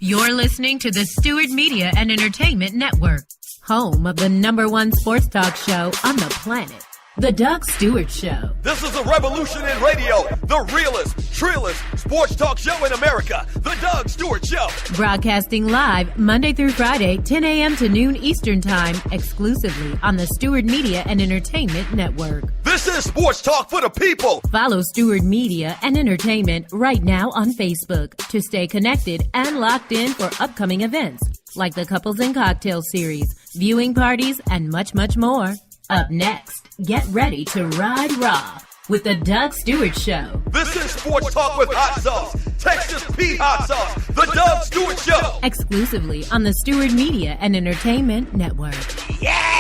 You're listening to the Stewart Media and Entertainment Network, home of the #1 sports talk show on the planet, The Doug Stewart Show. This is a revolution in radio, the realest, trillest sports talk show in America, The Doug Stewart Show. Broadcasting live Monday through Friday, 10 a.m. to noon Eastern Time, exclusively on the Stewart Media and Entertainment Network. This is sports talk for the people. Follow Stewart Media and Entertainment right now on Facebook to stay connected and locked in for upcoming events like the Couples and Cocktail Series, viewing parties, and much, much more. Up next, get ready to ride raw with the Doug Stewart Show. This is sports talk with hot sauce, Texas Pete hot sauce, the Doug Stewart Show. Exclusively on the Stewart Media and Entertainment Network. Yes!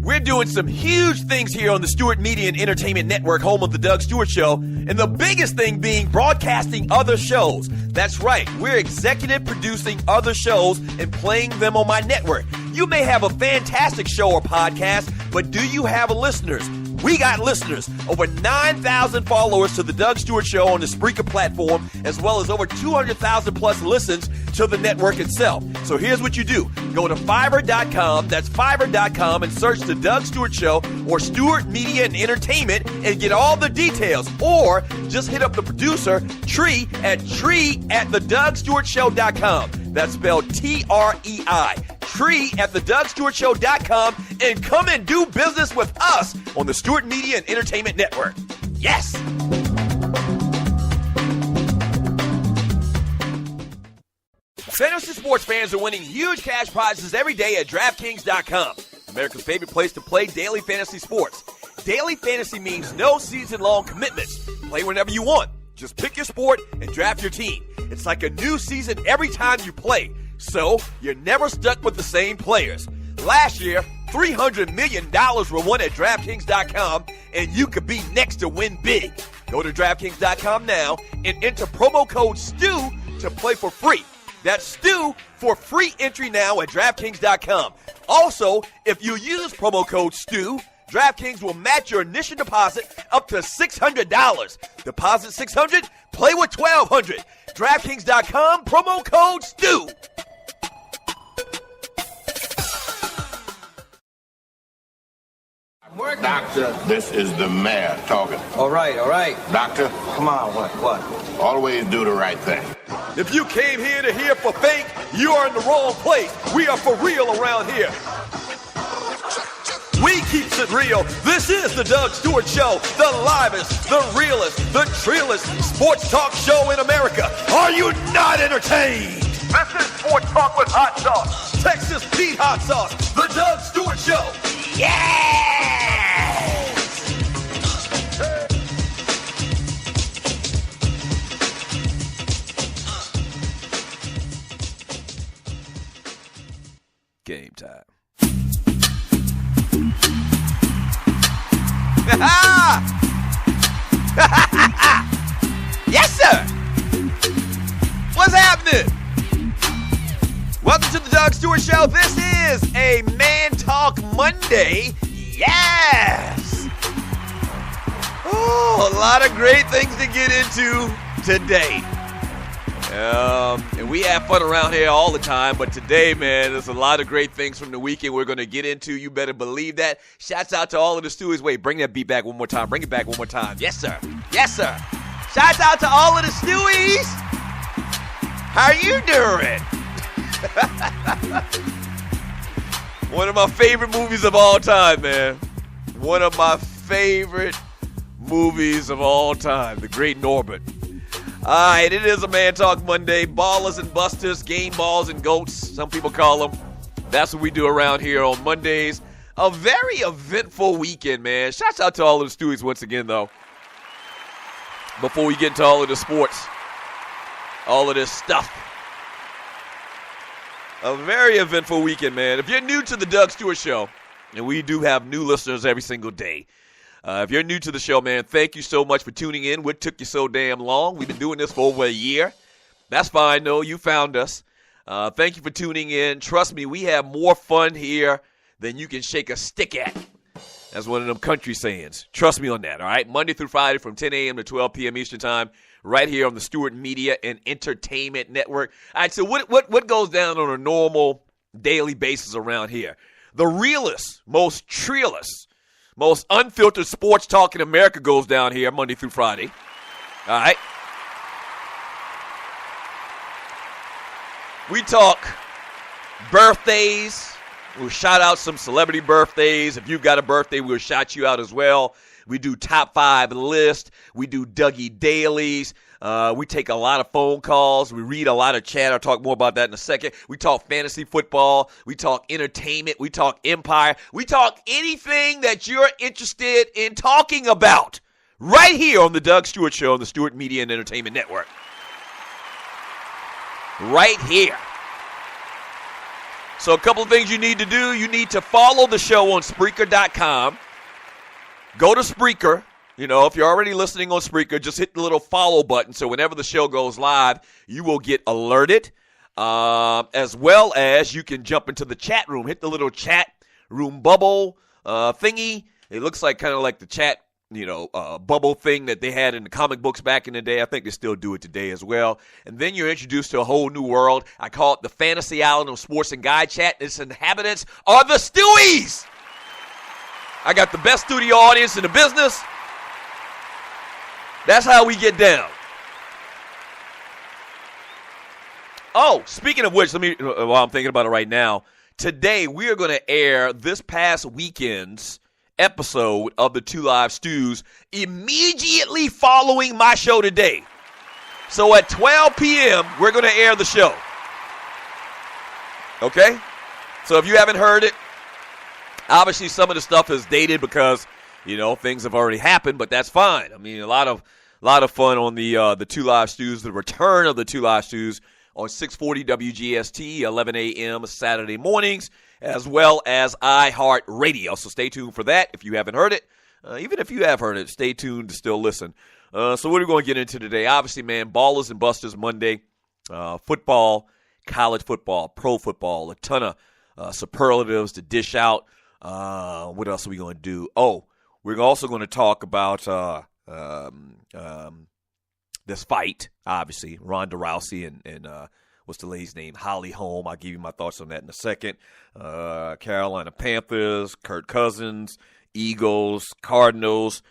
We're doing some huge things here on the Stewart Media and Entertainment Network, home of the Doug Stewart Show, and the biggest thing being broadcasting other shows. That's right, we're executive producing other shows and playing them on my network. You may have a fantastic show or podcast, but do you have listeners? We got listeners. Over 9,000 followers to the Doug Stewart Show on the Spreaker platform, as well as over 200,000 plus listens to the network itself. So here's what you do. Go to Fiverr.com, that's Fiverr.com, and search the Doug Stewart Show or Stewart Media and Entertainment and get all the details. Or just hit up the producer, Tree at TheDougStewartShow.com. That's spelled Trei. Tree at TheDougStewartShow.com, and come and do business with us on the Stewart Media and Entertainment Network. Yes! Fantasy sports fans are winning huge cash prizes every day at DraftKings.com, America's favorite place to play daily fantasy sports. Daily fantasy means no season-long commitments. Play whenever you want. Just pick your sport and draft your team. It's like a new season every time you play, so you're never stuck with the same players. Last year, $300 million were won at DraftKings.com, and you could be next to win big. Go to DraftKings.com now and enter promo code STEW to play for free. That's STEW for free entry now at DraftKings.com. Also, if you use promo code STEW, DraftKings will match your initial deposit up to $600. Deposit $600, play with $1,200. DraftKings.com, promo code STEW. Doctor, this is the mayor talking. All right. Doctor, Come on, what? always do the right thing. If you came here to hear for fake, you are in the wrong place. We are for real around here. We keeps it real. This is the Doug Stewart Show, the livest, the realest, the trillest sports talk show in America. Are you not entertained? This is Sports Talk with Hot Sauce, Texas Pete Hot Sauce, the Doug Stewart Show. Yes! Game time. Yes, sir. What's happening? Welcome to the Doug Stewart Show. This is a Man Talk Monday. Yes. Oh, a lot of great things to get into today. And we have fun around here all the time, but today, man, there's a lot of great things from the weekend we're going to get into. You better believe that. Shouts out to all of the Stewies. Wait, bring that beat back one more time. Bring it back one more time. Yes, sir. Yes, sir. Shouts out to all of the Stewies. How you doing? One of my favorite movies of all time, man. One of my favorite movies of all time, The Great Norbert. All right, it is a Man Talk Monday. Ballas and Bustas, game balls and goats, some people call them. That's what we do around here on Mondays. A very eventful weekend, man. Shouts out to all of the Stewies once again, though. Before we get into all of the sports, all of this stuff. A very eventful weekend, man. If you're new to the Doug Stewart Show, and we do have new listeners every single day. If you're new to the show, man, thank you so much for tuning in. What took you so damn long? We've been doing this for over a year. That's fine, though. You found us. Thank you for tuning in. Trust me, we have more fun here than you can shake a stick at. That's one of them country sayings. Trust me on that, all right? Monday through Friday from 10 a.m. to 12 p.m. Eastern Time, right here on the Stewart Media and Entertainment Network. All right, so what goes down on a normal daily basis around here? The realest, most treeless, most unfiltered sports talk in America goes down here Monday through Friday. All right? We talk birthdays. We'll shout out some celebrity birthdays. If you've got a birthday, we'll shout you out as well. We do top 5 list. We do Dougie Dailies. We take a lot of phone calls. We read a lot of chat. I'll talk more about that in a second. We talk fantasy football. We talk entertainment. We talk empire. We talk anything that you're interested in talking about right here on the Doug Stewart Show on the Stewart Media and Entertainment Network. Right here. So a couple of things you need to do. You need to follow the show on Spreaker.com. Go to Spreaker. You know, if you're already listening on Spreaker, just hit the little follow button so whenever the show goes live, you will get alerted. As well as you can jump into the chat room. Hit the little chat room bubble thingy. It looks like kind of like the chat, bubble thing that they had in the comic books back in the day. I think they still do it today as well. And then you're introduced to a whole new world. I call it the Fantasy Island of Sports and Guy Chat. Its inhabitants are the Stewies. I got the best studio audience in the business. That's how we get down. Oh, speaking of which, while I'm thinking about it right now, today we are going to air this past weekend's episode of the Two Live Stews immediately following my show today. So at 12 p.m., we're going to air the show. Okay? So if you haven't heard it, obviously some of the stuff is dated because, things have already happened, but that's fine. I mean, a lot of fun on the Two Live Stews, the return of the Two Live Stews on 640 WGST, 11 a.m. Saturday mornings, as well as iHeartRadio. So stay tuned for that if you haven't heard it. Even if you have heard it, stay tuned to still listen. So what are we going to get into today? Obviously, man, Ballas and Bustas Monday, football, college football, pro football, a ton of superlatives to dish out. What else are we going to do? Oh, we're also going to talk about this fight, obviously, Ronda Rousey and what's the lady's name? Holly Holm. I'll give you my thoughts on that in a second. Carolina Panthers, Kirk Cousins, Eagles, Cardinals.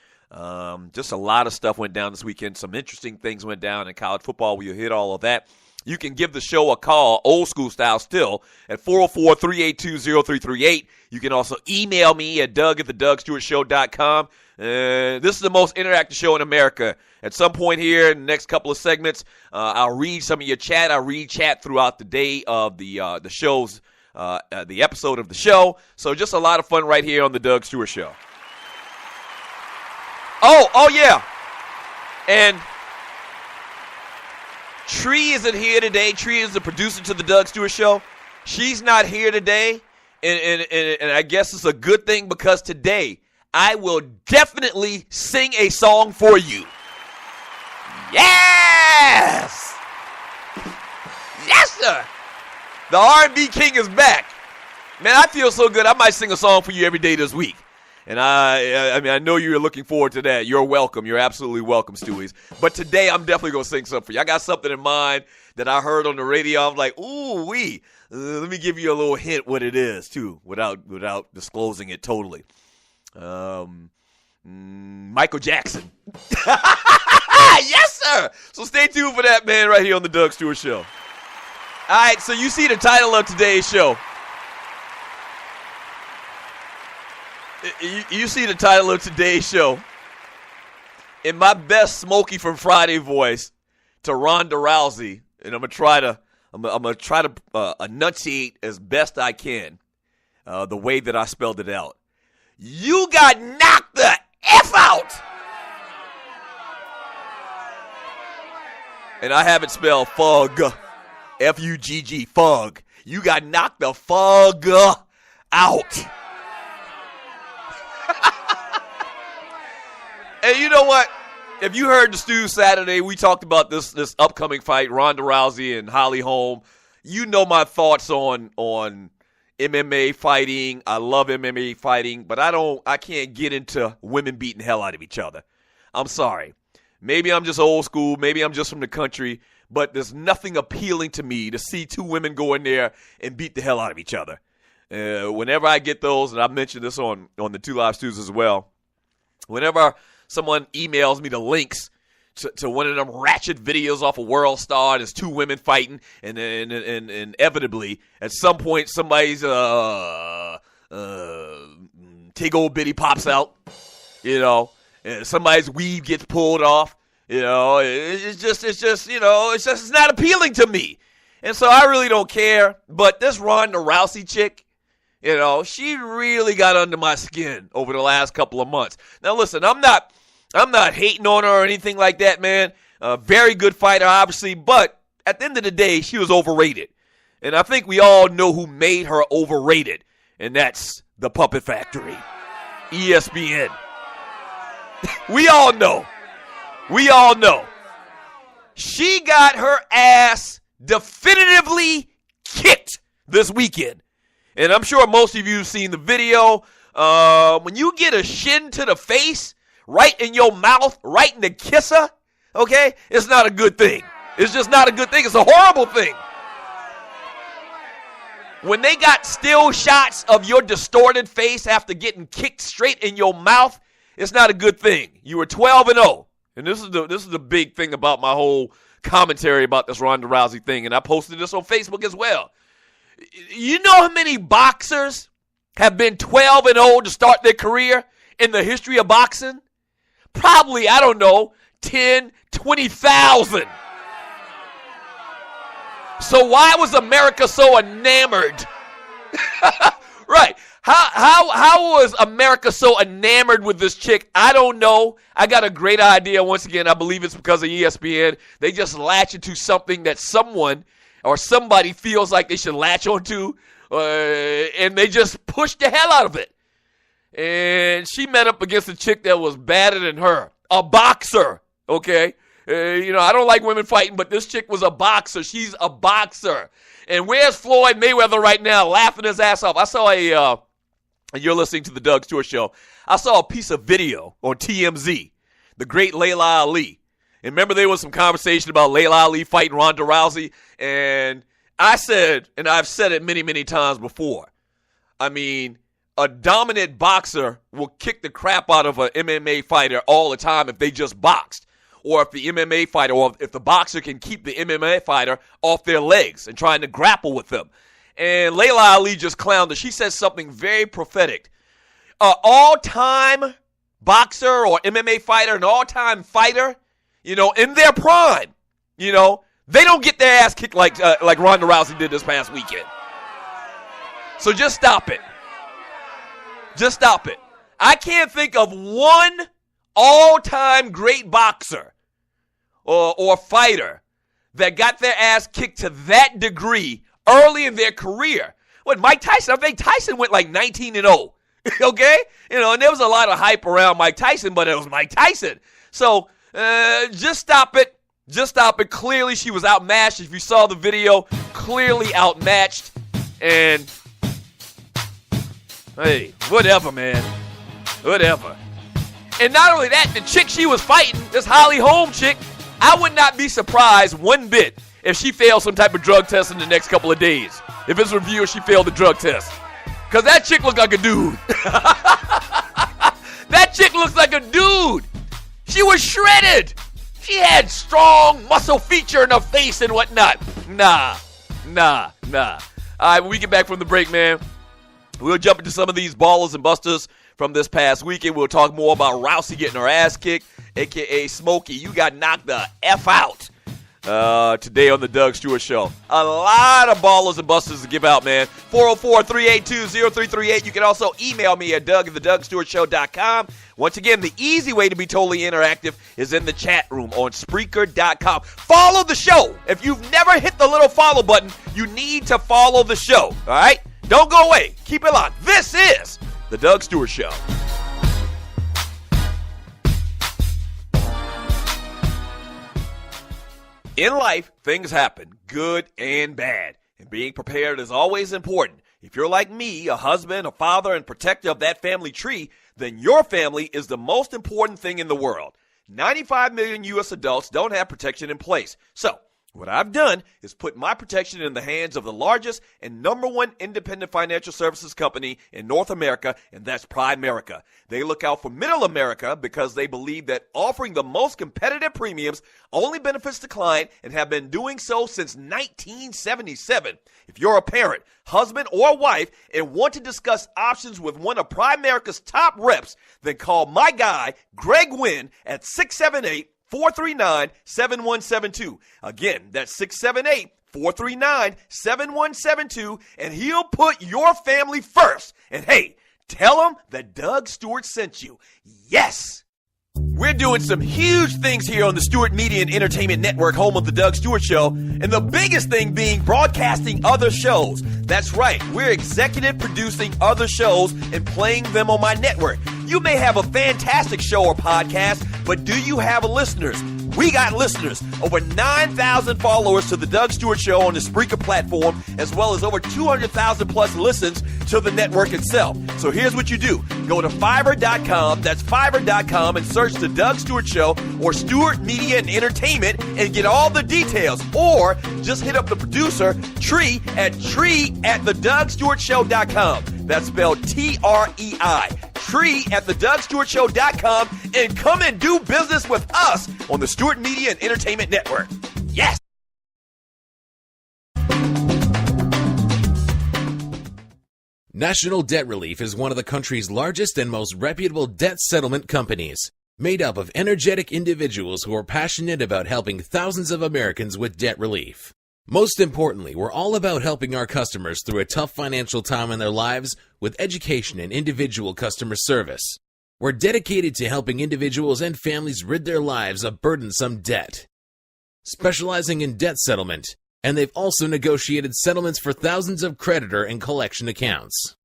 Just a lot of stuff went down this weekend. Some interesting things went down in college football. We'll hit all of that. You can give the show a call, old school style still, at 404-382-0338. You can also email me at doug@thedugstewartshow.com. This is the most interactive show in America. At some point here in the next couple of segments, I'll read some of your chat. I'll read chat throughout the day of the show's, the episode of the show. So just a lot of fun right here on the Doug Stewart Show. Oh yeah. And Tree isn't here today. Tree is the producer to the Doug Stewart Show. She's not here today. And I guess it's a good thing because today I will definitely sing a song for you. Yes! Yes, sir! The R&B king is back. Man, I feel so good. I might sing a song for you every day this week. And I know you're looking forward to that. You're welcome. You're absolutely welcome, Stewies. But today I'm definitely going to sing something for you. I got something in mind that I heard on the radio. I'm like, ooh-wee. Let me give you a little hint what it is, too, without disclosing it totally. Michael Jackson. Yes, sir. So stay tuned for that, man, right here on the Doug Stewart Show. All right, so you see the title of today's show. You see the title of today's show. In my best Smokey from Friday voice to Ronda Rousey, and I'm gonna try to enunciate as best I can the way that I spelled it out. You got knocked the F out. And I have it spelled Fugg, F-U-G-G, Fugg. You got knocked the Fugg out. And you know what? If you heard the Stew Saturday, we talked about this upcoming fight, Ronda Rousey and Holly Holm. You know my thoughts on MMA fighting. I love MMA fighting, but I can't get into women beating the hell out of each other. I'm sorry. Maybe I'm just old school. Maybe I'm just from the country, but there's nothing appealing to me to see two women go in there and beat the hell out of each other. Whenever I get those, and I mentioned this on the Two Live Stews as well, whenever someone emails me the links to one of them ratchet videos off of World Star, and there's two women fighting, and inevitably at some point somebody's tig old bitty pops out, and somebody's weave gets pulled off. It's not appealing to me, and so I really don't care. But this Ronda Rousey chick, she really got under my skin over the last couple of months. Now listen, I'm not hating on her or anything like that, man. Very good fighter, obviously, but at the end of the day, she was overrated. And I think we all know who made her overrated, and that's the Puppet Factory, ESPN. We all know. She got her ass definitively kicked this weekend. And I'm sure most of you have seen the video. When you get a shin to the face, right in your mouth, right in the kisser, okay, it's not a good thing. It's just not a good thing. It's a horrible thing. When they got still shots of your distorted face after getting kicked straight in your mouth, it's not a good thing. You were 12-0. And this is the big thing about my whole commentary about this Ronda Rousey thing. And I posted this on Facebook as well. You know how many boxers have been 12-0 to start their career in the history of boxing? Probably, 10, 20,000. So why was America so enamored? Right. How was America so enamored with this chick? I don't know. I got a great idea. Once again, I believe it's because of ESPN. They just latch into something that someone or somebody feels like they should latch onto, and they just push the hell out of it. And she met up against a chick that was badder than her. A boxer, okay? I don't like women fighting, but this chick was a boxer. She's a boxer. And where's Floyd Mayweather right now laughing his ass off? I saw and you're listening to the Doug Stewart Show, I saw a piece of video on TMZ, the great Layla Ali. And remember there was some conversation about Layla Ali fighting Ronda Rousey, and I said, and I've said it many, many times before, I mean, a dominant boxer will kick the crap out of an MMA fighter all the time if they just boxed. Or if the MMA fighter, or if the boxer can keep the MMA fighter off their legs and trying to grapple with them. And Layla Ali just clowned her. She said something very prophetic. All-time boxer or MMA fighter, an all-time fighter, in their prime, they don't get their ass kicked like Ronda Rousey did this past weekend. So just stop it. Just stop it. I can't think of one all-time great boxer or fighter that got their ass kicked to that degree early in their career. What, Mike Tyson? I think Tyson went like 19-0. Okay? And there was a lot of hype around Mike Tyson, but it was Mike Tyson. So just stop it. Just stop it. Clearly she was outmatched. If you saw the video, clearly outmatched. And hey, whatever, man. Whatever. And not only that, the chick she was fighting, this Holly Holm chick, I would not be surprised one bit if she failed some type of drug test in the next couple of days. If it's a review, she failed the drug test. Because that chick looked like a dude. That chick looks like a dude. She was shredded. She had strong muscle feature in her face and whatnot. Nah. All right, when we get back from the break, man, we'll jump into some of these Ballas and Bustas from this past weekend. We'll talk more about Rousey getting her ass kicked, a.k.a. Smokey. You got knocked the F out today on the Doug Stewart Show. A lot of Ballas and Bustas to give out, man. 404-382-0338. You can also email me at doug@thedougstewartshow.com. Once again, the easy way to be totally interactive is in the chat room on Spreaker.com. Follow the show. If you've never hit the little follow button, you need to follow the show, all right? Don't go away. Keep it locked. This is the Doug Stewart Show. In life, things happen, good and bad. And being prepared is always important. If you're like me, a husband, a father, and protector of that family tree, then your family is the most important thing in the world. 95 million U.S. adults don't have protection in place. So, what I've done is put my protection in the hands of the largest and number one independent financial services company in North America, and that's Primerica. They look out for middle America because they believe that offering the most competitive premiums only benefits the client and have been doing so since 1977. If you're a parent, husband, or wife and want to discuss options with one of Primerica's top reps, then call my guy, Greg Wynn, at 678-439-7172. Again, that's 678-439-7172, and he'll put your family first. And hey, tell him that Doug Stewart sent you. Yes! We're doing some huge things here on the Stewart Media and Entertainment Network, home of the Doug Stewart Show, and the biggest thing being broadcasting other shows. That's right, we're executive producing other shows and playing them on my network. You may have a fantastic show or podcast, but do you have listeners? We got listeners. Over 9,000 followers to the Doug Stewart Show on the Spreaker platform, as well as over 200,000 plus listens to the network itself. So here's what you do. Go to Fiverr.com, that's Fiverr.com, and search the Doug Stewart Show or Stewart Media and Entertainment and get all the details. Or just hit up the producer, Tree, at TreeAtTheDougStewartShow.com. That's spelled Trei. Tree@TheDougStewartShow.com, and come and do business with us on the Stewart Media and Entertainment Network. Yes! National Debt Relief is one of the country's largest and most reputable debt settlement companies, made up of energetic individuals who are passionate about helping thousands of Americans with debt relief. Most importantly, we're all about helping our customers through a tough financial time in their lives with education and individual customer service. We're dedicated to helping individuals and families rid their lives of burdensome debt. Specializing in debt settlement, and they've also negotiated settlements for thousands of creditor and collection accounts.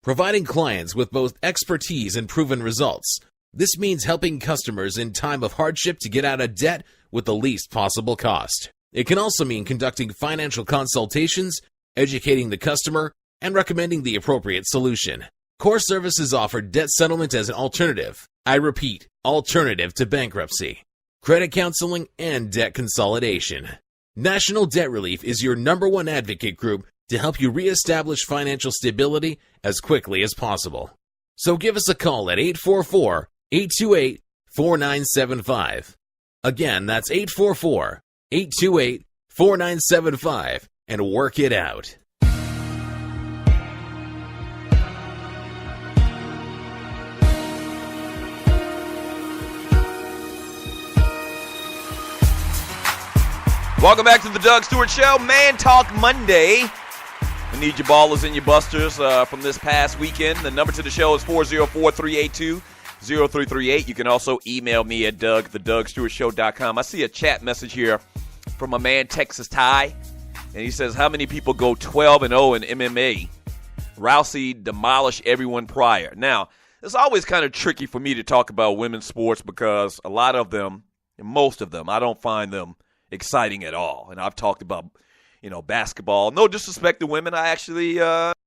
Providing clients with both expertise and proven results, this means helping customers in time of hardship to get out of debt with the least possible cost. It can also mean conducting financial consultations, educating the customer, and recommending the appropriate solution. Core Services offer debt settlement as an alternative. I repeat, alternative to bankruptcy, credit counseling, and debt consolidation. National Debt Relief is your #1 advocate group to help you reestablish financial stability as quickly as possible. So give us a call at 844-828-4975. Again, that's 844-828-4975, and work it out. Welcome back to the Doug Stewart Show, Man Talk Monday. We need your ballers and your busters from this past weekend. The number to the show is 404-382-0338. You can also email me at doug@thedougsstewartshow.com. I see a chat message here from a man, Texas Ty, and he says, how many people go 12-0 in MMA? Rousey demolished everyone prior. Now, it's always kind of tricky for me to talk about women's sports because a lot of them, and most of them, I don't find them exciting at all. And I've talked about, basketball. No disrespect to women. I actually, what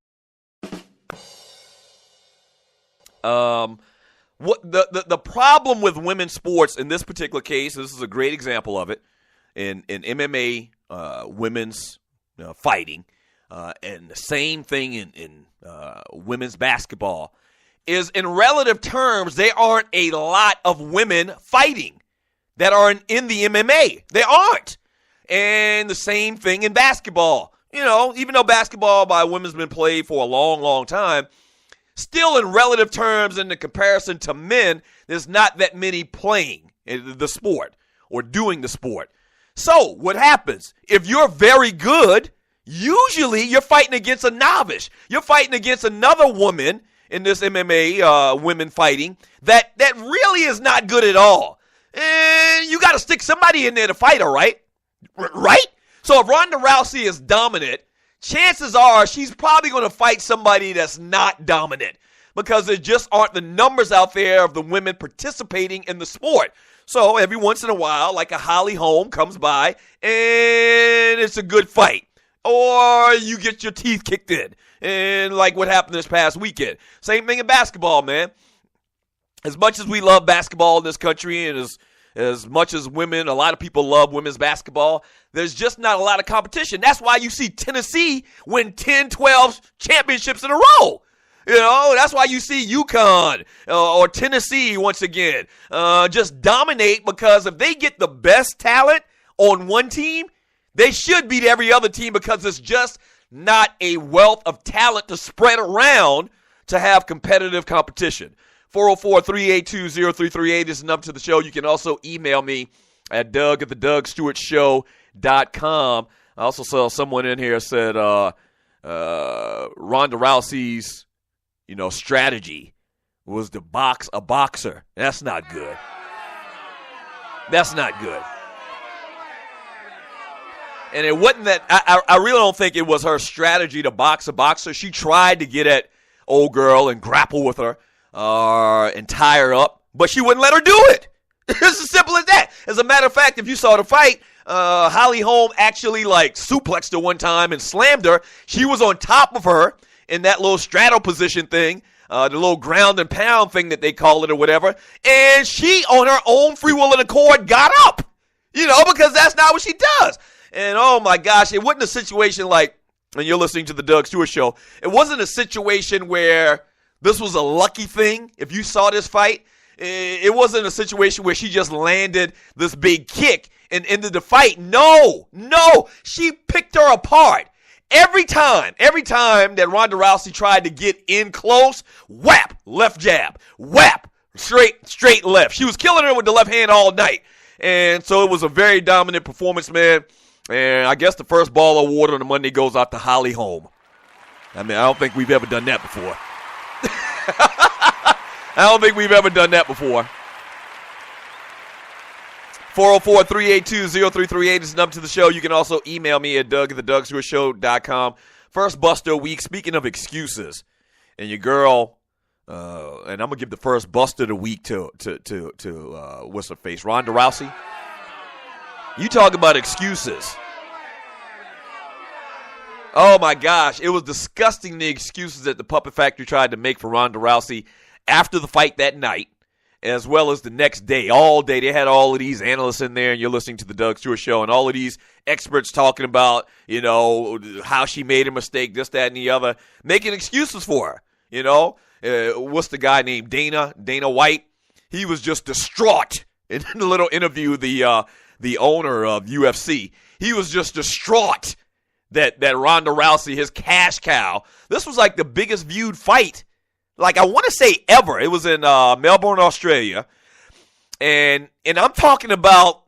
the problem with women's sports in this particular case, this is a great example of it, in MMA, women's fighting, and the same thing in women's basketball, is in relative terms, there aren't a lot of women fighting that are in the MMA. They aren't. And the same thing in basketball. Even though basketball by women's been played for a long, long time, still in relative terms in the comparison to men, there's not that many playing the sport or doing the sport. So what happens? If you're very good, usually you're fighting against a novice. You're fighting against another woman in this MMA, women fighting, that really is not good at all. And you got to stick somebody in there to fight her, right? Right? So if Ronda Rousey is dominant, chances are she's probably going to fight somebody that's not dominant because there just aren't the numbers out there of the women participating in the sport. So every once in a while, like a Holly Holm comes by, and it's a good fight. or you get your teeth kicked in. And like what happened this past weekend. Same thing in basketball, man. As much as we love basketball in this country, and as much as a lot of people love women's basketball, there's just not a lot of competition. That's why you see Tennessee win 10, 12 championships in a row. That's why you see UConn or Tennessee once again just dominate, because if they get the best talent on one team, they should beat every other team, because it's just not a wealth of talent to spread around to have competitive competition. 404-382-0338 is the number to the show. You can also email me at Doug@theDougStewartShow.com. I also saw someone in here said Ronda Rousey's strategy was to box a boxer. That's not good. That's not good. And it wasn't that I really don't think it was her strategy to box a boxer. She tried to get at old girl and grapple with her and tie her up, but she wouldn't let her do it. It's as simple as that. As a matter of fact, if you saw the fight, Holly Holm actually suplexed her one time and slammed her. She was on top of her in that little straddle position thing, the little ground and pound thing that they call it or whatever, and she, on her own free will and accord, got up, because that's not what she does. And oh my gosh, it wasn't a situation like, and you're listening to the Doug Stewart Show, it wasn't a situation where this was a lucky thing. If you saw this fight, it wasn't a situation where she just landed this big kick and ended the fight. No, she picked her apart. Every time that Ronda Rousey tried to get in close, whap, left jab, whap, straight left. She was killing her with the left hand all night. And so it was a very dominant performance, man. And I guess the first ball award on the Monday goes out to Holly Holm. I don't think we've ever done that before. I don't think we've ever done that before. 404-382-0338 is the number to the show. You can also email me at Doug@theDougStewartShow.com. First buster of the week. Speaking of excuses, and your girl, and I'm gonna give the first buster of the week to what's her face, Ronda Rousey. You talk about excuses. Oh my gosh, it was disgusting, the excuses that the Puppet Factory tried to make for Ronda Rousey after the fight that night, as well as the next day. All day, they had all of these analysts in there, and you're listening to the Doug Stewart Show, and all of these experts talking about, how she made a mistake, this, that, and the other, making excuses for her. What's the guy named Dana White? He was just distraught in the little interview, the owner of UFC. He was just distraught that Ronda Rousey, his cash cow, this was like the biggest viewed fight, I want to say ever. It was in Melbourne, Australia. And I'm talking about,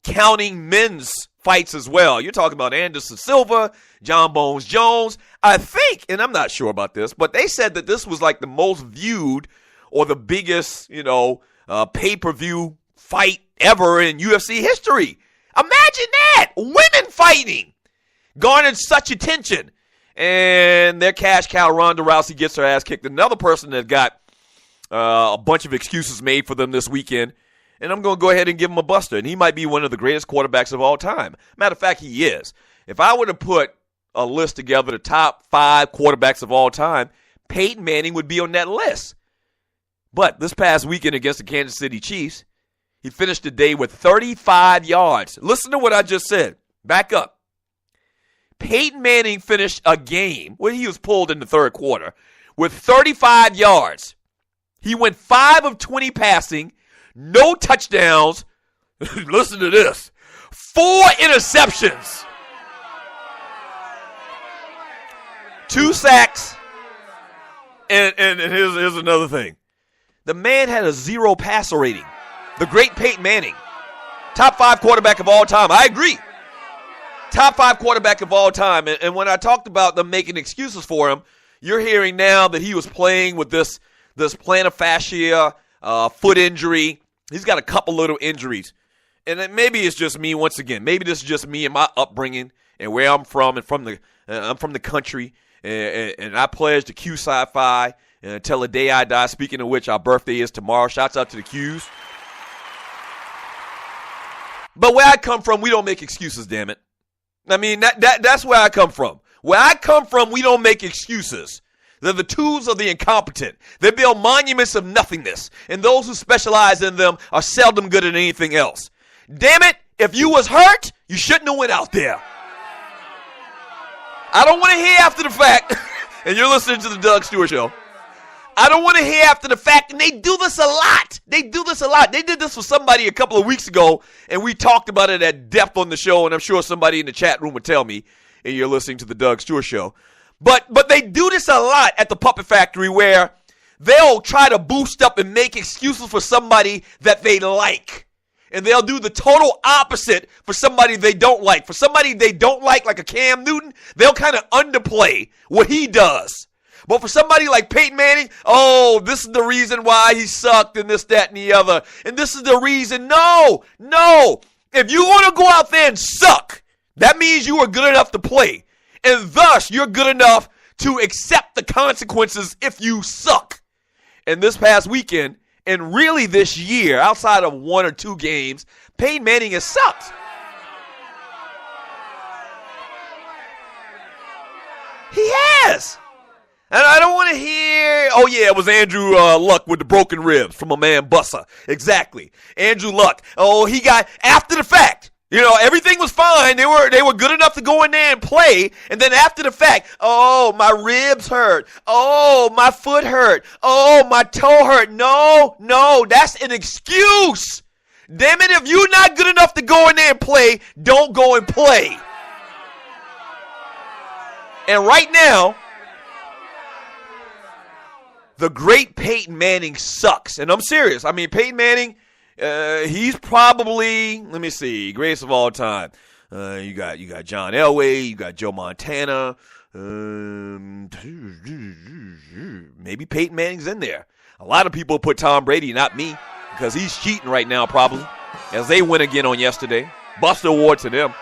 counting men's fights as well. You're talking about Anderson Silva, John Bones Jones. I think, and I'm not sure about this, but they said that this was like the most viewed or the biggest, pay-per-view fight ever in UFC history. Imagine that. Women fighting garnered such attention. And their cash cow, Ronda Rousey, gets her ass kicked. Another person that got a bunch of excuses made for them this weekend, and I'm going to go ahead and give him a buster, and he might be one of the greatest quarterbacks of all time. Matter of fact, he is. If I were to put a list together, the top 5 quarterbacks of all time, Peyton Manning would be on that list. But this past weekend against the Kansas City Chiefs, he finished the day with 35 yards. Listen to what I just said. Back up. Peyton Manning finished a game when he was pulled in the third quarter with 35 yards. He went 5 of 20 passing, no touchdowns. Listen to this. 4 interceptions. 2 sacks. And here's another thing. The man had a 0 passer rating. The great Peyton Manning. Top 5 quarterback of all time. I agree. Top 5 quarterback of all time. And when I talked about them making excuses for him, you're hearing now that he was playing with this plantar fascia foot injury. He's got a couple little injuries. And then maybe it's just me once again. Maybe this is just me and my upbringing and where I'm from. And I'm from the country. And I pledge to Q Sci-Fi until the day I die. Speaking of which, our birthday is tomorrow. Shouts out to the Qs. But where I come from, we don't make excuses, damn it. I mean, that's where I come from. Where I come from, we don't make excuses. They're the tools of the incompetent. They build monuments of nothingness, and those who specialize in them are seldom good at anything else. Damn it, if you was hurt, you shouldn't have went out there. I don't want to hear after the fact, and you're listening to the Doug Stewart Show. I don't want to hear after the fact, and they do this a lot. They did this for somebody a couple of weeks ago, and we talked about it at depth on the show, and I'm sure somebody in the chat room would tell me, and you're listening to the Doug Stewart Show. But they do this a lot at the Puppet Factory where they'll try to boost up and make excuses for somebody that they like. And they'll do the total opposite for somebody they don't like. For somebody they don't like a Cam Newton, they'll kind of underplay what he does. But for somebody like Peyton Manning, oh, this is the reason why he sucked and this, that, and the other. And this is the reason. No. If you want to go out there and suck, that means you are good enough to play. And thus, you're good enough to accept the consequences if you suck. And this past weekend, and really this year, outside of 1 or 2 games, Peyton Manning has sucked. He has. And I don't want to hear, oh yeah, it was Andrew Luck with the broken ribs from a man Bussa. Exactly. Andrew Luck. Oh, he got, after the fact. You know, everything was fine. They were good enough to go in there and play. And then after the fact, oh, my ribs hurt. Oh, my foot hurt. Oh, my toe hurt. No, that's an excuse. Damn it, if you're not good enough to go in there and play, don't go and play. And right now, the great Peyton Manning sucks. And I'm serious. I mean, Peyton Manning, he's probably, let me see, greatest of all time. You got John Elway, you got Joe Montana. Maybe Peyton Manning's in there. A lot of people put Tom Brady, not me, because he's cheating right now probably, as they win again on yesterday. Buster Award to them.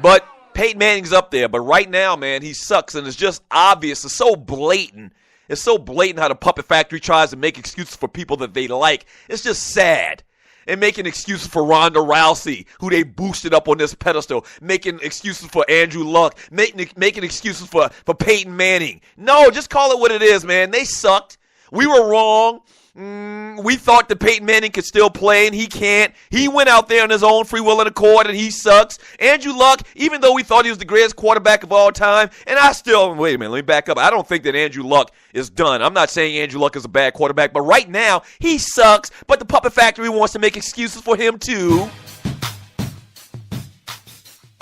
But Peyton Manning's up there. But right now, man, he sucks, and it's just obvious. It's so blatant. It's so blatant how the Puppet Factory tries to make excuses for people that they like. It's just sad. And making excuses for Ronda Rousey, who they boosted up on this pedestal. Making excuses for Andrew Luck. Making excuses for Peyton Manning. No, just call it what it is, man. They sucked. We were wrong. We thought that Peyton Manning could still play, and he can't. He went out there on his own free will and accord, and he sucks. Andrew Luck, even though we thought he was the greatest quarterback of all time, and I still, wait a minute, let me back up. I don't think that Andrew Luck is done. I'm not saying Andrew Luck is a bad quarterback, but right now, he sucks, but the Puppet Factory wants to make excuses for him too.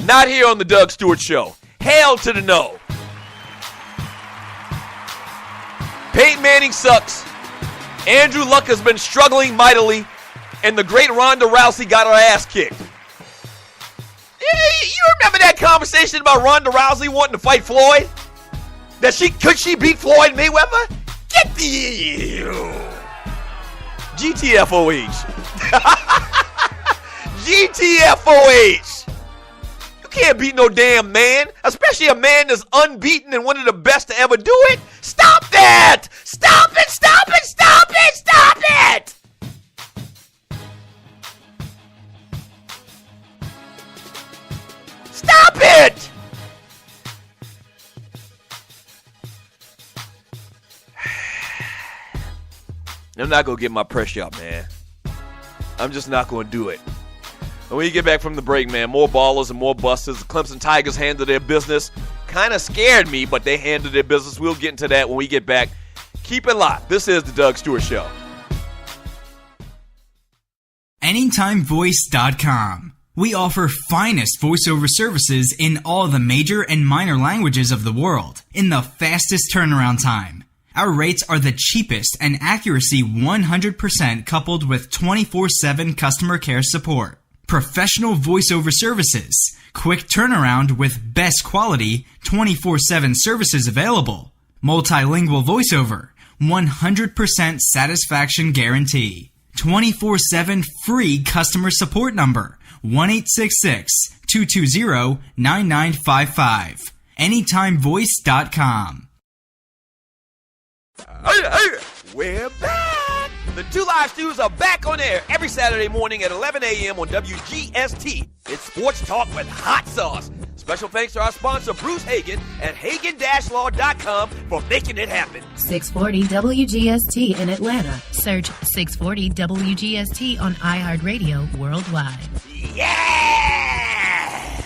Not here on the Doug Stewart Show. Hell to the no. Peyton Manning sucks. Andrew Luck has been struggling mightily, and the great Ronda Rousey got her ass kicked. You remember that conversation about Ronda Rousey wanting to fight Floyd? Could she beat Floyd Mayweather? Get the GTFOH. GTFOH. You can't beat no damn man, especially a man that's unbeaten and one of the best to ever do it. Stop that! Stop it! Stop it! Stop it! Stop it! Stop it! I'm not going to get my pressure up, man. I'm just not going to do it. And when you get back from the break, man, more Ballas and more Bustas. The Clemson Tigers handled their business. Kind of scared me, but they handled their business. We'll get into that when we get back. Keep it locked. This is the Doug Stewart Show. AnytimeVoice.com. We offer finest voiceover services in all the major and minor languages of the world in the fastest turnaround time. Our rates are the cheapest and accuracy 100% coupled with 24/7 customer care support. Professional voiceover services, quick turnaround with best quality, 24/7 services available. Multilingual voiceover, 100% satisfaction guarantee. 24/7 free customer support number, 1-866-220-9955. AnytimeVoice.com. We're back. The Two Live Stews are back on air every Saturday morning at 11 a.m. on WGST. It's sports talk with hot sauce. Special thanks to our sponsor, Bruce Hagen at Hagen-Law.com for making it happen. 640 WGST in Atlanta. Search 640 WGST on iHeartRadio worldwide. Yes!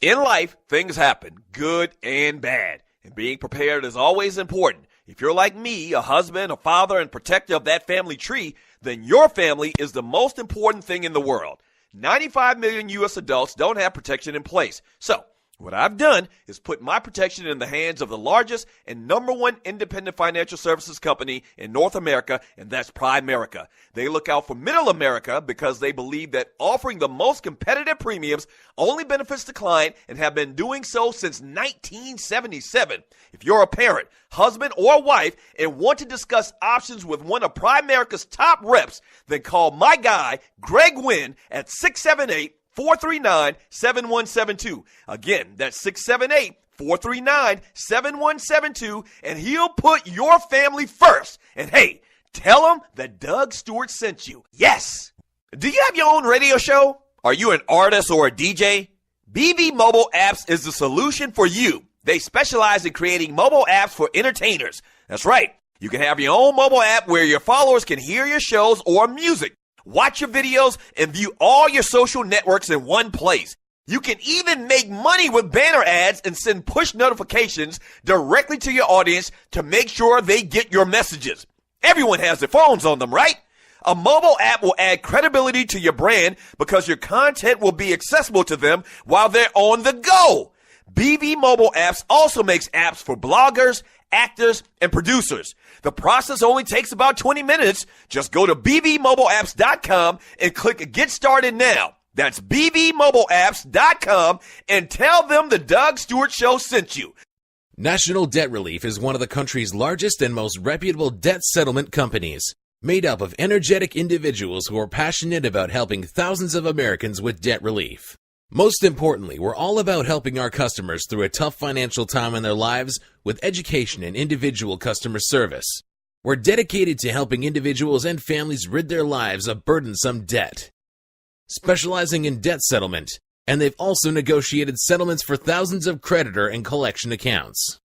In life, things happen, good and bad. And being prepared is always important. If you're like me, a husband, a father, and protector of that family tree, then your family is the most important thing in the world. 95 million U.S. adults don't have protection in place. So, what I've done is put my protection in the hands of the largest and number one independent financial services company in North America, and that's Primerica. They look out for middle America because they believe that offering the most competitive premiums only benefits the client and have been doing so since 1977. If you're a parent, husband, or wife and want to discuss options with one of Primerica's top reps, then call my guy, Greg Wynn, at 678-439-7172. Again, that's 678-439-7172, and he'll put your family first. And hey, tell him that Doug Stewart sent you. Yes! Do you have your own radio show? Are you an artist or a DJ? BB Mobile Apps is the solution for you. They specialize in creating mobile apps for entertainers. That's right. You can have your own mobile app where your followers can hear your shows or music, watch your videos, and view all your social networks in one place. You can even make money with banner ads and send push notifications directly to your audience to make sure they get your messages. Everyone has their phones on them, right? A mobile app will add credibility to your brand because your content will be accessible to them while they're on the go. BB Mobile Apps also makes apps for bloggers, actors, and producers. The process only takes about 20 minutes. Just go to bbmobileapps.com and click Get Started Now. That's bbmobileapps.com and tell them the Doug Stewart Show sent you. National Debt Relief is one of the country's largest and most reputable debt settlement companies, made up of energetic individuals who are passionate about helping thousands of Americans with debt relief. Most importantly, we're all about helping our customers through a tough financial time in their lives with education and individual customer service. We're dedicated to helping individuals and families rid their lives of burdensome debt, specializing in debt settlement, and they've also negotiated settlements for thousands of creditor and collection accounts.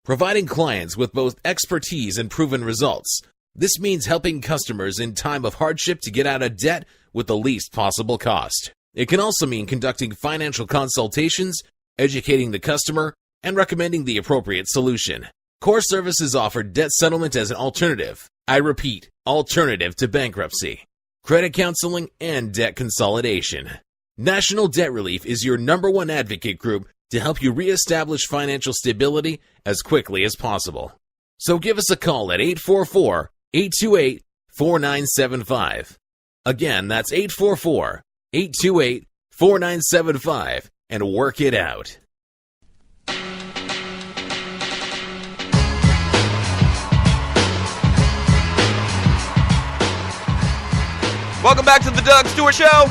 Providing clients with both expertise and proven results, this means helping customers in time of hardship to get out of debt with the least possible cost. It can also mean conducting financial consultations, educating the customer, and recommending the appropriate solution. Core Services offer debt settlement as an alternative. I repeat, alternative to bankruptcy, credit counseling, and debt consolidation. National Debt Relief is your number one advocate group to help you reestablish financial stability as quickly as possible. So give us a call at 844-828-4975. Again, that's 844-828-4975 and work it out. Welcome back to the Doug Stewart Show.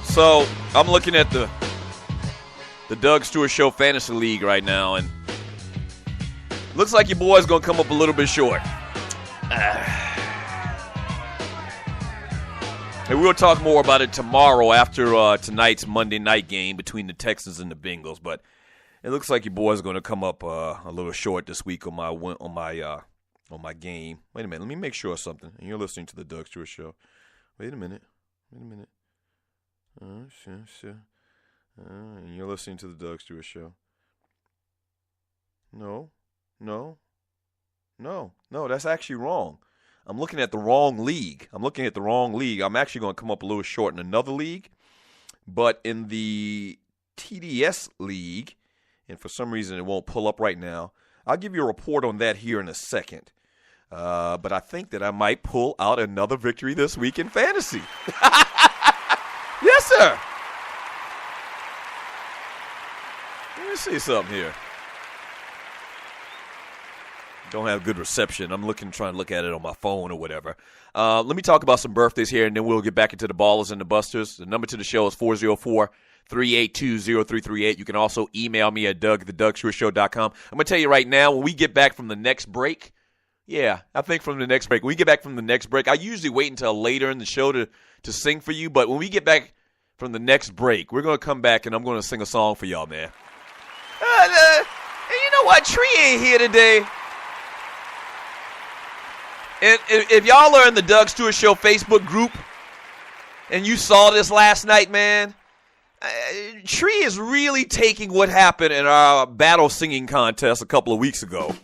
So I'm looking at the Doug Stewart Show Fantasy League right now, and looks like your boy's gonna come up a little bit short. And we'll talk more about it tomorrow after tonight's Monday night game between the Texans and the Bengals. But it looks like your boy's gonna come up a little short this week on my game. Wait a minute, let me make sure of something. And you're listening to the Doug Stewart Show. Wait a minute. Sure. And you're listening to the Doug Stewart Show. No, that's actually wrong. I'm looking at the wrong league. I'm actually going to come up a little short in another league. But in the TDS league, and for some reason it won't pull up right now, I'll give you a report on that here in a second. But I think that I might pull out another victory this week in fantasy. Yes, sir. Let me see something here. Don't have good reception. I'm trying to look at it on my phone or whatever. Let me talk about some birthdays here, and then we'll get back into the Ballas and the Bustas. The number to the show is 404-382-0338. You can also email me at doug@thedougshow.com. I'm going to tell you right now, when we get back from the next break, I think from the next break. When we get back from the next break, I usually wait until later in the show to sing for you, but when we get back from the next break, we're going to come back, and I'm going to sing a song for y'all, man. And you know what? Tree ain't here today. And if y'all are in the Doug Stewart Show Facebook group and you saw this last night, man, Tree is really taking what happened in our battle singing contest a couple of weeks ago.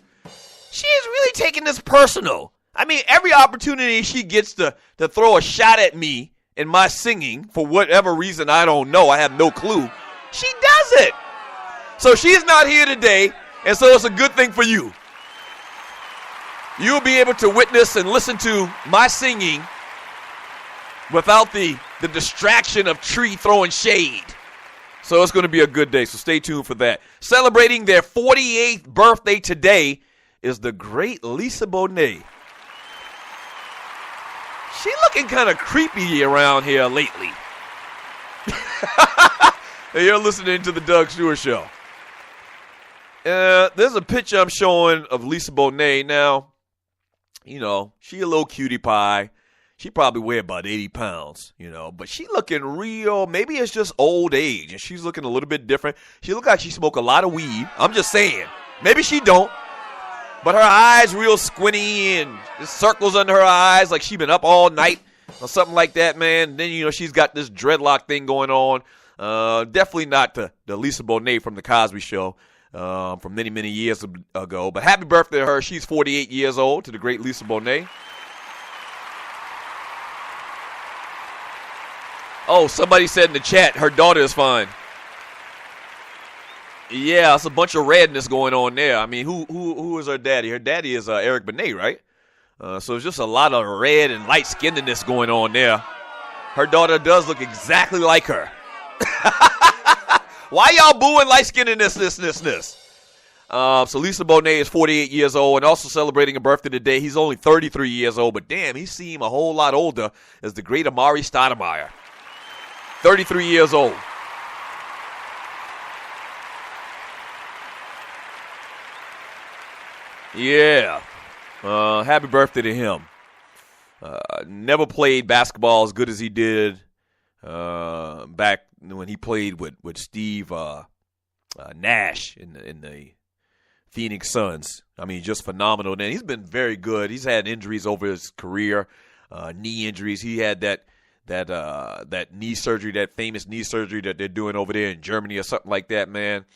She is really taking this personal. I mean, every opportunity she gets to throw a shot at me in my singing, for whatever reason, I don't know, I have no clue, she does it. So she's not here today, and so it's a good thing for you. You'll be able to witness and listen to my singing without the distraction of Tree throwing shade. So it's going to be a good day, so stay tuned for that. Celebrating their 48th birthday today is the great Lisa Bonet. She looking kind of creepy around here lately. You're listening to the Doug Stewart Show. There's a picture I'm showing of Lisa Bonet now. You know, she a little cutie pie. She probably weigh about 80 pounds, you know, but she looking real. Maybe it's just old age, and she's looking a little bit different. She look like she smoke a lot of weed. I'm just saying. Maybe she don't. But her eyes real squinty and there's circles under her eyes like she been up all night or something like that, man. And then, you know, she's got this dreadlock thing going on. Definitely not the Lisa Bonet from The Cosby Show. From many, many years ago. But happy birthday to her. She's 48 years old, to the great Lisa Bonet. Oh, somebody said in the chat her daughter is fine. Yeah, it's a bunch of redness going on there. I mean, who is her daddy? Her daddy is Eric Benet, right? So it's just a lot of red and light-skinnedness going on there. Her daughter does look exactly like her. Why y'all booing light-skinnedness? So Lisa Bonet is 48 years old and also celebrating a birthday today. He's only 33 years old, but damn, he seemed a whole lot older as the great Amari Stoudemire. 33 years old. Yeah. Happy birthday to him. Never played basketball as good as he did back when he played with Steve Nash in the Phoenix Suns. I mean, just phenomenal. And he's been very good. He's had injuries over his career, knee injuries. He had that knee surgery, that famous knee surgery that they're doing over there in Germany or something like that, man.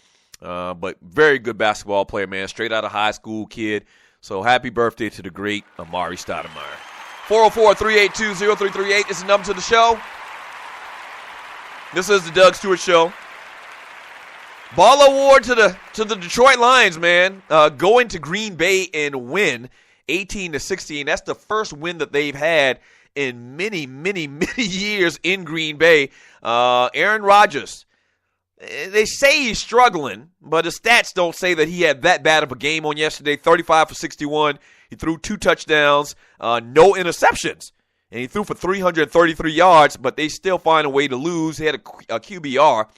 But very good basketball player, man. Straight out of high school kid. So happy birthday to the great Amari Stoudemire. 404-382-0338 is the number to the show. This is the Doug Stewart Show. Ball award to the Detroit Lions, man. Going to Green Bay and win 18-16. That's the first win that they've had in many, many, many years in Green Bay. Aaron Rodgers, they say he's struggling, but the stats don't say that he had that bad of a game on yesterday. 35 for 61. He threw 2 touchdowns, no interceptions. And he threw for 333 yards, but they still find a way to lose. He had a QBR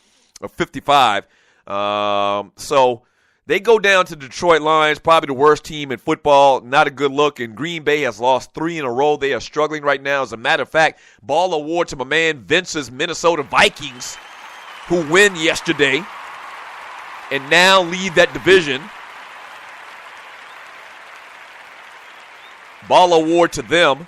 of 55. So they go down to Detroit Lions, probably the worst team in football. Not a good look. And Green Bay has lost 3 in a row. They are struggling right now. As a matter of fact, ball award to my man Vince's Minnesota Vikings, who win yesterday and now lead that division. Ball award to them.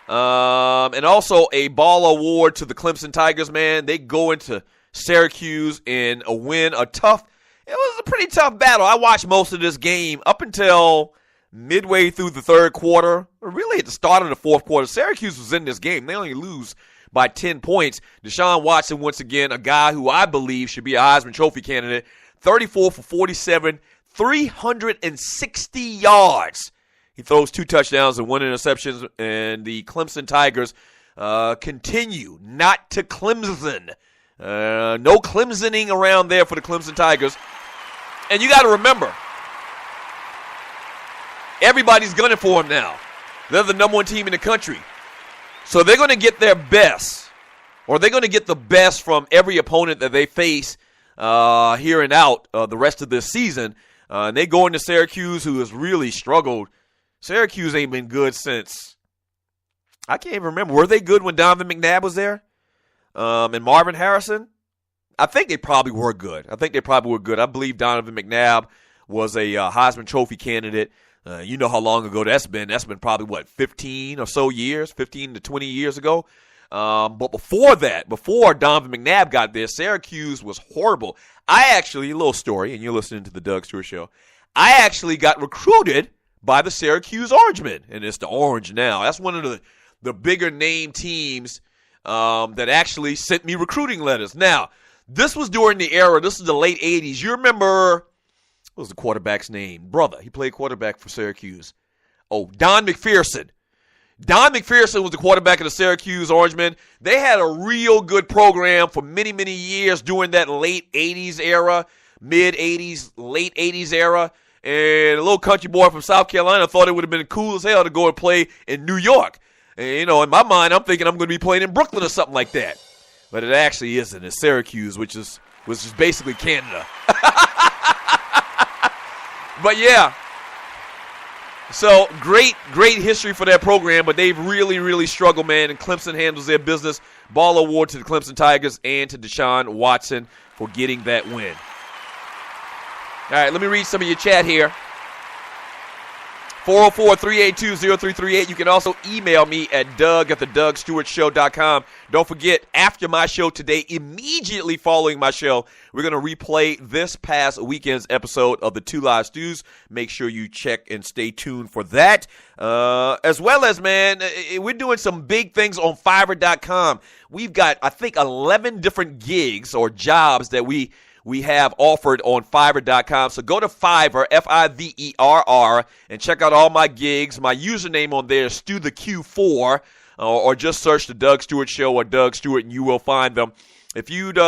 And also a ball award to the Clemson Tigers, man. They go into Syracuse in a win. It was a pretty tough battle. I watched most of this game up until midway through the third quarter, or really at the start of the fourth quarter. Syracuse was in this game. They only lose by 10 points. Deshaun Watson, once again, a guy who I believe should be a Heisman Trophy candidate. 34 for 47, 360 yards. He throws 2 touchdowns and 1 interception, and the Clemson Tigers continue not to Clemson. No Clemsoning around there for the Clemson Tigers. And you got to remember, Everybody's gunning for them now. They're the number one team in the country. So they're going to get their best, or they're going to get the best from every opponent that they face here and out the rest of this season. And they go into Syracuse, who has really struggled. Syracuse ain't been good since, I can't even remember. Were they good when Donovan McNabb was there? And Marvin Harrison? I think they probably were good. I believe Donovan McNabb was a Heisman Trophy candidate. You know how long ago that's been. That's been probably, 15 or so years, 15 to 20 years ago. But before that, before Donovan McNabb got there, Syracuse was horrible. A little story, and you're listening to the Doug Stewart Show. I actually got recruited by the Syracuse Orangemen, and it's the Orange now. That's one of the bigger name teams that actually sent me recruiting letters. Now, this was during the era, this is the late 80s. You remember, what was the quarterback's name? Brother. He played quarterback for Syracuse. Oh, Don McPherson. Don McPherson was the quarterback of the Syracuse Orangemen. They had a real good program for many, many years during that late 80s era, mid-80s, late 80s era. And a little country boy from South Carolina thought it would have been cool as hell to go and play in New York. And, in my mind, I'm thinking I'm going to be playing in Brooklyn or something like that. But it actually isn't. It's Syracuse, which is basically Canada. But, yeah. So, great history for that program, but they've really, really struggled, man, and Clemson handles their business. Ball award to the Clemson Tigers and to Deshaun Watson for getting that win. All right, let me read some of your chat here. 404-382-0338. You can also email me at doug@thedougstewartshow.com. Don't forget, after my show today, immediately following my show, we're going to replay this past weekend's episode of the Two Live Stews. Make sure you check and stay tuned for that. As well as, man, we're doing some big things on Fiverr.com. We've got, I think, 11 different gigs or jobs that we have offered on Fiverr.com. So go to Fiverr, Fiverr, and check out all my gigs. My username on there is StewTheQ4, or just search The Doug Stewart Show or Doug Stewart, and you will find them. If you'd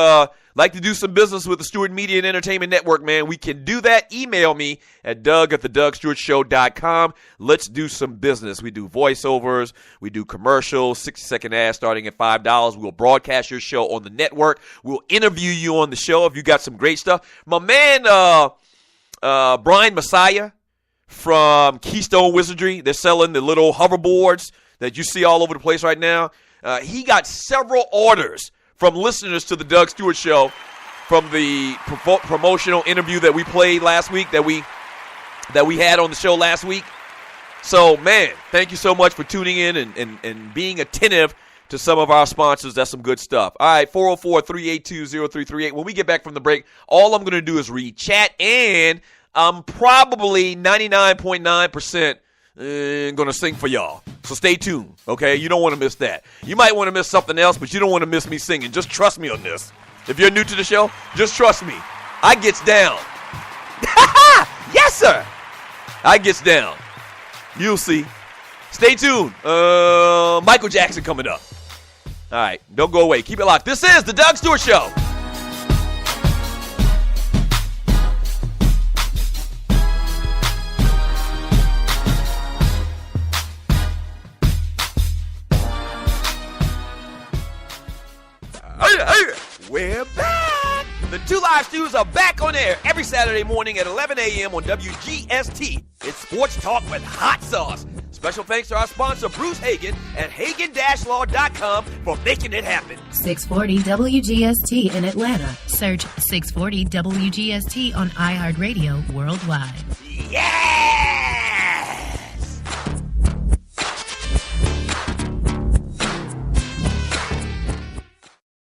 like to do some business with the Stewart Media and Entertainment Network, man, we can do that. Email me at doug@thedougstewartshow.com. Let's do some business. We do voiceovers. We do commercials, 60-second ads starting at $5. We'll broadcast your show on the network. We'll interview you on the show if you got some great stuff. My man, Brian Messiah from Keystone Wizardry, they're selling the little hoverboards that you see all over the place right now. He got several orders from listeners to the Doug Stewart Show from the promotional interview that we played last week, that we had on the show last week. So, man, thank you so much for tuning in and being attentive to some of our sponsors. That's some good stuff. All right, 404-382-0338. When we get back from the break, all I'm going to do is read chat, and I'm probably 99.9% going to sing for y'all. So stay tuned, okay? You don't want to miss that. You might want to miss something else, but you don't want to miss me singing. Just trust me on this. If you're new to the show, just trust me. I gets down. Yes, sir. I gets down. You'll see. Stay tuned. Michael Jackson coming up. All right, don't go away. Keep it locked. This is the Doug Stewart Show. We're back. The Two Live Stews are back on air every Saturday morning at 11 a.m. on WGST. It's sports talk with hot sauce. Special thanks to our sponsor, Bruce Hagen, at Hagen-Law.com for making it happen. 640 WGST in Atlanta. Search 640 WGST on iHeartRadio worldwide. Yes!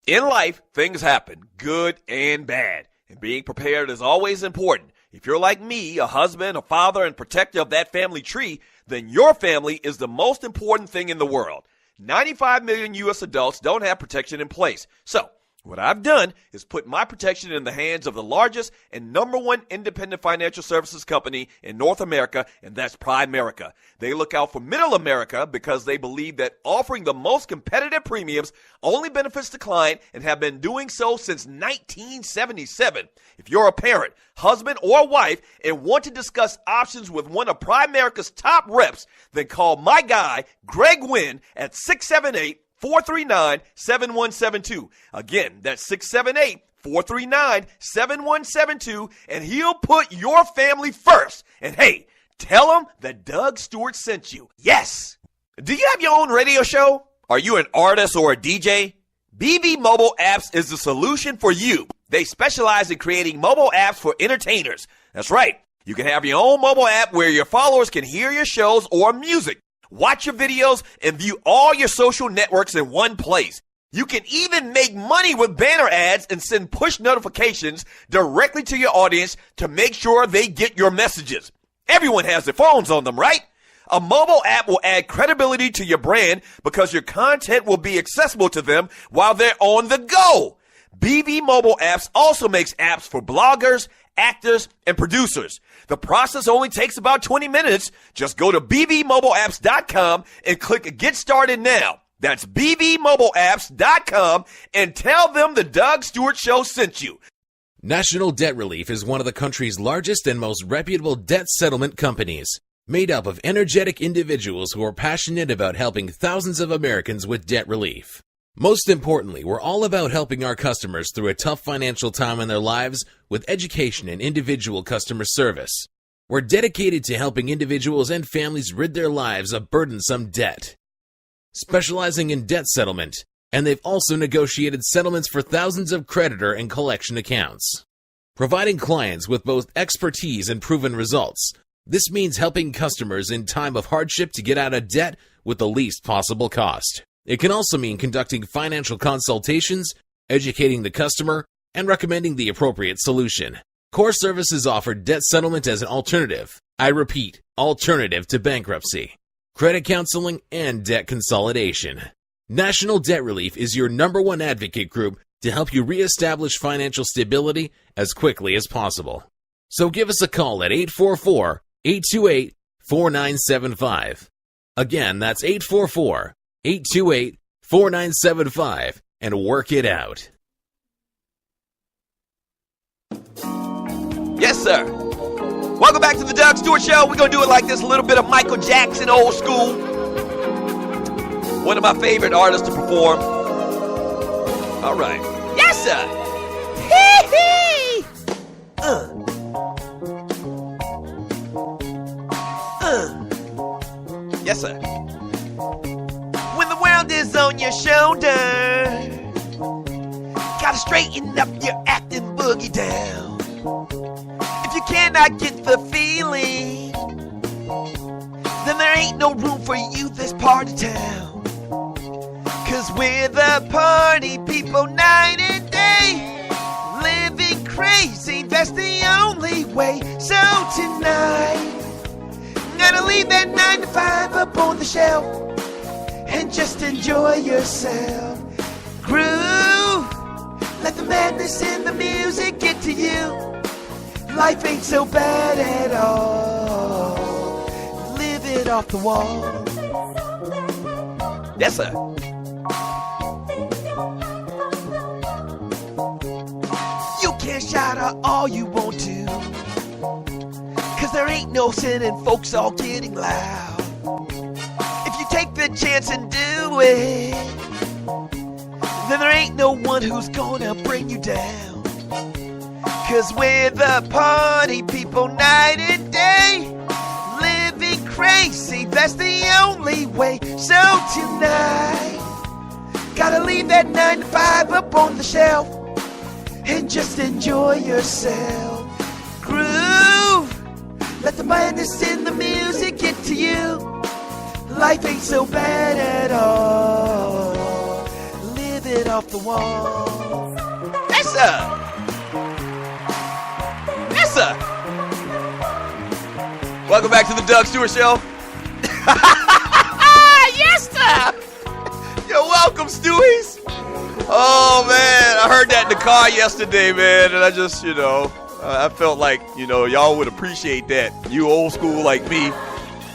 In life, things happen, good and bad, and being prepared is always important. If you're like me, a husband, a father, and protector of that family tree, then your family is the most important thing in the world. 95 million U.S. adults don't have protection in place. So, What I've done is put my protection in the hands of the largest and number one independent financial services company in North America, and that's Primerica. They look out for middle America because they believe that offering the most competitive premiums only benefits the client and have been doing so since 1977. If you're a parent, husband, or wife and want to discuss options with one of Primerica's top reps, then call my guy, Greg Wynn, at 678-439-7172. Again, that's 678-439-7172, and he'll put your family first. And hey, tell him that Doug Stewart sent you. Yes! Do you have your own radio show? Are you an artist or a DJ? BB Mobile Apps is the solution for you. They specialize in creating mobile apps for entertainers. That's right. You can have your own mobile app where your followers can hear your shows or music, watch your videos, and view all your social networks in one place. You can even make money with banner ads and send push notifications directly to your audience to make sure they get your messages. Everyone has their phones on them, right? A mobile app will add credibility to your brand because your content will be accessible to them while they're on the go. BB Mobile Apps also makes apps for bloggers, actors, and producers. The process only takes about 20 minutes. Just go to bbmobileapps.com and click Get Started Now. That's bbmobileapps.com and tell them the Doug Stewart Show sent you. National Debt Relief is one of the country's largest and most reputable debt settlement companies, made up of energetic individuals who are passionate about helping thousands of Americans with debt relief. Most importantly, we're all about helping our customers through a tough financial time in their lives with education and individual customer service. We're dedicated to helping individuals and families rid their lives of burdensome debt, specializing in debt settlement, and they've also negotiated settlements for thousands of creditor and collection accounts. Providing clients with both expertise and proven results, this means helping customers in time of hardship to get out of debt with the least possible cost. It can also mean conducting financial consultations, educating the customer, and recommending the appropriate solution. Core Services offer debt settlement as an alternative. I repeat, alternative to bankruptcy, credit counseling, and debt consolidation. National Debt Relief is your number one advocate group to help you reestablish financial stability as quickly as possible. So give us a call at 844-828-4975. Again, that's 844-828-4975 and work it out. Yes, sir. Welcome back to the Doug Stewart Show. We're going to do it like this, a little bit of Michael Jackson, old school. One of my favorite artists to perform. All right. Yes, sir. Hee-hee. Yes, sir. When the world is on your shoulder, gotta straighten up your acting boogie down. If you cannot get the feeling, then there ain't no room for you this part of town. 'Cause we're the party people night and day, living crazy, that's the only way. So tonight, gotta leave that 9 to 5 up on the shelf and just enjoy yourself. Groove, let the madness in the music get to you. Life ain't so bad at all. Live it off the wall. Yes, sir. You can shout out all you want to, 'cause there ain't no sin in folks all getting loud. If you take the chance and do it, then there ain't no one who's gonna bring you down. 'Cause we're the party people night and day, living crazy, that's the only way. So tonight, gotta leave that 9 to 5 up on the shelf and just enjoy yourself. Groove, let the madness in the music get to you. Life ain't so bad at all. Live it off the wall. Yes, sir. Yes, sir. Welcome back to the Doug Stewart Show. Yes, sir. You're welcome, Stewies. Oh, man, I heard that in the car yesterday, man, and I just, I felt like, y'all would appreciate that. You old school like me.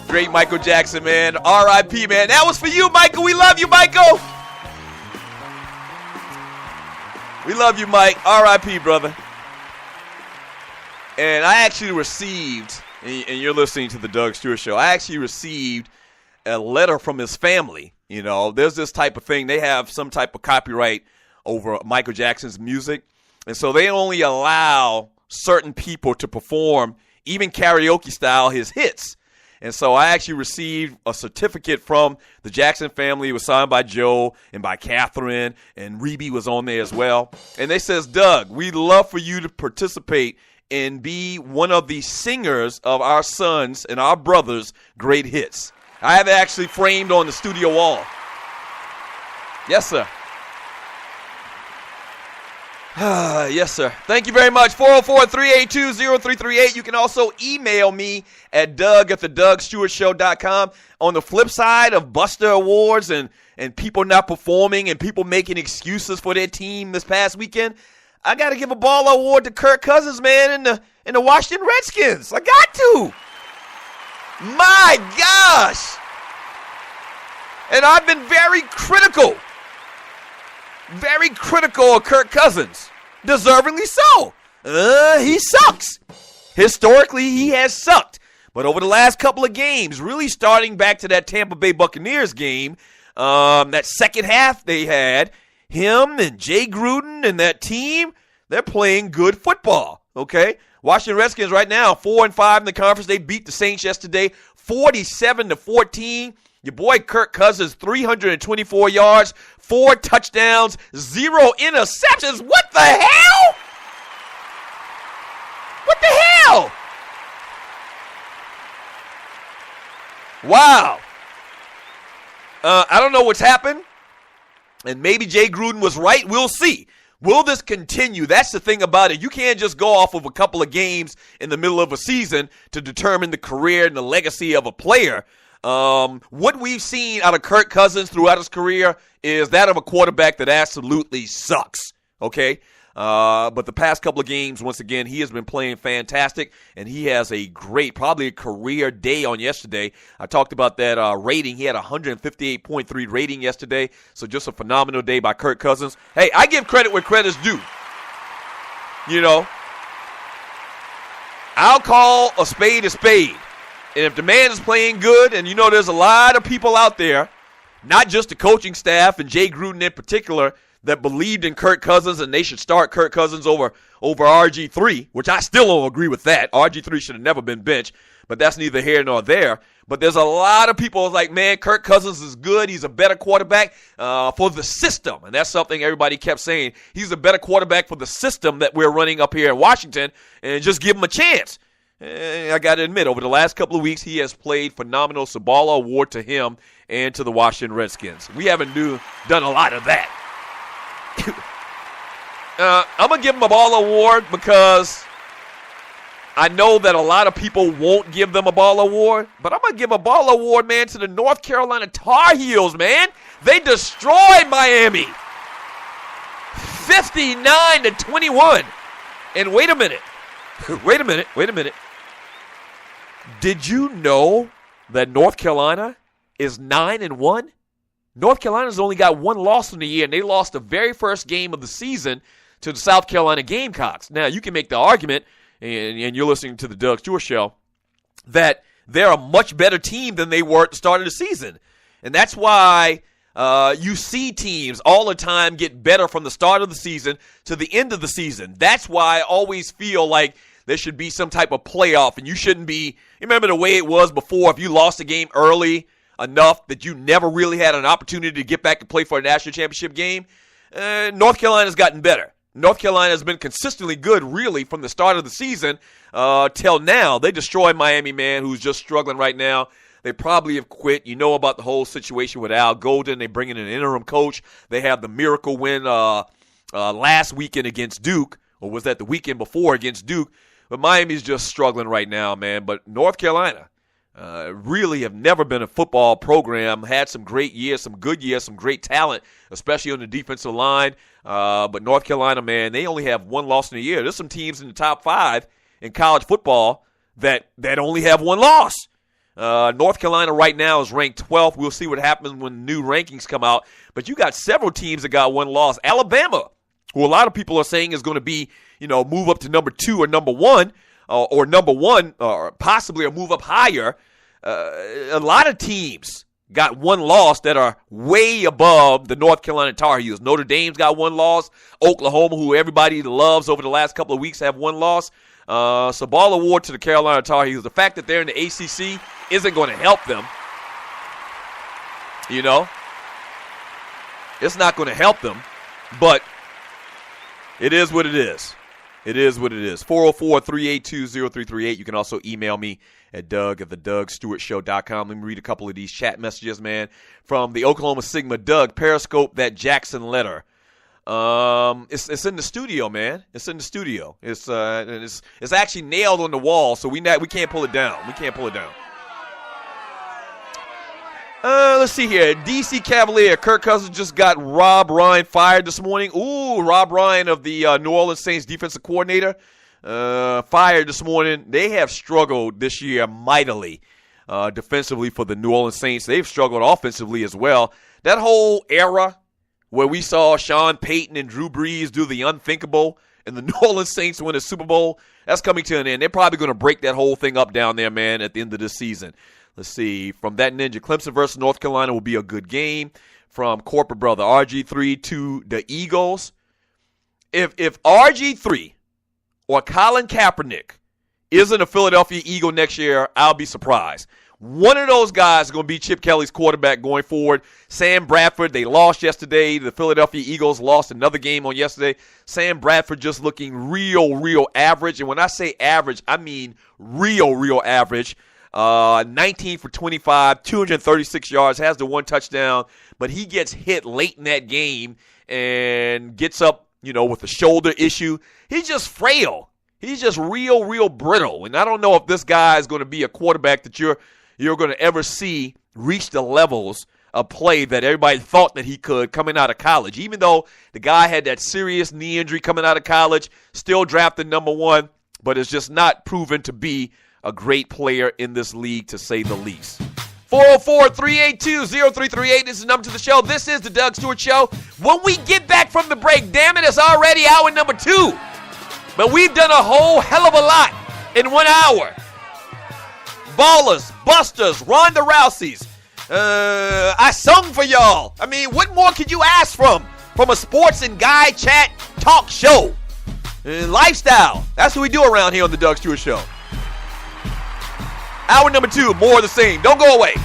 Great Michael Jackson, man. R.I.P., man. That was for you, Michael. We love you, Michael. We love you, Mike. R.I.P., brother. And I actually received, and you're listening to the Doug Stewart Show, I actually received a letter from his family. There's this type of thing. They have some type of copyright over Michael Jackson's music. And so they only allow certain people to perform, even karaoke style, his hits. And so I actually received a certificate from the Jackson family. It was signed by Joe and by Catherine, and Rebe was on there as well. And they says, Doug, we'd love for you to participate and be one of the singers of our sons and our brothers' great hits. I have it actually framed on the studio wall. Yes, sir. Yes, sir. Thank you very much. 404-382-0338. You can also email me at doug@thedougstewartshow.com. On the flip side of Buster Awards and people not performing and people making excuses for their team this past weekend, I got to give a baller award to Kirk Cousins, man, in the Washington Redskins. I got to. My gosh. And I've been very critical of Kirk Cousins. Deservingly so. He sucks. Historically, he has sucked. But over the last couple of games, really starting back to that Tampa Bay Buccaneers game, that second half they had, him and Jay Gruden and that team, they're playing good football, okay? Washington Redskins right now, 4-5 in the conference. They beat the Saints yesterday, 47-14. Your boy Kirk Cousins, 324 yards, 4 touchdowns, 0 interceptions. What the hell? What the hell? Wow. I don't know what's happened. And maybe Jay Gruden was right. We'll see. Will this continue? That's the thing about it. You can't just go off of a couple of games in the middle of a season to determine the career and the legacy of a player. What we've seen out of Kirk Cousins throughout his career is that of a quarterback that absolutely sucks, okay? But the past couple of games, once again, he has been playing fantastic, and he has a great, probably a career day on yesterday. I talked about that rating. He had a 158.3 rating yesterday, so just a phenomenal day by Kirk Cousins. Hey, I give credit where credit's due. I'll call a spade a spade. And if the man is playing good, and there's a lot of people out there, not just the coaching staff and Jay Gruden in particular, that believed in Kirk Cousins and they should start Kirk Cousins over RG3, which I still don't agree with that. RG3 should have never been benched, but that's neither here nor there. But there's a lot of people like, man, Kirk Cousins is good. He's a better quarterback for the system. And that's something everybody kept saying. He's a better quarterback for the system that we're running up here in Washington, and just give him a chance. I got to admit, over the last couple of weeks, he has played phenomenal. Sabala award to him and to the Washington Redskins. We haven't done a lot of that. I'm going to give him a ball award because I know that a lot of people won't give them a ball award, but I'm going to give a ball award, man, to the North Carolina Tar Heels, man. They destroyed Miami 59-21. And wait a minute. Wait a minute. Did you know that North Carolina is 9-1? North Carolina's only got one loss in the year, and they lost the very first game of the season to the South Carolina Gamecocks. Now, you can make the argument, and you're listening to the Doug Stewart Show, that they're a much better team than they were at the start of the season. And that's why you see teams all the time get better from the start of the season to the end of the season. That's why I always feel like there should be some type of playoff, and you shouldn't be – remember the way it was before, if you lost a game early enough that you never really had an opportunity to get back and play for a national championship game? North Carolina's gotten better. North Carolina has been consistently good, really, from the start of the season till now. They destroyed Miami, man, who's just struggling right now. They probably have quit. You know about the whole situation with Al Golden. They bring in an interim coach. They have the miracle win last weekend against Duke, or was that the weekend before against Duke? But Miami's just struggling right now, man. But North Carolina, Really have never been a football program. Had some great years, some good years, some great talent, especially on the defensive line. But North Carolina, man, they only have one loss in a year. There's some teams in the top 5 in college football that only have one loss. North Carolina right now is ranked 12th. We'll see what happens when new rankings come out. But you got several teams that got one loss. Alabama, who a lot of people are saying is going to be, move up to number 2 or number 1, or number 1, or possibly a move up higher. A lot of teams got one loss that are way above the North Carolina Tar Heels. Notre Dame's got one loss. Oklahoma, who everybody loves over the last couple of weeks, have one loss. So ball award to the Carolina Tar Heels. The fact that they're in the ACC isn't going to help them. It's not going to help them, but it is what it is. It is what it is. 404-382-0338. You can also email me at Doug@theDougStewartShow.com. Let me read a couple of these chat messages, man. From the Oklahoma Sigma, Doug, Periscope that Jackson letter. It's in the studio, man. It's in the studio. It's actually nailed on the wall, so we can't pull it down. We can't pull it down. Let's see here. DC Cavalier, Kirk Cousins just got Rob Ryan fired this morning. Ooh, Rob Ryan of the New Orleans Saints defensive coordinator, fired this morning. They have struggled this year mightily defensively for the New Orleans Saints. They've struggled offensively as well. That whole era where we saw Sean Peyton and Drew Brees do the unthinkable and the New Orleans Saints win a Super Bowl, that's coming to an end. They're probably going to break that whole thing up down there, man, at the end of this season. Let's see. From that ninja, Clemson versus North Carolina will be a good game. From Corporate Brother, RG3 to the Eagles. If RG3 or Colin Kaepernick isn't a Philadelphia Eagle next year, I'll be surprised. One of those guys is going to be Chip Kelly's quarterback going forward. Sam Bradford, they lost yesterday. The Philadelphia Eagles lost another game on yesterday. Sam Bradford just looking real average. And when I say average, I mean real average. 19 for 25, 236 yards, has the one touchdown, but he gets hit late in that game and gets up, with a shoulder issue. He's just frail. He's just real brittle. And I don't know if this guy is going to be a quarterback that you're going to ever see reach the levels of play that everybody thought that he could coming out of college. Even though the guy had that serious knee injury coming out of college, still drafted number 1, but it's just not proven to be a great player in this league, to say the least. 404-382-0338 is the number to the show. This is the Doug Stewart Show. When we get back from the break, damn it, it's already hour number 2. But we've done a whole hell of a lot in 1 hour. Ballas, Bustas, Ronda Rousey's. I sung for y'all. I mean, what more could you ask from a sports and guy chat talk show? Lifestyle. That's what we do around here on the Doug Stewart Show. Hour number 2, more of the same. Don't go away.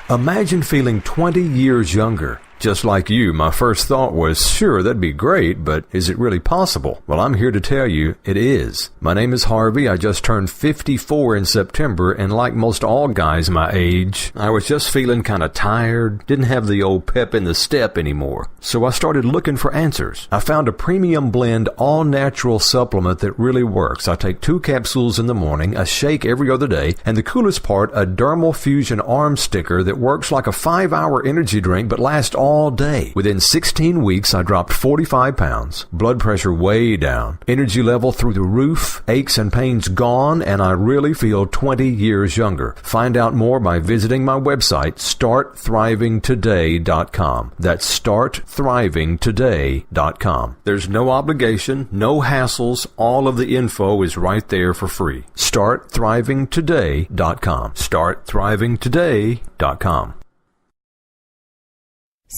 Imagine feeling 20 years younger. Just like you, my first thought was, sure, that'd be great, but is it really possible? Well, I'm here to tell you, it is. My name is Harvey. I just turned 54 in September, and like most all guys my age, I was just feeling kind of tired, didn't have the old pep in the step anymore. So I started looking for answers. I found a premium blend, all-natural supplement that really works. I take 2 capsules in the morning, a shake every other day, and the coolest part, a dermal fusion arm sticker that works like a 5-hour energy drink but lasts all day. Within 16 weeks, I dropped 45 pounds, blood pressure way down, energy level through the roof, aches and pains gone, and I really feel 20 years younger. Find out more by visiting my website, startthrivingtoday.com. That's startthrivingtoday.com. There's no obligation, no hassles. All of the info is right there for free. startthrivingtoday.com. startthrivingtoday.com.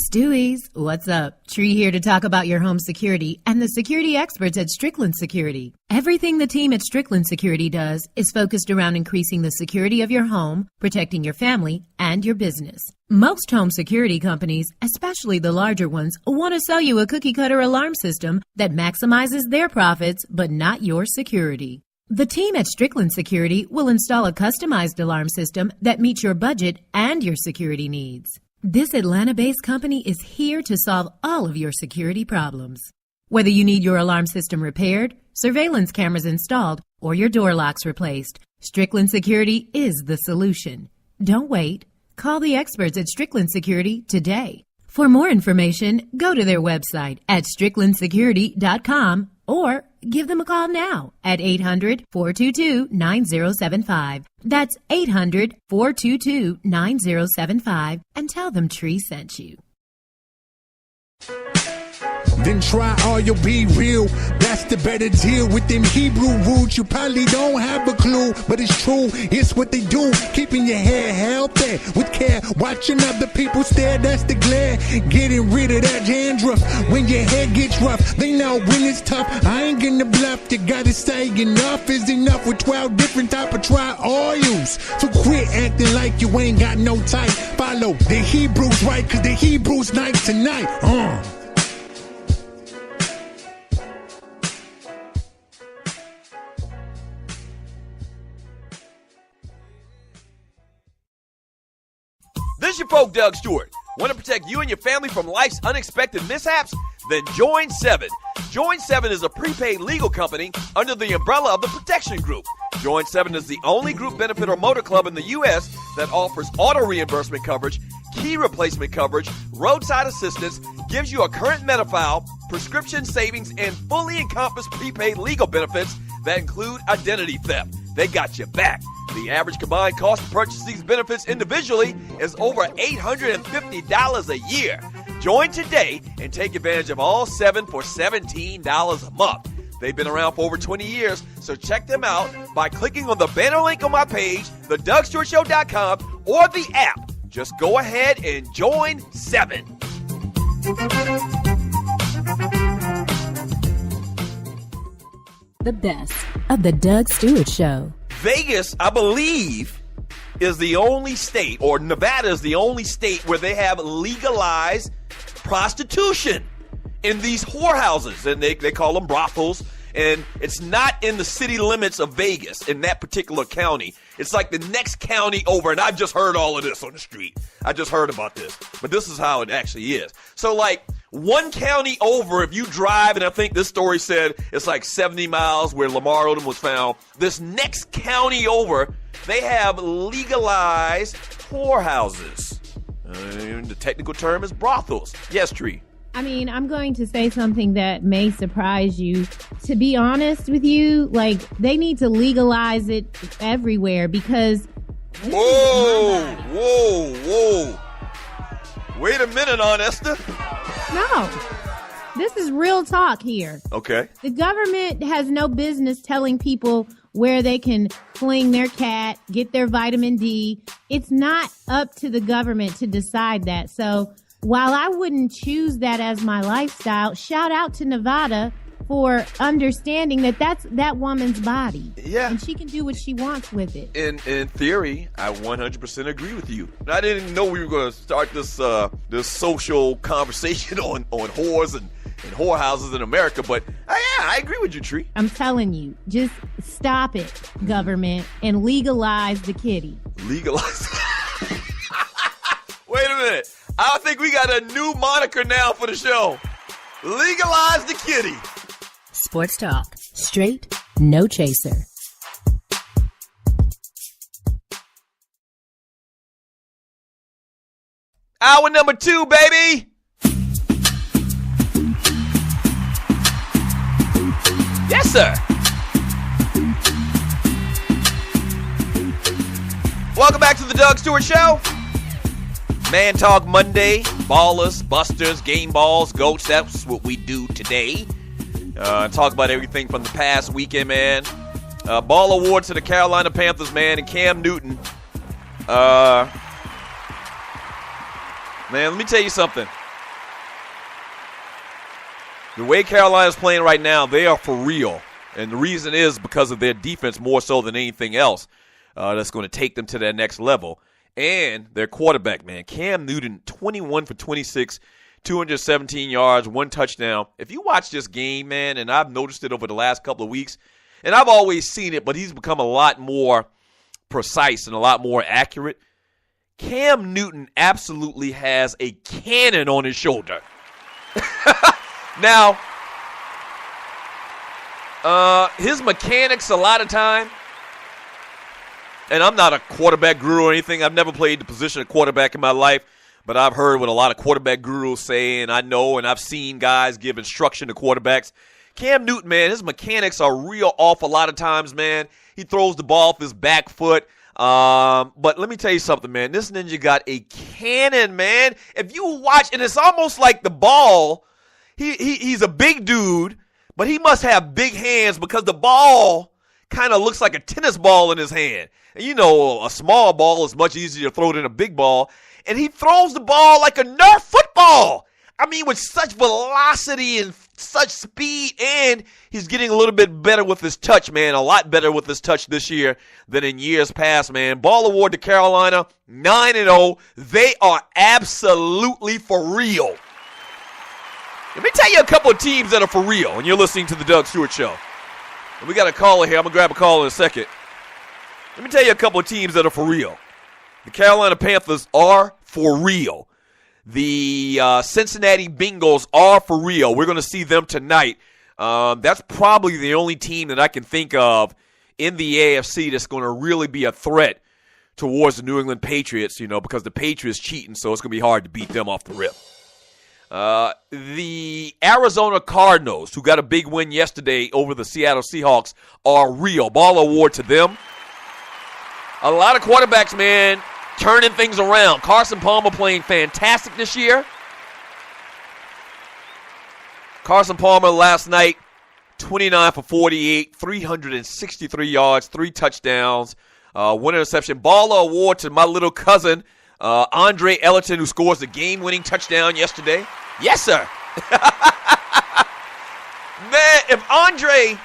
Stewies, what's up? Tree here to talk about your home security and the security experts at Strickland Security. Everything the team at Strickland Security does is focused around increasing the security of your home, protecting your family, and your business. Most home security companies, especially the larger ones, want to sell you a cookie-cutter alarm system that maximizes their profits but not your security. The team at Strickland Security will install a customized alarm system that meets your budget and your security needs. This Atlanta-based company is here to solve all of your security problems. Whether you need your alarm system repaired, surveillance cameras installed, or your door locks replaced, Strickland Security is the solution. Don't wait. Call the experts at Strickland Security today. For more information, go to their website at stricklandsecurity.com or give them a call now at 800-422-9075. That's 800-422-9075 and tell them Tree sent you. Then try all, you'll be real. That's the better deal with them Hebrew roots. You probably don't have a clue, but it's true. It's what they do, keeping your hair healthy with care. Watching other people stare, that's the glare. Getting rid of that dandruff when your hair gets rough. They know when it's tough. I ain't gonna bluff. You gotta say enough is enough with 12 different type of try oils. So quit acting like you ain't got no type. Follow the Hebrews right, cause the Hebrews night tonight. This is your folk, Doug Stewart. Want to protect you and your family from life's unexpected mishaps? Then join 7. Join 7 is a prepaid legal company under the umbrella of the Protection Group. Join 7 is the only group benefit or motor club in the U.S. that offers auto reimbursement coverage, key replacement coverage, roadside assistance, gives you a current Medi-File, prescription savings, and fully encompassed prepaid legal benefits that include identity theft. They got your back. The average combined cost to purchase these benefits individually is over $850 a year. Join today and take advantage of all 7 for $17 a month. They've been around for over 20 years, so check them out by clicking on the banner link on my page, thedougstewartshow.com, or the app. Just go ahead and join 7. The best of the Doug Stewart Show. Vegas, I believe, is the only state, or Nevada is the only state where they have legalized prostitution in these whorehouses, and they call them brothels, and it's not in the city limits of Vegas in that particular county. It's like the next county over, and I've just heard all of this on the street. I just heard about this, but this is how it actually is. So, like, one county over, if you drive, and I think this story said it's like 70 miles where Lamar Odom was found. This next county over, they have legalized whorehouses. The technical term is brothels. Yes, Tree. I mean, I'm going to say something that may surprise you. To be honest with you, like, they need to legalize it everywhere because... Whoa. Wait a minute, Aunt Esther. No. This is real talk here. Okay. The government has no business telling people where they can fling their cat, get their vitamin D. It's not up to the government to decide that. So while I wouldn't choose that as my lifestyle, shout out to Nevada for understanding that that's that woman's body. Yeah. And she can do what she wants with it. In theory, I 100% agree with you. I didn't know we were going to start this social conversation on whores and whorehouses in America, but yeah, I agree with you, Tree. I'm telling you, just stop it, government, and legalize the kitty. Legalize? Wait a minute. I think we got a new moniker now for the show. Legalize the kitty. Sports talk. Straight, no chaser. Hour number 2, baby. Yes, sir. Welcome back to the Doug Stewart Show. Man Talk Monday, Ballas, Busters, Game Balls, Goats. That's what we do today. Talk about everything from the past weekend, man. Ball award to the Carolina Panthers, man, and Cam Newton. Man, let me tell you something. The way Carolina's playing right now, they are for real. And the reason is because of their defense more so than anything else. That's going to take them to that next level. And their quarterback, man, Cam Newton, 21 for 26, 217 yards, 1 touchdown. If you watch this game, man, and I've noticed it over the last couple of weeks, and I've always seen it, but he's become a lot more precise and a lot more accurate. Cam Newton absolutely has a cannon on his shoulder. Now, His mechanics a lot of time, and I'm not a quarterback guru or anything. I've never played the position of quarterback in my life, but I've heard what a lot of quarterback gurus say, and I know and I've seen guys give instruction to quarterbacks. Cam Newton, man, his mechanics are real off a lot of times, man. He throws the ball off his back foot. But let me tell you something, man. This ninja got a cannon, man. If you watch, and it's almost like the ball, he's a big dude, but he must have big hands because the ball kind of looks like a tennis ball in his hand. And you know, a small ball is much easier to throw than a big ball. And he throws the ball like a Nerf football. I mean, with such velocity and such speed, and he's getting a little bit better with his touch, man. A lot better with his touch this year than in years past, man. Ball award to Carolina, 9-0. They are absolutely for real. Let me tell you a couple of teams that are for real, and you're listening to the Doug Stewart Show. And we got a caller here. I'm going to grab a call in a second. Let me tell you a couple of teams that are for real. The Carolina Panthers are for real. The Cincinnati Bengals are for real. We're going to see them tonight. That's probably the only team that I can think of in the AFC that's going to really be a threat towards the New England Patriots, you know, because the Patriots cheating, so it's going to be hard to beat them off the rip. The Arizona Cardinals, who got a big win yesterday over the Seattle Seahawks, are real. Ball award to them. A lot of quarterbacks, man, turning things around. Carson Palmer playing fantastic this year. Carson Palmer last night, 29 for 48, 363 yards, 3 touchdowns, 1 interception. Baller award to my little cousin, Andre Ellington, who scores the game-winning touchdown yesterday. Yes, sir. Man, if Andre,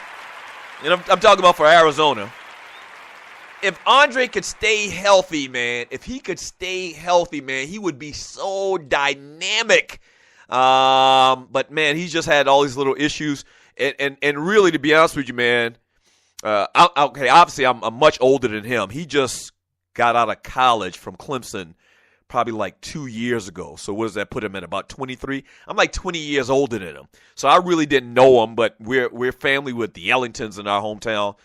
and I'm talking about for Arizona, if Andre could stay healthy, man, he would be so dynamic. But, man, he's just had all these little issues. And really, to be honest with you, man, okay, obviously I'm much older than him. He just got out of college from Clemson probably like 2 years ago. So what does that put him at, about 23? I'm like 20 years older than him. So I really didn't know him, but we're family with the Ellingtons in our hometown.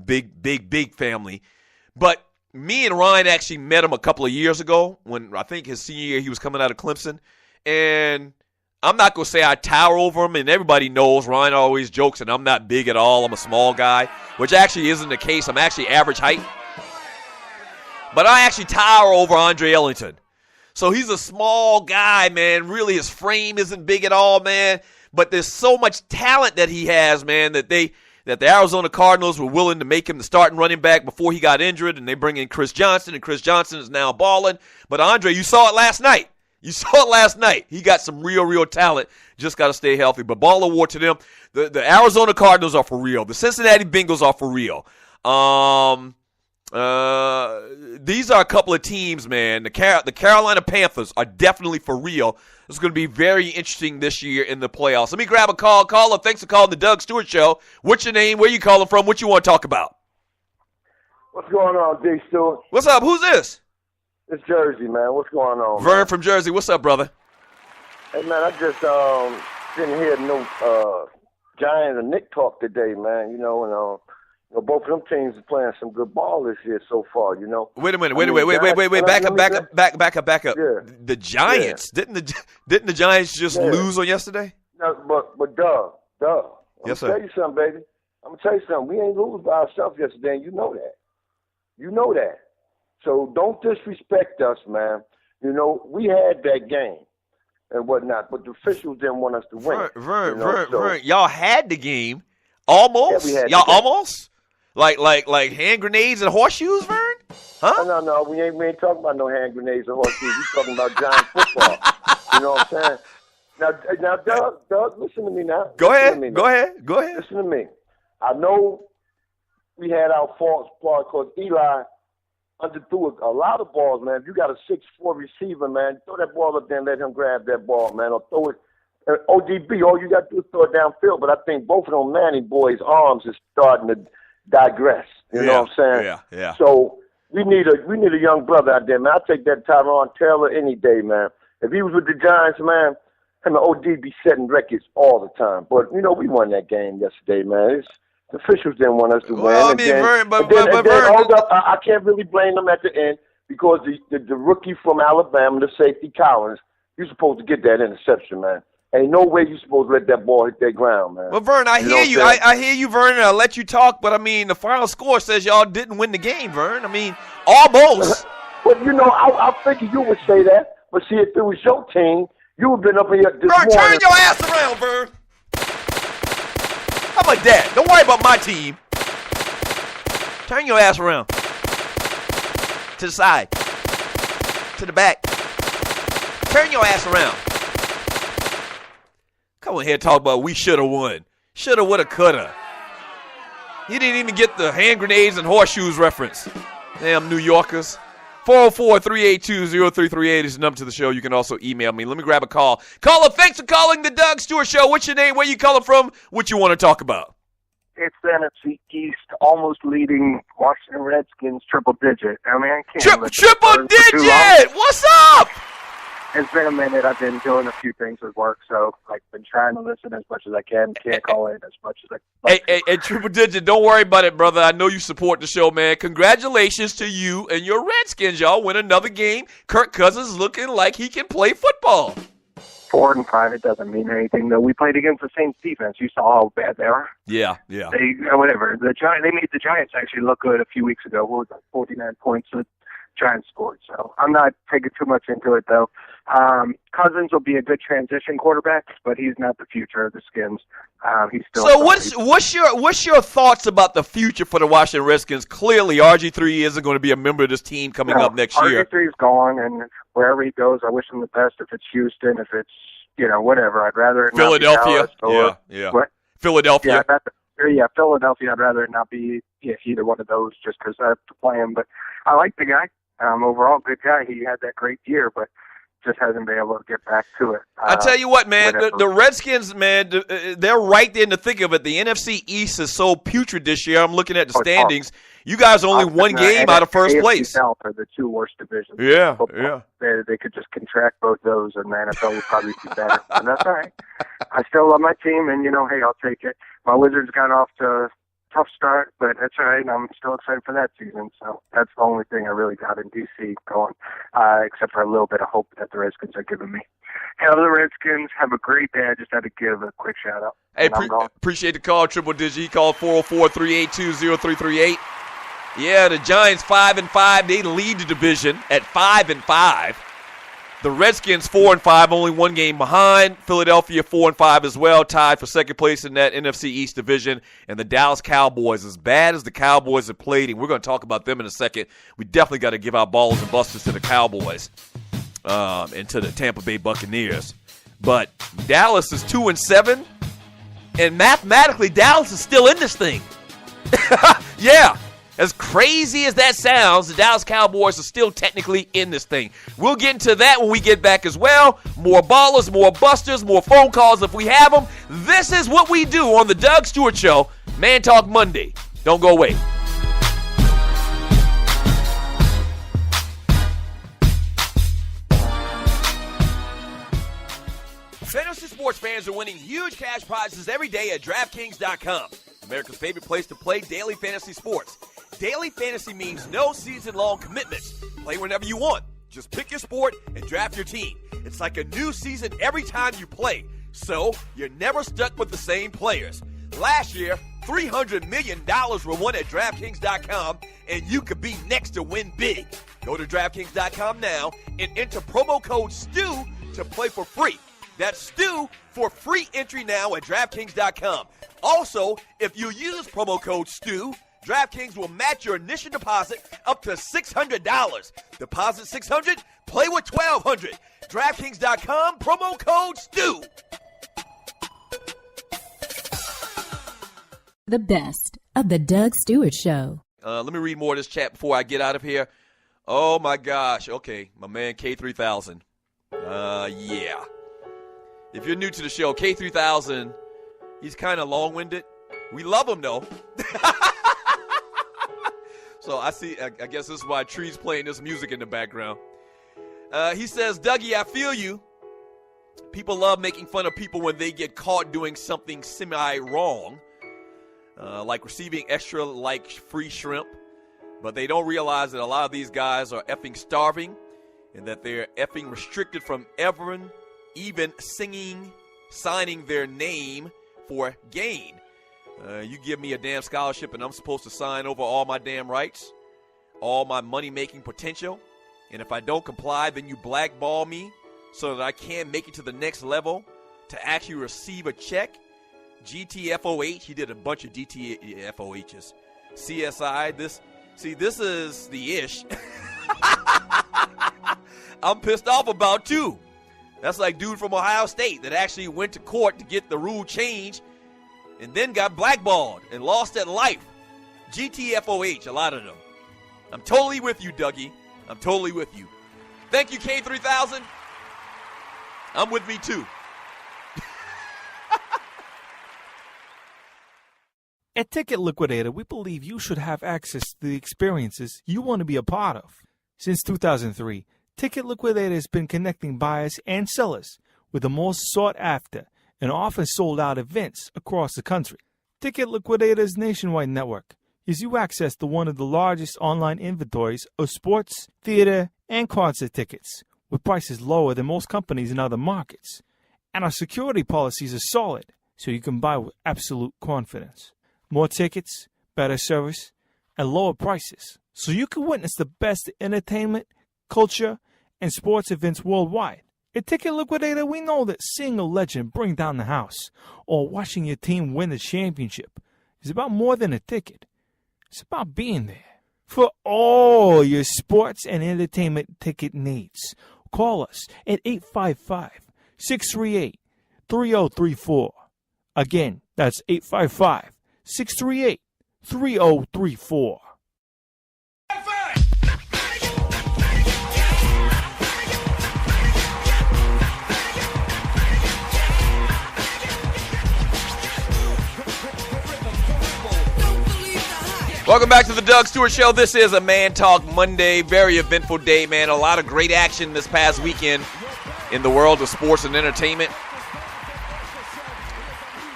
Big family. But me and Ryan actually met him a couple of years ago when I think his senior year he was coming out of Clemson. And I'm not going to say I tower over him, and everybody knows Ryan always jokes, and I'm not big at all. I'm a small guy, which actually isn't the case. I'm actually average height. But I actually tower over Andre Ellington. So he's a small guy, man. Really, his frame isn't big at all, man. But there's so much talent that he has, man, that the Arizona Cardinals were willing to make him the starting running back before he got injured, and they bring in Chris Johnson, and Chris Johnson is now balling. But Andre, you saw it last night. He got some real talent. Just got to stay healthy. But ball award to them. The Arizona Cardinals are for real. The Cincinnati Bengals are for real. These are a couple of teams, man. The Carolina Panthers are definitely for real. It's going to be very interesting this year in the playoffs. Let me grab a call. Caller, thanks for calling the Doug Stewart Show. What's your name? Where you calling from? What you want to talk about? What's going on, D. Stewart? What's up? Who's this? It's Jersey, man. What's going on? Vern man? from Jersey. What's up, brother? Hey, man, I just didn't hear no Giants and Nick talk today, man. You know, and both of them teams are playing some good ball this year so far. You know. Wait a minute. Wait. Back up. Yeah. The Giants didn't the Giants just lose on yesterday? No, but Doug. Yes, sir. I'm gonna tell you something, baby. I'm gonna tell you something. We ain't lose by ourselves yesterday, and you know that. So don't disrespect us, man. You know, we had that game and whatnot, but the officials didn't want us to win. Vern, y'all had the game. Almost? Yeah, y'all almost? Like hand grenades and horseshoes, Vern? Huh? No. We ain't talking about no hand grenades and horseshoes. We talking about giant football. You know what I'm saying? Now, Doug, listen to me now. Go ahead. Listen to me. I know we had our faults because Eli underthrew a lot of balls, man. If you got a 6'4" receiver, man, throw that ball up there and let him grab that ball, man, or throw it. ODB, all you got to do is throw it downfield. But I think both of them Manning boys' arms is starting to digress. You know what I'm saying? Yeah. So we need a young brother out there, man. I'll take that Tyrone Taylor any day, man. If he was with the Giants, man, I mean, OD be setting records all the time. But, we won that game yesterday, man. The officials didn't want us to win. Well, I mean, Vern, hold up, I can't really blame them at the end because the rookie from Alabama, the safety Collins, you're supposed to get that interception, man. Ain't no way you're supposed to let that ball hit that ground, man. Well, Vern, I hear you. I hear you, Vern, and I'll let you talk. But, I mean, the final score says y'all didn't win the game, Vern. I mean, almost. Well, I figured you would say that. But, see, if it was your team, you would have been up here this morning. Turn your ass around, Vern. How about that? Don't worry about my team. Turn your ass around. To the side. To the back. Turn your ass around. Come on here and talk about we should have won. Shoulda, woulda, coulda. You didn't even get the hand grenades and horseshoes reference. Damn New Yorkers. 404-382-0338 is the number to the show. You can also email me. Let me grab a call. Caller, thanks for calling the Doug Stewart Show. What's your name? Where you calling from? What you want to talk about? It's the NFC East, almost leading Washington Redskins triple digit. I mean, I can't triple digit! What's up? It's been a minute. I've been doing a few things with work, so I've been trying to listen as much as I can. Can't call in as much as I can. Hey, triple digit, don't worry about it, brother. I know you support the show, man. Congratulations to you and your Redskins. Y'all win another game. Kirk Cousins looking like he can play football. 4-5, it doesn't mean anything, though. We played against the Saints defense. You saw how bad they are. Yeah. Whatever. They made the Giants actually look good a few weeks ago. What was that, 49 points the Giants scored. So I'm not taking too much into it, though. Cousins will be a good transition quarterback, but he's not the future of the Skins. He's still. So what's your thoughts about the future for the Washington Redskins? Clearly, RG3 isn't going to be a member of this team coming up next year. RG3's gone, and wherever he goes, I wish him the best. If it's Houston, if it's whatever, I'd rather it Philadelphia. Not be Dallas or, What? Philadelphia. Yeah, Philadelphia. I'd rather it not be either one of those, just because I have to play him. But I like the guy. Overall, good guy. He had that great year, but just hasn't been able to get back to it. I tell you what, man, the Redskins, man, they're right there in the thick of it. The NFC East is so putrid this year. I'm looking at the standings. You guys are only one game out of first place. South are the two worst divisions. Yeah. They could just contract both those, and the NFL would probably be better. And that's all right. I still love my team, and, hey, I'll take it. My Wizards got off to a tough start, but that's all right. I'm still excited for that season. So that's the only thing I really got in D.C. going, except for a little bit of hope that the Redskins are giving me. Hail the Redskins. Have a great day. I just had to give a quick shout-out. Hey, appreciate the call, Triple Digit. He called 404-382-0338. Yeah, the Giants 5-5. They lead the division at 5-5. The Redskins 4-5, only one game behind. Philadelphia 4-5 as well, tied for second place in that NFC East division. And the Dallas Cowboys, as bad as the Cowboys have played, and we're going to talk about them in a second, we definitely got to give our Ballas and Bustas to the Cowboys and to the Tampa Bay Buccaneers. But Dallas is 2-7, and mathematically Dallas is still in this thing. Yeah. As crazy as that sounds, the Dallas Cowboys are still technically in this thing. We'll get into that when we get back as well. More ballers, more busters, more phone calls if we have them. This is what we do on the Doug Stewart Show, Man Talk Monday. Don't go away. Fantasy sports fans are winning huge cash prizes every day at DraftKings.com. America's favorite place to play daily fantasy sports. Daily fantasy means no season-long commitments. Play whenever you want. Just pick your sport and draft your team. It's like a new season every time you play, so you're never stuck with the same players. Last year, $300 million were won at DraftKings.com, and you could be next to win big. Go to DraftKings.com now and enter promo code STU to play for free. That's STU for free entry now at DraftKings.com. Also, if you use promo code STU, DraftKings will match your initial deposit up to $600. Deposit $600, play with $1,200. DraftKings.com, promo code STU. The best of the Doug Stewart Show. Let me read more of this chat before I get out of here. Oh, my gosh. Okay, my man K3000. Yeah. If you're new to the show, K3000, he's kind of long-winded. We love him, though. So I guess this is why Tree's playing this music in the background. He says, Dougie, I feel you. People love making fun of people when they get caught doing something semi-wrong, like receiving extra like free shrimp. But they don't realize that a lot of these guys are effing starving and that they're effing restricted from ever even signing their name for gain. You give me a damn scholarship and I'm supposed to sign over all my damn rights, all my money-making potential. And if I don't comply, then you blackball me so that I can't make it to the next level to actually receive a check. GTFOH, he did a bunch of GTFOHs. CSI, this is the ish I'm pissed off about too. That's like dude from Ohio State that actually went to court to get the rule changed and then got blackballed and lost at life. GTFOH, a lot of them. I'm totally with you, Dougie. I'm totally with you. Thank you, K3000. I'm with me too. At Ticket Liquidator, we believe you should have access to the experiences you want to be a part of. Since 2003, Ticket Liquidator has been connecting buyers and sellers with the most sought-after and often sold-out events across the country. Ticket Liquidator's nationwide network gives you access to one of the largest online inventories of sports, theater, and concert tickets, with prices lower than most companies in other markets. And our security policies are solid, so you can buy with absolute confidence. More tickets, better service, and lower prices, so you can witness the best entertainment, culture, and sports events worldwide. At Ticket Liquidator, we know that seeing a legend bring down the house or watching your team win the championship is about more than a ticket. It's about being there. For all your sports and entertainment ticket needs, call us at 855-638-3034. Again, that's 855-638-3034. Welcome back to the Doug Stewart Show. This is a Man Talk Monday. Very eventful day, man. A lot of great action this past weekend in the world of sports and entertainment.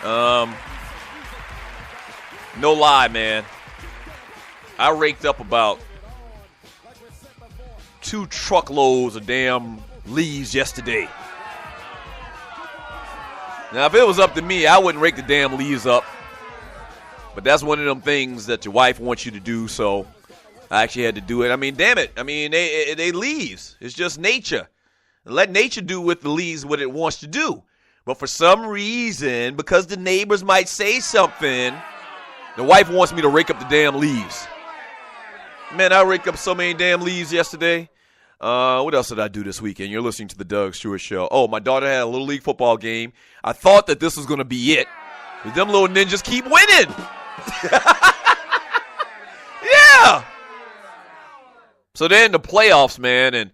No lie, man. I raked up about 2 truckloads of damn leaves yesterday. Now, if it was up to me, I wouldn't rake the damn leaves up. But that's one of them things that your wife wants you to do, so I actually had to do it. I mean, damn it. I mean, they leaves. It's just nature. Let nature do with the leaves what it wants to do. But for some reason, because the neighbors might say something, the wife wants me to rake up the damn leaves. Man, I raked up so many damn leaves yesterday. What else did I do this weekend? You're listening to the Doug Stewart Show. Oh, my daughter had a Little League football game. I thought that this was going to be it. But them little ninjas keep winning. Yeah. So they're in the playoffs, man, and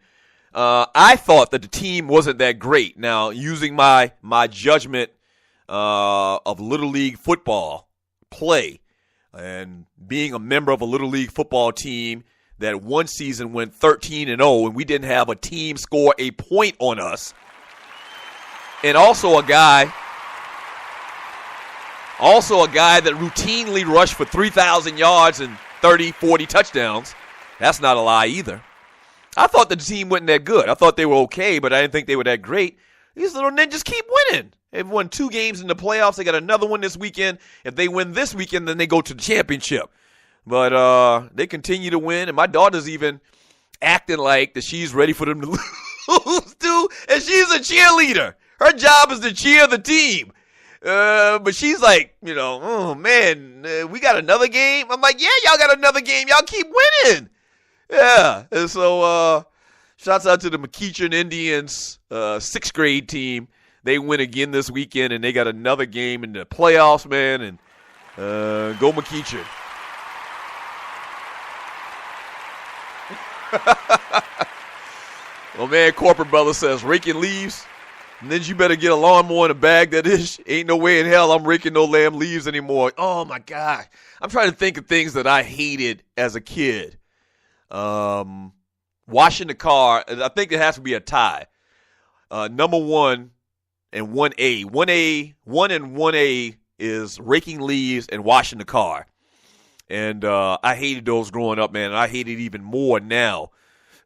I thought that the team wasn't that great. Now, using my judgment of Little League football play and being a member of a Little League football team that one season went 13-0 and we didn't have a team score a point on us, and also a guy that routinely rushed for 3,000 yards and 30, 40 touchdowns. That's not a lie either. I thought the team wasn't that good. I thought they were okay, but I didn't think they were that great. These little ninjas keep winning. They've won 2 games in the playoffs. They got another one this weekend. If they win this weekend, then they go to the championship. But they continue to win, and my daughter's even acting like that she's ready for them to lose, too, and she's a cheerleader. Her job is to cheer the team. But she's like, oh, man, we got another game? I'm like, yeah, y'all got another game. Y'all keep winning. Yeah. And so shouts out to the McEachern Indians 6th grade team. They win again this weekend, and they got another game in the playoffs, man. And go McEachern. Well, man, Corporate Brother says, raking leaves. And then you better get a lawnmower in a bag that is. Ain't no way in hell I'm raking no damn leaves anymore. Oh, my God. I'm trying to think of things that I hated as a kid. Washing the car. I think it has to be a tie. Number one, and 1A. 1 and 1A is raking leaves and washing the car. And I hated those growing up, man. And I hate it even more now.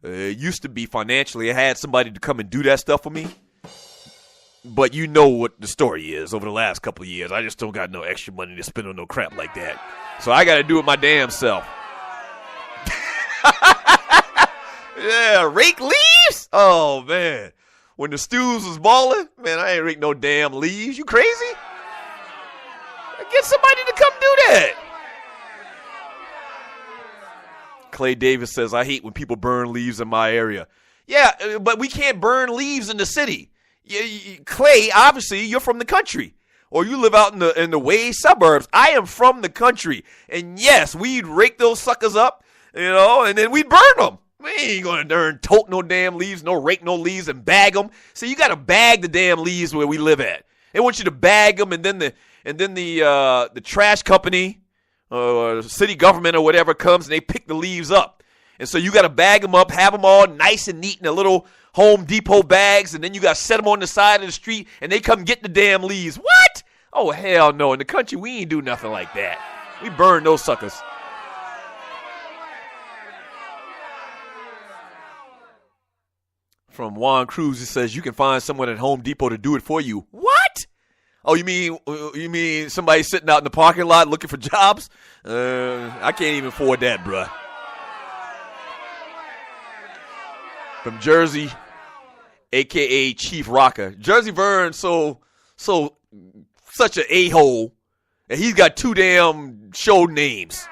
It used to be financially. I had somebody to come and do that stuff for me. But you know what the story is over the last couple of years. I just don't got no extra money to spend on no crap like that. So I got to do it my damn self. Yeah, rake leaves? Oh, man. When the stews was balling, man, I ain't rake no damn leaves. You crazy? Get somebody to come do that. Clay Davis says, I hate when people burn leaves in my area. Yeah, but we can't burn leaves in the city. Clay, obviously, you're from the country. Or you live out in the way suburbs. I am from the country. And yes, we'd rake those suckers up, and then we'd burn them. We ain't going to tote no damn leaves, no rake no leaves and bag them. See, you got to bag the damn leaves where we live at. They want you to bag them, and then the trash company or city government or whatever comes and they pick the leaves up. And so you got to bag them up, have them all nice and neat in a little Home Depot bags, and then you got to set them on the side of the street, and they come get the damn leaves. What? Oh, hell no. In the country, we ain't do nothing like that. We burn those suckers. From Juan Cruz, it says, you can find someone at Home Depot to do it for you. What? Oh, you mean somebody sitting out in the parking lot looking for jobs? I can't even afford that, bruh. From Jersey, a.k.a. Chief Rocker. Jersey Vern, such an a-hole, and he's got 2 damn show names.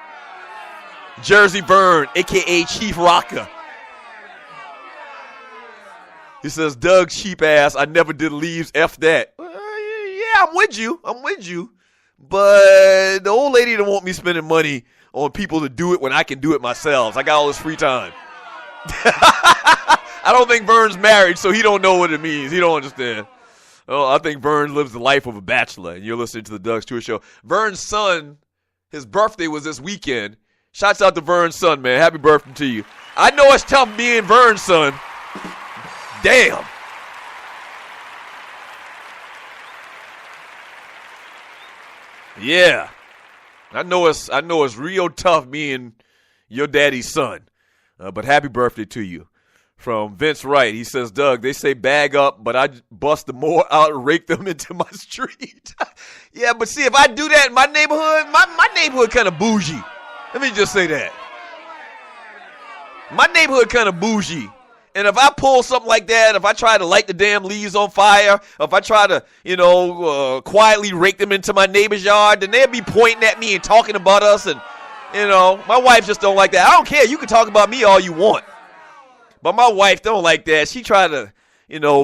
Jersey Vern, a.k.a. Chief Rocker. He says, Doug, cheap ass, I never did leaves, F that. Yeah, I'm with you. But the old lady don't want me spending money on people to do it when I can do it myself. I got all this free time. I don't think Vern's married, so he don't know what it means. He don't understand. Oh, I think Vern lives the life of a bachelor, and you're listening to the Doug Stewart Show. Vern's son, his birthday was this weekend. Shouts out to Vern's son, man. Happy birthday to you. I know it's tough being Vern's son. Damn. Yeah. I know it's real tough being your daddy's son. But happy birthday to you. From Vince Wright, he says, Doug, they say bag up, but I bust them more out and rake them into my street. Yeah, but see, if I do that in my neighborhood, my neighborhood kind of bougie. Let me just say that. My neighborhood kind of bougie. And if I pull something like that, if I try to light the damn leaves on fire, if I try to, quietly rake them into my neighbor's yard, then they'll be pointing at me and talking about us. And, my wife just don't like that. I don't care. You can talk about me all you want. But my wife don't like that. She try to,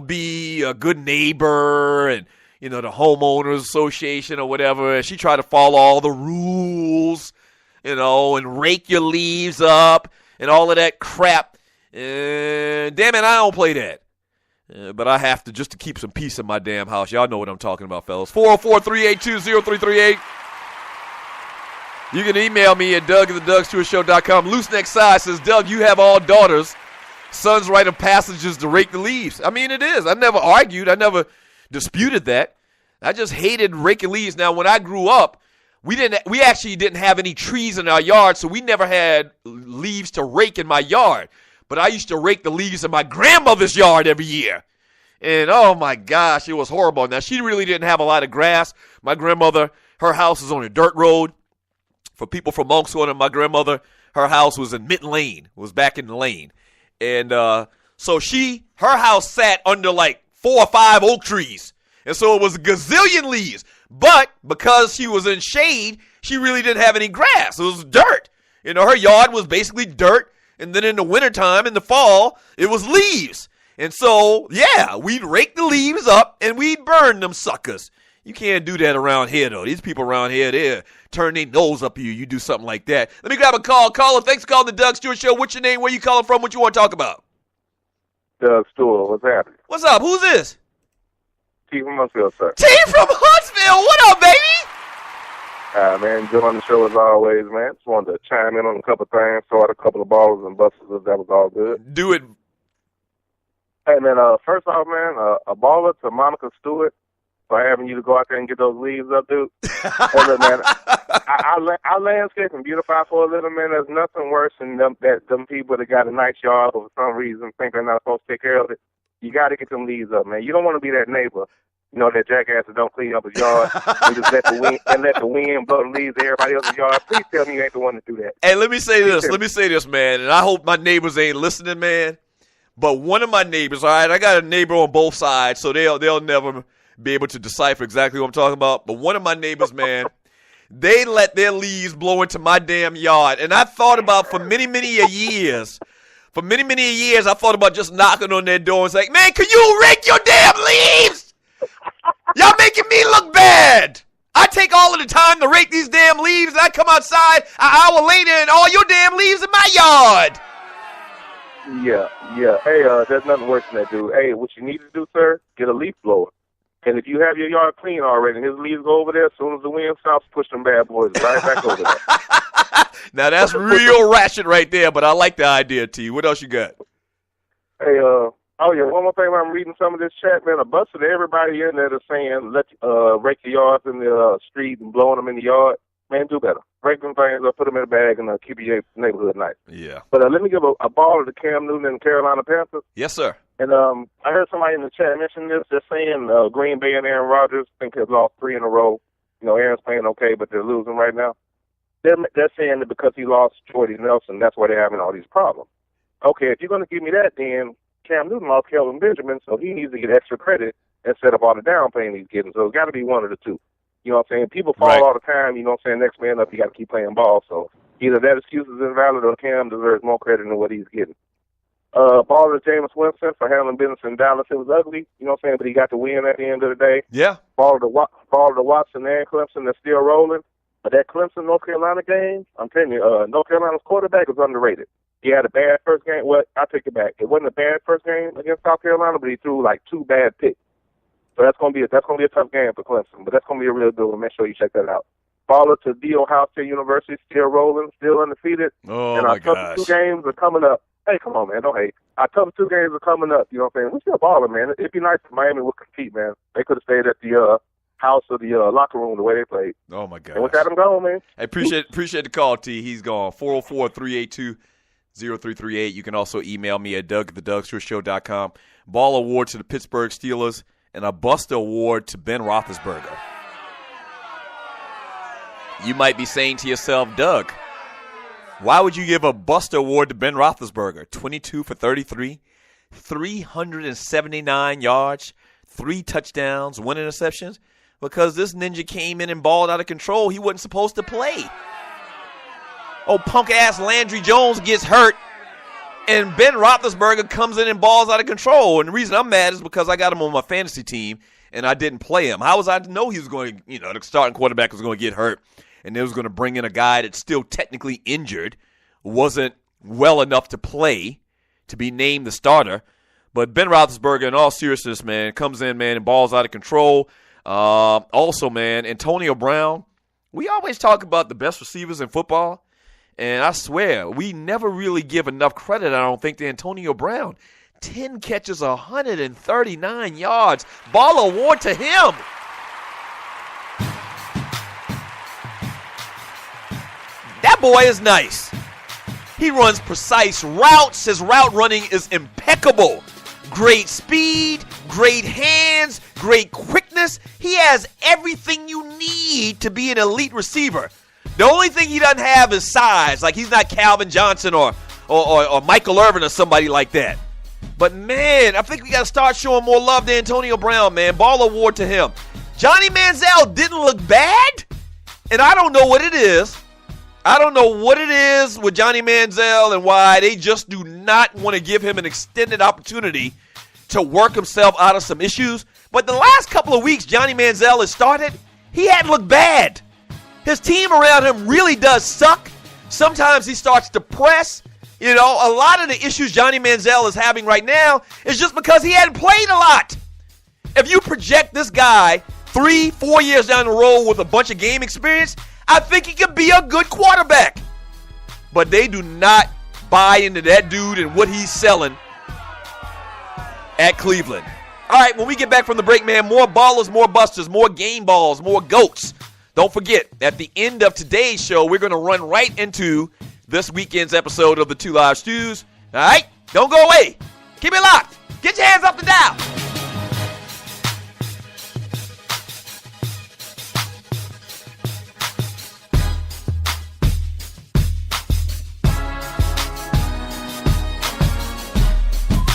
be a good neighbor and, the homeowners association or whatever. And she try to follow all the rules, and rake your leaves up and all of that crap. Damn it, I don't play that. But I have to just to keep some peace in my damn house. Y'all know what I'm talking about, fellas. 404-382-0338. You can email me at Doug@theDougStewartShow.com. Loose Neck Side says, Doug, you have all daughters. Sons write of passages to rake the leaves. I mean, it is. I never argued. I never disputed that. I just hated raking leaves. Now, when I grew up, we actually didn't have any trees in our yard, so we never had leaves to rake in my yard. But I used to rake the leaves in my grandmother's yard every year. And, oh, my gosh, it was horrible. Now, she really didn't have a lot of grass. My grandmother, her house is on a dirt road. For people from Monkswood and my grandmother, her house was in Mitten Lane. It was back in the lane. And so her house sat under like 4 or 5 oak trees. And so it was a gazillion leaves. But because she was in shade, she really didn't have any grass. It was dirt. Her yard was basically dirt. And then in the wintertime, in the fall, it was leaves. And so, yeah, we'd rake the leaves up and we'd burn them suckers. You can't do that around here, though. These people around here, they turn their nose up at you. You do something like that. Let me grab a call. Caller, thanks for calling the Doug Stewart Show. What's your name? Where you calling from? What you want to talk about? Doug Stewart, what's happening? What's up? Who's this? T from Huntsville, sir. T from Huntsville. What up, baby? Man, enjoying the show as always, man. Just wanted to chime in on a couple of things. Saw a couple of Ballas and Bustas. That was all good. Do it. Hey, man, first off, man, a baller to Monica Stewart for having you to go out there and get those leaves up, dude. Hey, look, man, I landscape and beautify for a living, man. There's nothing worse than them people that got a nice yard but for some reason think they're not supposed to take care of it. You got to get them leaves up, man. You don't want to be that neighbor, you know, that jackass that don't clean up his yard and just let the wind blow the leaves to everybody else's yard. Please tell me you ain't the one to do that. Hey, let me say this, man, and I hope my neighbors ain't listening, man. But one of my neighbors, all right, I got a neighbor on both sides, so they'll never be able to decipher exactly what I'm talking about. But one of my neighbors, man, they let their leaves blow into my damn yard. And I thought about for many years, I thought about just knocking on their door and saying, man, can you rake your damn leaves? Y'all making me look bad. I take all of the time to rake these damn leaves, and I come outside an hour later and all your damn leaves in my yard. Yeah. Hey, there's nothing worse than that, dude. Hey, what you need to do, sir, get a leaf blower. And if you have your yard clean already and his leaves go over there, as soon as the wind stops, push them bad boys right back over there. Now, that's real ratchet right there, but I like the idea, T. What else you got? Hey, one more thing. When I'm reading some of this chat, man, a bunch of everybody in there that's saying, rake the yards in the street and blowing them in the yard. Man, do better. Break them things up, put them in a bag, and keep your neighborhood nice. Yeah. But let me give a ball to Cam Newton and the Carolina Panthers. Yes, sir. And I heard somebody in the chat mention this. They're saying Green Bay and Aaron Rodgers think they've lost 3 in a row. You know, Aaron's playing okay, but they're losing right now. They're saying that because he lost Jordy Nelson, that's why they're having all these problems. Okay, if you're going to give me that, then Cam Newton lost Kelvin Benjamin, so he needs to get extra credit instead of all the down paying he's getting. So it's got to be one of the two. You know what I'm saying? People fall all the time. You know what I'm saying? Next man up, you got to keep playing ball. So either that excuse is invalid or Cam deserves more credit than what he's getting. Ball to Jameis Winston for handling business in Dallas. It was ugly, you know what I'm saying? But he got the win at the end of the day. Yeah. Ball to Watson and Clemson. They're still rolling. But that Clemson-North Carolina game, I'm telling you, North Carolina's quarterback was underrated. He had a bad first game. Well, I take it back. It wasn't a bad first game against South Carolina, but he threw like 2 bad picks. So that's gonna be a tough game for Clemson, but that's gonna be a real good one. Make sure you check that out. Baller to D. Ohio State University, still rolling, still undefeated. Oh, and our toughest 2 games are coming up. Hey, come on, man, don't hate. Our toughest 2 games are coming up. You know what I'm saying? We're still balling, man. It'd be nice if Miami would compete, man. They could have stayed at the house or the locker room the way they played. Oh my God! And with that, I'm gone, man. I appreciate the call, T. He's gone. 404-382-0338. You can also email me at Doug@theDougShow.com. Ball award to the Pittsburgh Steelers. And a Buster Award to Ben Roethlisberger. You might be saying to yourself, Doug, why would you give a Buster Award to Ben Roethlisberger? 22 for 33, 379 yards, 3 touchdowns, 1 interception? Because this ninja came in and balled out of control. He wasn't supposed to play. Oh, punk-ass Landry Jones gets hurt. And Ben Roethlisberger comes in and balls out of control. And the reason I'm mad is because I got him on my fantasy team and I didn't play him. How was I to know he was going to, the starting quarterback was going to get hurt and they was going to bring in a guy that's still technically injured, wasn't well enough to play to be named the starter. But Ben Roethlisberger, in all seriousness, man, comes in, man, and balls out of control. Also, man, Antonio Brown, we always talk about the best receivers in football. And I swear, we never really give enough credit, I don't think, to Antonio Brown. 10 catches, 139 yards. Ball award to him. That boy is nice. He runs precise routes. His route running is impeccable. Great speed, great hands, great quickness. He has everything you need to be an elite receiver. The only thing he doesn't have is size. Like, he's not Calvin Johnson or Michael Irvin or somebody like that. But, man, I think we got to start showing more love to Antonio Brown, man. Ball award to him. Johnny Manziel didn't look bad, and I don't know what it is. I don't know what it is with Johnny Manziel and why they just do not want to give him an extended opportunity to work himself out of some issues. But the last couple of weeks Johnny Manziel has started, he hadn't looked bad. His team around him really does suck. Sometimes he starts to press. A lot of the issues Johnny Manziel is having right now is just because he hadn't played a lot. If you project this guy 3-4 years down the road with a bunch of game experience, I think he could be a good quarterback. But they do not buy into that dude and what he's selling. at Cleveland. All right, when we get back from the break, man, more ballers, more busters, more game balls, more goats. Don't forget, at the end of today's show, we're going to run right into this weekend's episode of the Two Live Stews. All right? Don't go away. Keep it locked. Get your hands up and down.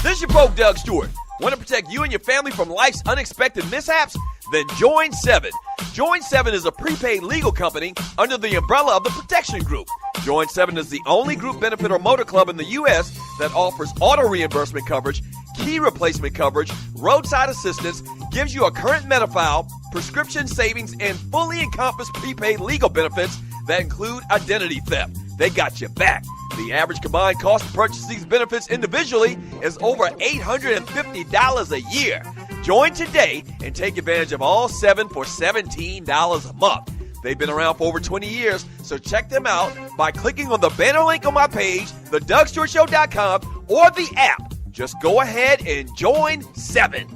This is your folk, Doug Stewart. Want to protect you and your family from life's unexpected mishaps? Then join 7. Join 7 is a prepaid legal company under the umbrella of the Protection Group. Join 7 is the only group benefit or motor club in the U.S. that offers auto reimbursement coverage, key replacement coverage, roadside assistance, gives you a current Medi-File, prescription savings, and fully encompassed prepaid legal benefits that include identity theft. They got your back. The average combined cost to purchase these benefits individually is over $850 a year. Join today and take advantage of all 7 for $17 a month. They've been around for over 20 years, so check them out by clicking on the banner link on my page, thedougstewartshow.com, or the app. Just go ahead and join 7.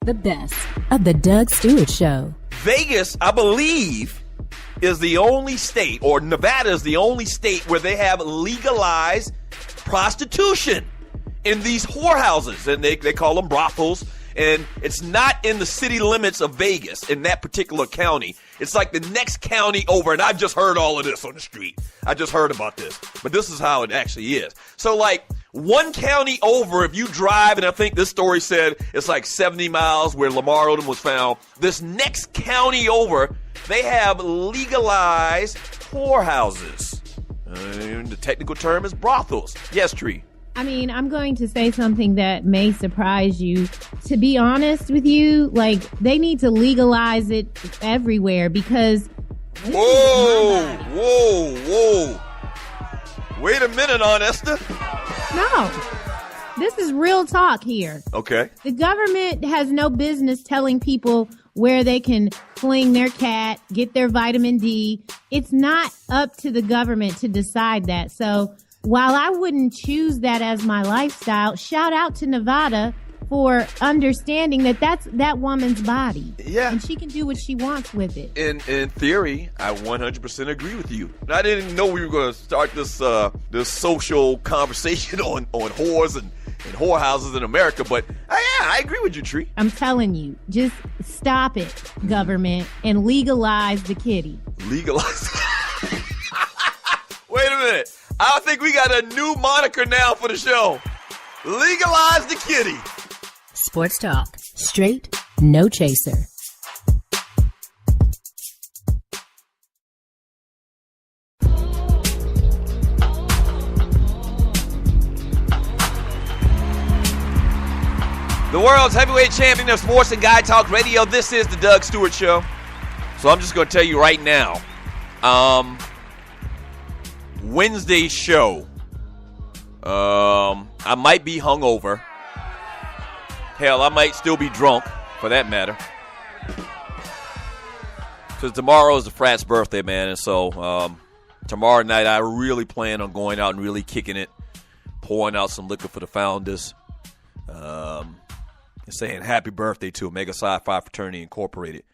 The best of the Doug Stewart Show. Vegas, I believe, is the only state, or Nevada is the only state where they have legalized prostitution in these whorehouses, and they call them brothels, and it's not in the city limits of Vegas in that particular county. It's like the next county over, and I've just heard all of this on the street. I just heard about this, but this is how it actually is. So, like, one county over, if you drive, and I think this story said it's like 70 miles where Lamar Odom was found, this next county over, they have legalized whorehouses. The technical term is brothels. Yes, Tree. I mean, I'm going to say something that may surprise you. To be honest with you, like, they need to legalize it everywhere because... Whoa. Wait a minute, Aunt Esther. No. This is real talk here. Okay. The government has no business telling people where they can fling their cat, get their vitamin D. It's not up to the government to decide that. So while I wouldn't choose that as my lifestyle, shout out to Nevada for understanding that that's that woman's body. Yeah. And she can do what she wants with it. In theory, I 100% agree with you. I didn't know we were going to start this social conversation on whores and whorehouses in America, but I agree with you, Tree. I'm telling you, just stop it, government, and legalize the kitty. Legalize? Wait a minute. I think we got a new moniker now for the show. Legalize the kitty. Sports talk. Straight, no chaser. The world's heavyweight champion of sports and guy talk radio. This is the Doug Stewart Show. So I'm just going to tell you right now. Wednesday's show. I might be hungover. Hell, I might still be drunk, for that matter. Because tomorrow is the frat's birthday, man. And so tomorrow night I really plan on going out and really kicking it. Pouring out some liquor for the founders. And saying happy birthday to Omega Psi Phi Fraternity Incorporated.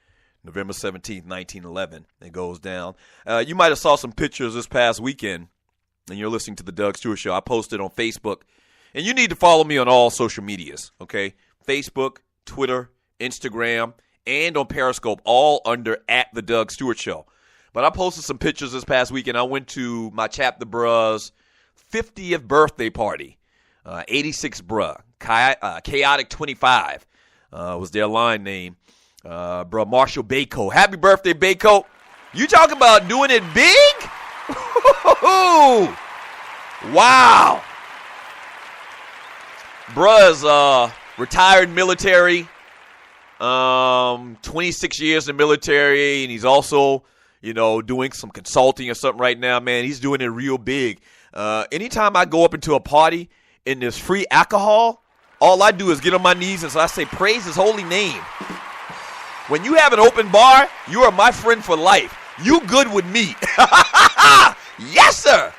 November 17th, 1911. It goes down. You might have saw some pictures this past weekend, and you're listening to the Doug Stewart Show. I posted on Facebook. And you need to follow me on all social medias, okay? Facebook, Twitter, Instagram, and on Periscope, all under @The Doug Stewart Show. But I posted some pictures this past weekend. I went to my chapter bruh's 50th birthday party. 86 bruh. Chaotic 25 was their line name. Bruh Marshall Bayco. Happy birthday, Bayco. You talking about doing it big? Wow. Bruh's retired military, 26 years in the military, and he's also, doing some consulting or something right now, man. He's doing it real big. Anytime I go up into a party and there's free alcohol, all I do is get on my knees and so I say, praise his holy name. When you have an open bar, you are my friend for life. You good with me. Yes, sir.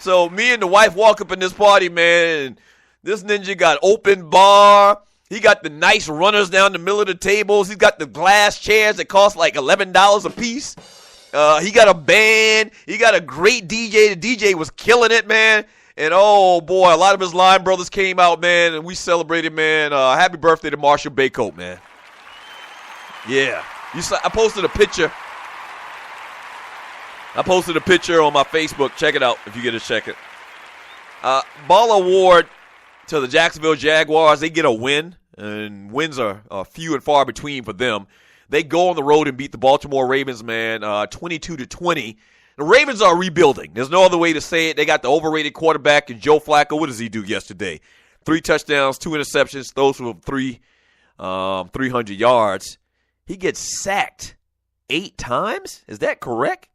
So me and the wife walk up in this party, man, and this ninja got open bar. He got the nice runners down the middle of the tables. He's got the glass chairs that cost like $11 a piece. He got a band. He got a great DJ. The DJ was killing it, man. And, oh, boy, a lot of his line brothers came out, man, and we celebrated, man. Happy birthday to Marshall Baycoat, man. Yeah. I posted a picture. I posted a picture on my Facebook. Check it out if you get to check it. Ball award to the Jacksonville Jaguars. They get a win, and wins are few and far between for them. They go on the road and beat the Baltimore Ravens, man, 22-20. The Ravens are rebuilding. There's no other way to say it. They got the overrated quarterback in Joe Flacco. What does he do yesterday? 3 touchdowns, 2 interceptions, those for 300 yards. He gets sacked 8 times? Is that correct?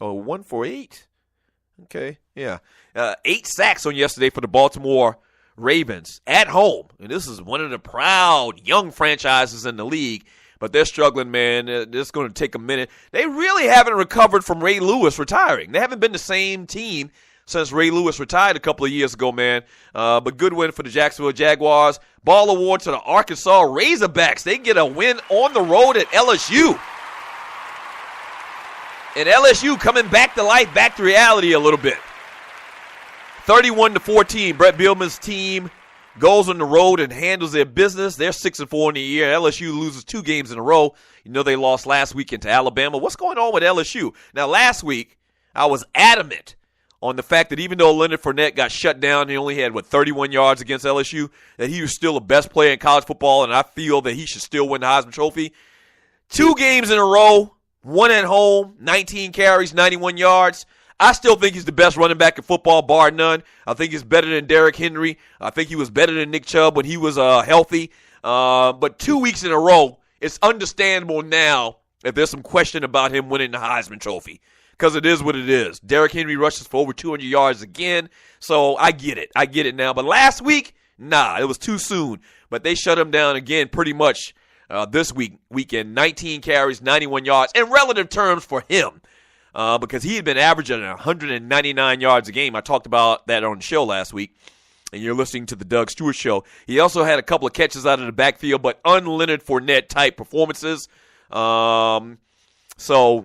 Oh, 1 for 8. Okay, yeah. 8 sacks on yesterday for the Baltimore Ravens at home. And this is one of the proud young franchises in the league. But they're struggling, man. It's going to take a minute. They really haven't recovered from Ray Lewis retiring. They haven't been the same team since Ray Lewis retired a couple of years ago, man. But good win for the Jacksonville Jaguars. Ball award to the Arkansas Razorbacks. They get a win on the road at LSU. And LSU coming back to life, back to reality a little bit. 31-14, Brett Bielema's team goes on the road and handles their business. They're 6-4 in the year. LSU loses 2 games in a row. You know they lost last weekend to Alabama. What's going on with LSU? Now, last week, I was adamant on the fact that even though Leonard Fournette got shut down, he only had, 31 yards against LSU, that he was still the best player in college football, and I feel that he should still win the Heisman Trophy. 2 games in a row, 1 at home, 19 carries, 91 yards. I still think he's the best running back in football, bar none. I think he's better than Derrick Henry. I think he was better than Nick Chubb when he was healthy. But 2 weeks in a row, it's understandable now if there's some question about him winning the Heisman Trophy, because it is what it is. Derrick Henry rushes for over 200 yards again, so I get it. I get it now. But last week, nah, it was too soon. But they shut him down again pretty much this weekend. 19 carries, 91 yards, in relative terms for him. Because he had been averaging 199 yards a game. I talked about that on the show last week, and you're listening to the Doug Stewart Show. He also had a couple of catches out of the backfield, but un-Leonard Fournette-type performances. So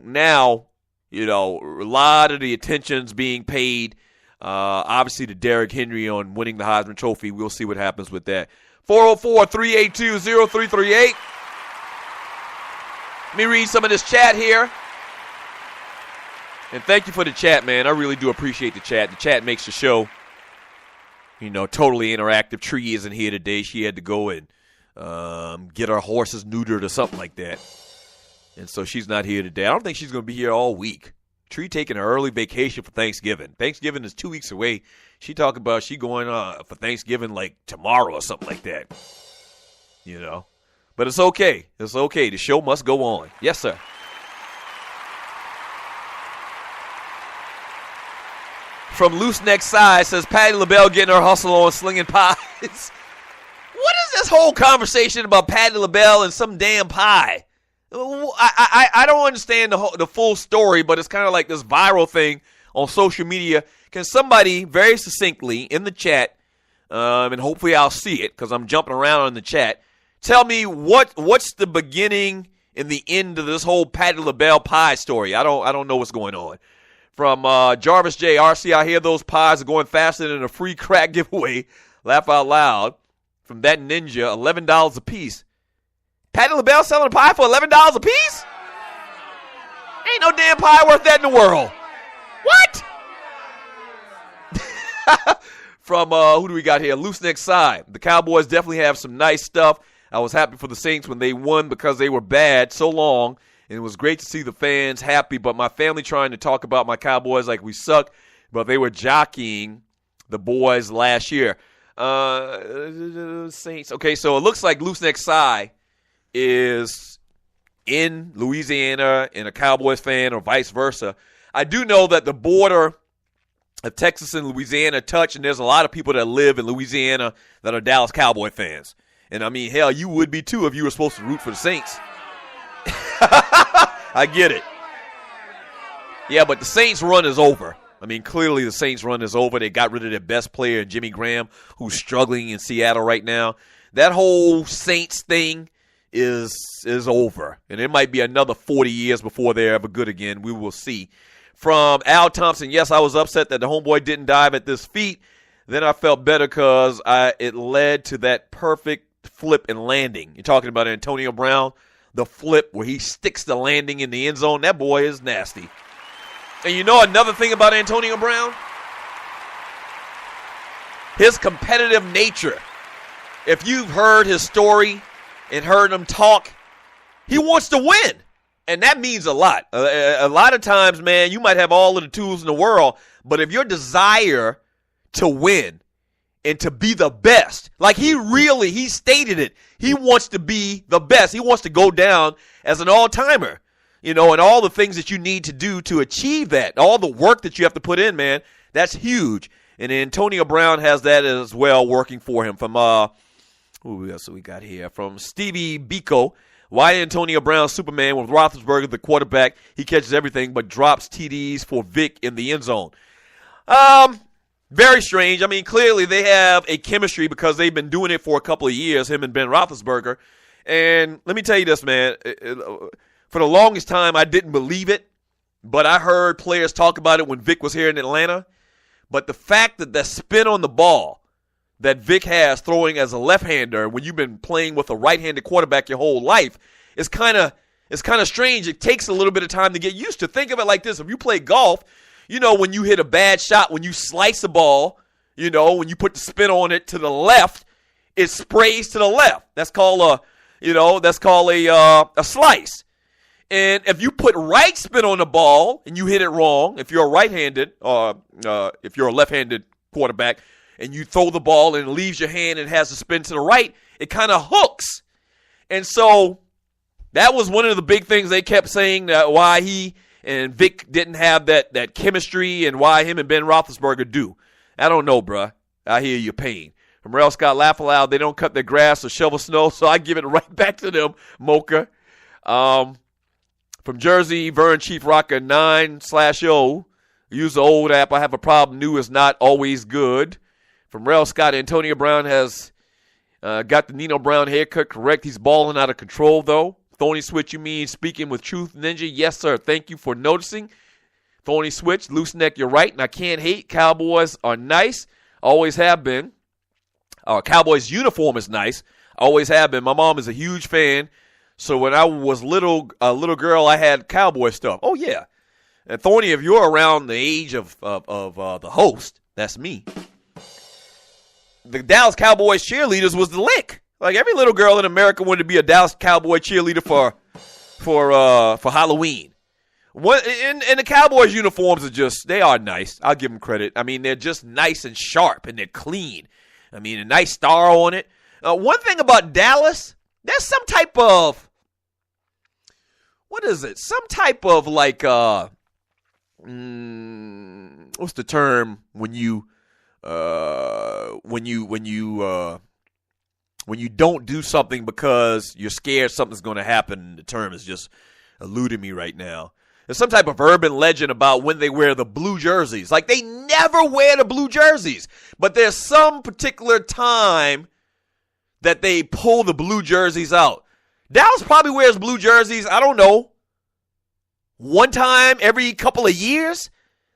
now, a lot of the attention's being paid, obviously, to Derrick Henry on winning the Heisman Trophy. We'll see what happens with that. 404-382-0338. Let me read some of this chat here. And thank you for the chat, man. I really do appreciate the chat. The chat makes the show, totally interactive. Tree isn't here today. She had to go and get her horses neutered or something like that. And so she's not here today. I don't think she's going to be here all week. Tree taking an early vacation for Thanksgiving. Thanksgiving is 2 weeks away. She talking about she going for Thanksgiving like tomorrow or something like that. But it's okay. It's okay. The show must go on. Yes, sir. From Loose Neck Side says Patti LaBelle getting her hustle on slinging pies. What is this whole conversation about Patti LaBelle and some damn pie? I don't understand the full story, but it's kind of like this viral thing on social media. Can somebody very succinctly in the chat, and hopefully I'll see it because I'm jumping around in the chat, tell me what's the beginning and the end of this whole Patti LaBelle pie story? I don't know what's going on. From Jarvis J. RC, I hear those pies are going faster than a free crack giveaway. Laugh out loud. From that ninja, $11 a piece. Patti LaBelle selling a pie for $11 a piece? Ain't no damn pie worth that in the world. What? From, who do we got here? Loose Neck Side. The Cowboys definitely have some nice stuff. I was happy for the Saints when they won because they were bad so long. And it was great to see the fans happy, but my family trying to talk about my Cowboys like we suck, but they were jockeying the boys last year. Saints. Okay, so it looks like Loose Neck Side is in Louisiana and a Cowboys fan or vice versa. I do know that the border of Texas and Louisiana touch, and there's a lot of people that live in Louisiana that are Dallas Cowboy fans. And, I mean, hell, you would be too if you were supposed to root for the Saints. I get it. Yeah, but the Saints run is over. I mean, clearly the Saints run is over. They got rid of their best player, Jimmy Graham, who's struggling in Seattle right now. That whole Saints thing is over. And it might be another 40 years before they're ever good again. We will see. From Al Thompson, yes, I was upset that the homeboy didn't dive at this feet. Then I felt better because it led to that perfect flip and landing. You're talking about Antonio Brown, the flip where he sticks the landing in the end zone. That boy is nasty. And you know another thing about Antonio Brown? His competitive nature. If you've heard his story and heard him talk, he wants to win. And that means a lot. A lot of times, man, you might have all of the tools in the world, but if your desire to win and to be the best, like he stated it, he wants to be the best. He wants to go down as an all-timer, and all the things that you need to do to achieve that, all the work that you have to put in, man, that's huge. And Antonio Brown has that as well working for him. From who else we got here? From Stevie Biko. Why Antonio Brown Superman with Roethlisberger, the quarterback? He catches everything but drops TDs for Vic in the end zone. Very strange. I mean, clearly they have a chemistry because they've been doing it for a couple of years, him and Ben Roethlisberger. And let me tell you this, man. For the longest time, I didn't believe it, but I heard players talk about it when Vic was here in Atlanta. But the fact that the spin on the ball that Vic has throwing as a left-hander when you've been playing with a right-handed quarterback your whole life is kind of strange. It takes a little bit of time to get used to. Think of it like this. If you play golf, when you hit a bad shot, when you slice the ball, when you put the spin on it to the left, it sprays to the left. That's called a slice. And if you put right spin on the ball and you hit it wrong, if you're a right-handed or if you're a left-handed quarterback, and you throw the ball and it leaves your hand and has a spin to the right, it kind of hooks. And so that was one of the big things they kept saying, that why he and Vic didn't have that chemistry and why him and Ben Roethlisberger do. I don't know, bruh. I hear your pain. From Rel Scott, laugh aloud. They don't cut their grass or shovel snow, so I give it right back to them, Mocha. From Jersey, Vern Chief Rocker 9/0. Use the old app. I have a problem. New is not always good. From Rel Scott, Antonio Brown has got the Nino Brown haircut correct. He's balling out of control, though. Thorny Switch, you mean speaking with truth, Ninja? Yes, sir. Thank you for noticing. Thorny Switch, loose neck, you're right. And I can't hate. Cowboys are nice. Always have been. Cowboys uniform is nice. Always have been. My mom is a huge fan. So when I was a little girl, I had cowboy stuff. Oh, yeah. And Thorny, if you're around the age of the host, that's me. The Dallas Cowboys cheerleaders was the lick. Like every little girl in America wanted to be a Dallas Cowboy cheerleader for Halloween. And the Cowboys uniforms they are nice. I'll give them credit. I mean, they're just nice and sharp and they're clean. I mean, a nice star on it. One thing about Dallas, there's some type of, what is it? Some type of like, what's the term when you don't do something because you're scared something's going to happen? The term is just eluding me right now. There's some type of urban legend about when they wear the blue jerseys. Like, they never wear the blue jerseys, but there's some particular time that they pull the blue jerseys out. Dallas probably wears blue jerseys, I don't know, one time every couple of years.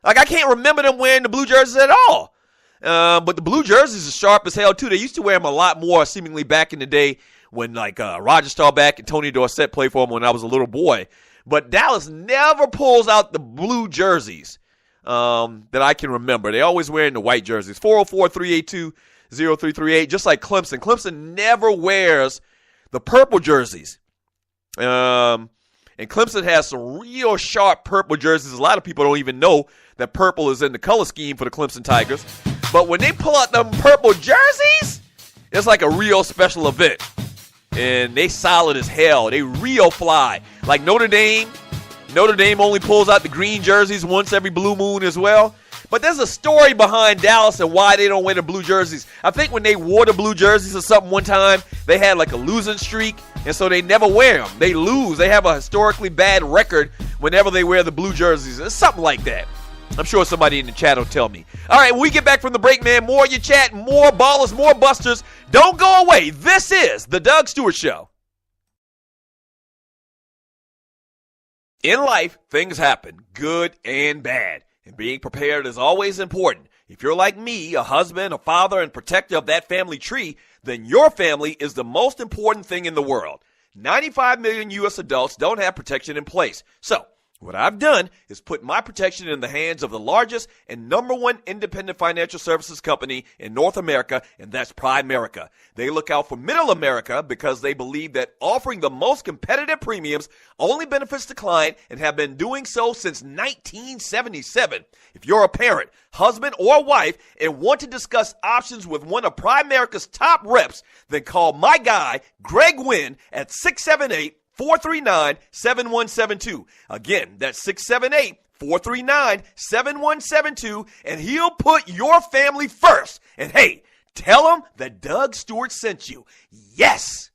Like, I can't remember them wearing the blue jerseys at all. But the blue jerseys are sharp as hell, too. They used to wear them a lot more, seemingly back in the day when, like, Rodgers back and Tony Dorsett played for them when I was a little boy. But Dallas never pulls out the blue jerseys that I can remember. They always wearing the white jerseys. 404-382-0338, just like Clemson. Clemson never wears the purple jerseys. And Clemson has some real sharp purple jerseys. A lot of people don't even know that purple is in the color scheme for the Clemson Tigers. But when they pull out them purple jerseys, it's like a real special event. And they solid as hell. They real fly. Like Notre Dame only pulls out the green jerseys once every blue moon as well. But there's a story behind Dallas and why they don't wear the blue jerseys. I think when they wore the blue jerseys or something one time, they had like a losing streak, and so they never wear them. They lose. They have a historically bad record whenever they wear the blue jerseys. It's something like that. I'm sure somebody in the chat will tell me. All right, when we get back from the break, man, more your chat, more ballers, more busters. Don't go away. This is the Doug Stewart Show. In life, things happen, good and bad. And being prepared is always important. If you're like me, a husband, a father, and protector of that family tree, then your family is the most important thing in the world. 95 million U.S. adults don't have protection in place. So, what I've done is put my protection in the hands of the largest and number one independent financial services company in North America, and that's Primerica. They look out for middle America because they believe that offering the most competitive premiums only benefits the client and have been doing so since 1977. If you're a parent, husband, or wife and want to discuss options with one of Primerica's top reps, then call my guy, Greg Wynn, at 678-439-7172. Again, that's 678-439-7172, and he'll put your family first. And hey, tell him that Doug Stewart sent you. Yes!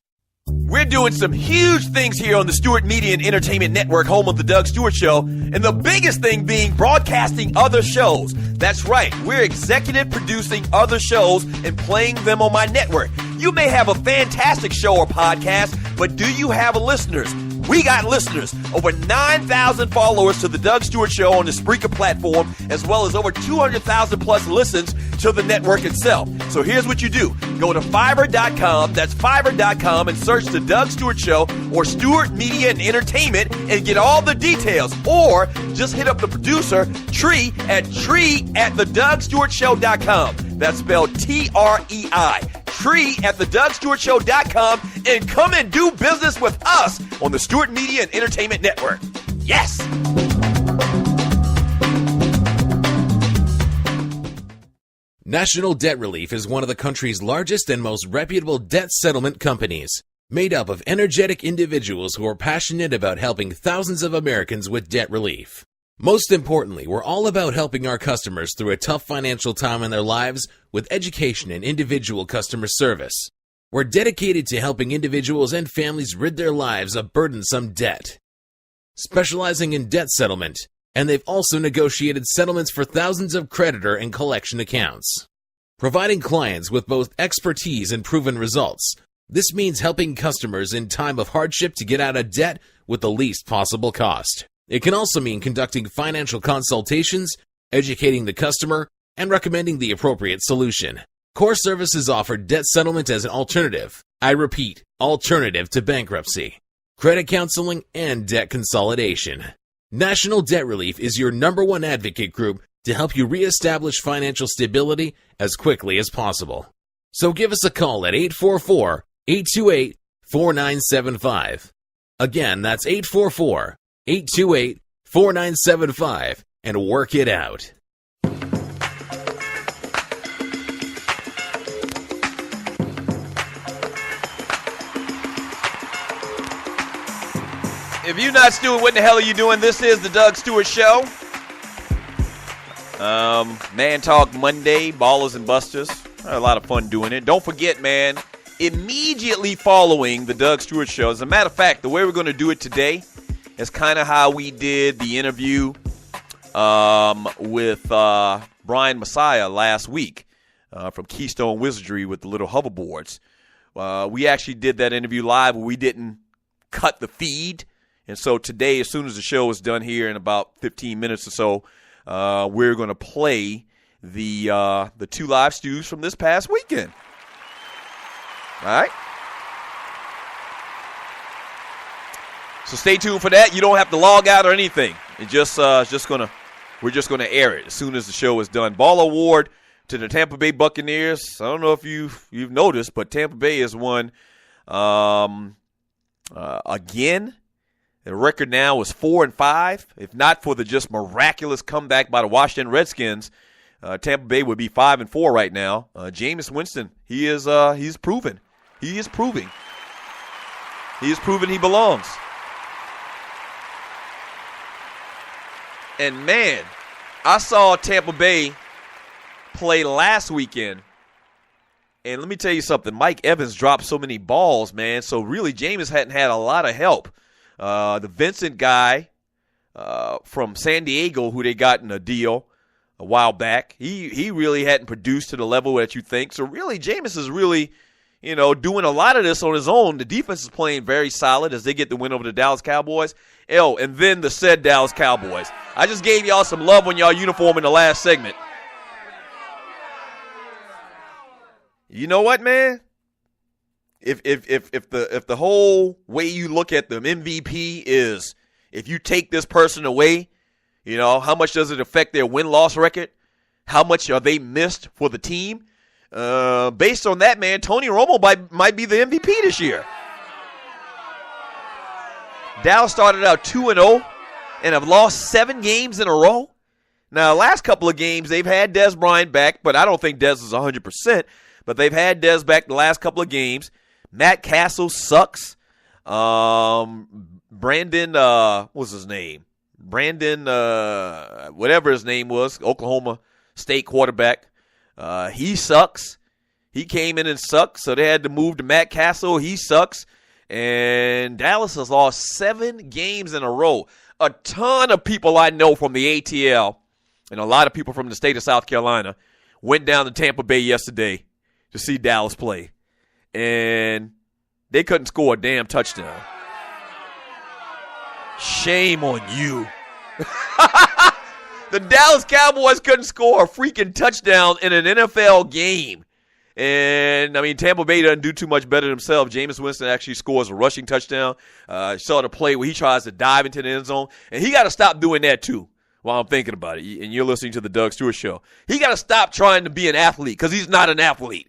We're doing some huge things here on the Stewart Media and Entertainment Network, home of the Doug Stewart Show, and the biggest thing being broadcasting other shows. That's right, we're executive producing other shows and playing them on my network. You may have a fantastic show or podcast, but do you have listeners? We got listeners. Over 9,000 followers to the Doug Stewart Show on the Spreaker platform, as well as over 200,000 plus listens to the network itself. So here's what you do. Go to Fiverr.com, that's Fiverr.com, and search the Doug Stewart Show or Stewart Media and Entertainment and get all the details. Or just hit up the producer, Tree, at Tree@theDougStewartShow.com. That's spelled Trei. Tree@theDougStewartShow.com, and come and do business with us on the Stewart Media and Entertainment Network. Yes! National Debt Relief is one of the country's largest and most reputable debt settlement companies, made up of energetic individuals who are passionate about helping thousands of Americans with debt relief. Most importantly, we're all about helping our customers through a tough financial time in their lives with education and individual customer service. We're dedicated to helping individuals and families rid their lives of burdensome debt. Specializing in debt settlement, and they've also negotiated settlements for thousands of creditor and collection accounts. Providing clients with both expertise and proven results, this means helping customers in time of hardship to get out of debt with the least possible cost. It can also mean conducting financial consultations, educating the customer, and recommending the appropriate solution. Core services offer debt settlement as an alternative. I repeat, alternative to bankruptcy, credit counseling, and debt consolidation. National Debt Relief is your number one advocate group to help you reestablish financial stability as quickly as possible. So give us a call at 844-828-4975. Again, that's 844-828-4975, and work it out. If you're not Stewart, what the hell are you doing? This is the Doug Stewart Show. Man Talk Monday, Ballas and Bustas. I had a lot of fun doing it. Don't forget, man, immediately following the Doug Stewart Show, as a matter of fact, the way we're going to do it today is kind of how we did the interview with Brian Messiah last week from Keystone Wizardry with the little hoverboards. We actually did that interview live where we didn't cut the feed. And so today, as soon as the show is done here in about 15 minutes or so, we're going to play the two live stews from this past weekend. All right? So stay tuned for that. You don't have to log out or anything. It we're just gonna air it as soon as the show is done. Ball award to the Tampa Bay Buccaneers. I don't know if you've noticed, but Tampa Bay has won again. The record now is 4-5. If not for the just miraculous comeback by the Washington Redskins, Tampa Bay would be 5-4 right now. Jameis Winston, he's proving he belongs. And man, I saw Tampa Bay play last weekend. And let me tell you something. Mike Evans dropped so many balls, man. So really, Jameis hadn't had a lot of help. The Vincent guy from San Diego, who they got in a deal a while back. He really hadn't produced to the level that you think. So really, Jameis is really, doing a lot of this on his own. The defense is playing very solid as they get the win over the Dallas Cowboys. And then the said Dallas Cowboys. I just gave y'all some love on y'all uniform in the last segment. You know what, man? If the whole way you look at them MVP is if you take this person away, how much does it affect their win-loss record? How much are they missed for the team? Based on that, man, Tony Romo might be the MVP this year. Dallas started out 2-0 and have lost 7 games in a row. Now, the last couple of games, they've had Dez Bryant back, but I don't think Dez is 100%. But they've had Dez back the last couple of games. Matt Castle sucks. Brandon, what's his name? Brandon, whatever his name was, Oklahoma State quarterback. He sucks. He came in and sucked, so they had to move to Matt Castle. He sucks. And Dallas has lost 7 games in a row. A ton of people I know from the ATL and a lot of people from the state of South Carolina went down to Tampa Bay yesterday to see Dallas play. And they couldn't score a damn touchdown. Shame on you. The Dallas Cowboys couldn't score a freaking touchdown in an NFL game. And, Tampa Bay doesn't do too much better themselves. Jameis Winston actually scores a rushing touchdown. Saw the play where he tries to dive into the end zone. And he got to stop doing that, too, while I'm thinking about it. And you're listening to the Doug Stewart Show. He got to stop trying to be an athlete because he's not an athlete.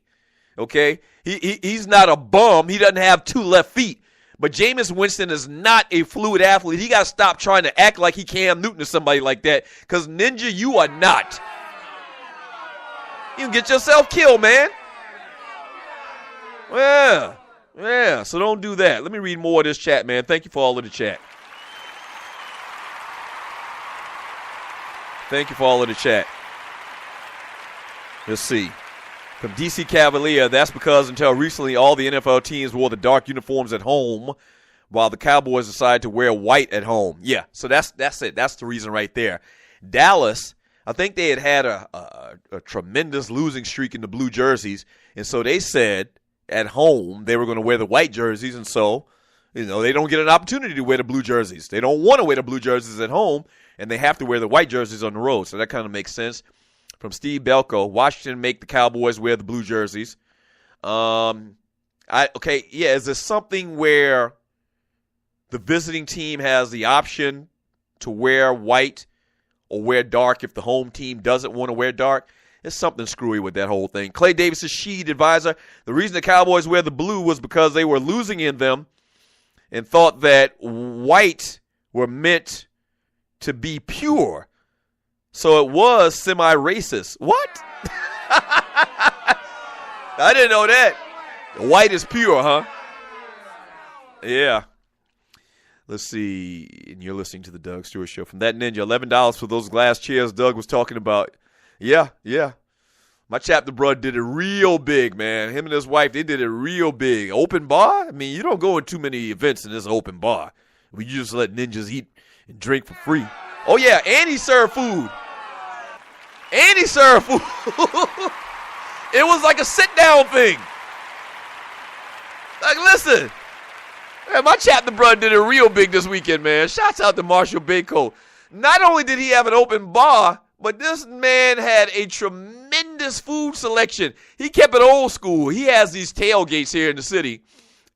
Okay? He's not a bum. He doesn't have 2 left feet. But Jameis Winston is not a fluid athlete. He got to stop trying to act like he Cam Newton or somebody like that. Because, Ninja, you are not. You can get yourself killed, man. Yeah, so don't do that. Let me read more of this chat, man. Thank you for all of the chat. Thank you for all of the chat. Let's see. From DC Cavalier, that's because until recently all the NFL teams wore the dark uniforms at home while the Cowboys decided to wear white at home. Yeah, so that's it. That's the reason right there. Dallas, I think they had a tremendous losing streak in the blue jerseys, and so they said at home they were going to wear the white jerseys, and so they don't get an opportunity to wear the blue jerseys. They don't want to wear the blue jerseys at home, and they have to wear the white jerseys on the road, so that kind of makes sense. From Steve Belko, Washington make the Cowboys wear the blue jerseys. Is there something where the visiting team has the option to wear white or wear dark if the home team doesn't want to wear dark? There's something screwy with that whole thing. Clay Davis' Sheed advisor, the reason the Cowboys wear the blue was because they were losing in them and thought that white were meant to be pure. So it was semi-racist. What? I didn't know that. White is pure, huh? Yeah. Let's see. And you're listening to the Doug Stewart Show. From that Ninja, $11 for those glass chairs Doug was talking about. Yeah. My chapter brother did it real big, man. Him and his wife, they did it real big. Open bar? You don't go in too many events in this open bar. You just let ninjas eat and drink for free. Oh, yeah, and he served food. It was like a sit-down thing. Like, listen. Man, my chapter brother did it real big this weekend, man. Shouts out to Marshall Bayco. Not only did he have an open bar, but this man had a tremendous food selection. He kept it old school. He has these tailgates here in the city.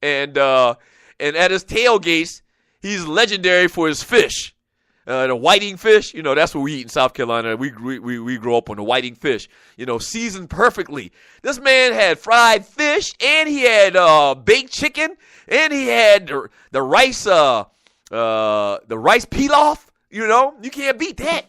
And at his tailgates, he's legendary for his fish. The whiting fish, that's what we eat in South Carolina. We grew up on the whiting fish, seasoned perfectly. This man had fried fish, and he had baked chicken, and he had the rice pilaf. You can't beat that.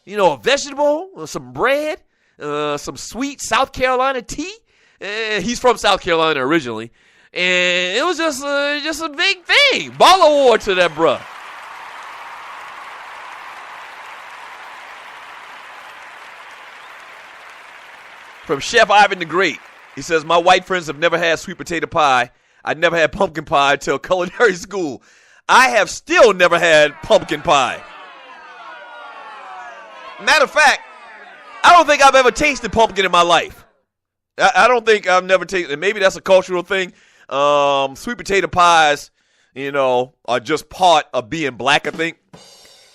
A vegetable, some bread, some sweet South Carolina tea. He's from South Carolina originally, and it was just a big thing. Ball award to that bruh. From Chef Ivan the Great, he says, my white friends have never had sweet potato pie. I never had pumpkin pie until culinary school. I have still never had pumpkin pie. Matter of fact, I don't think I've ever tasted pumpkin in my life. I don't think I've never tasted it. Maybe that's a cultural thing. Sweet potato pies, are just part of being black, I think.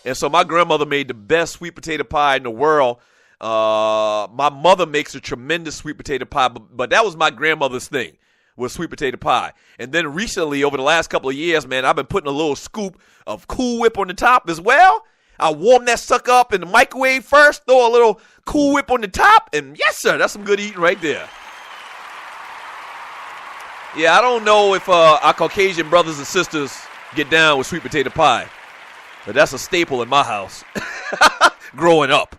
And so my grandmother made the best sweet potato pie in the world. My mother makes a tremendous sweet potato pie, but that was my grandmother's thing, was sweet potato pie. And then recently, over the last couple of years, man, I've been putting a little scoop of Cool Whip on the top as well. I warm that sucker up in the microwave first, throw a little Cool Whip on the top, and yes, sir, that's some good eating right there. Yeah, I don't know if our Caucasian brothers and sisters get down with sweet potato pie, but that's a staple in my house growing up.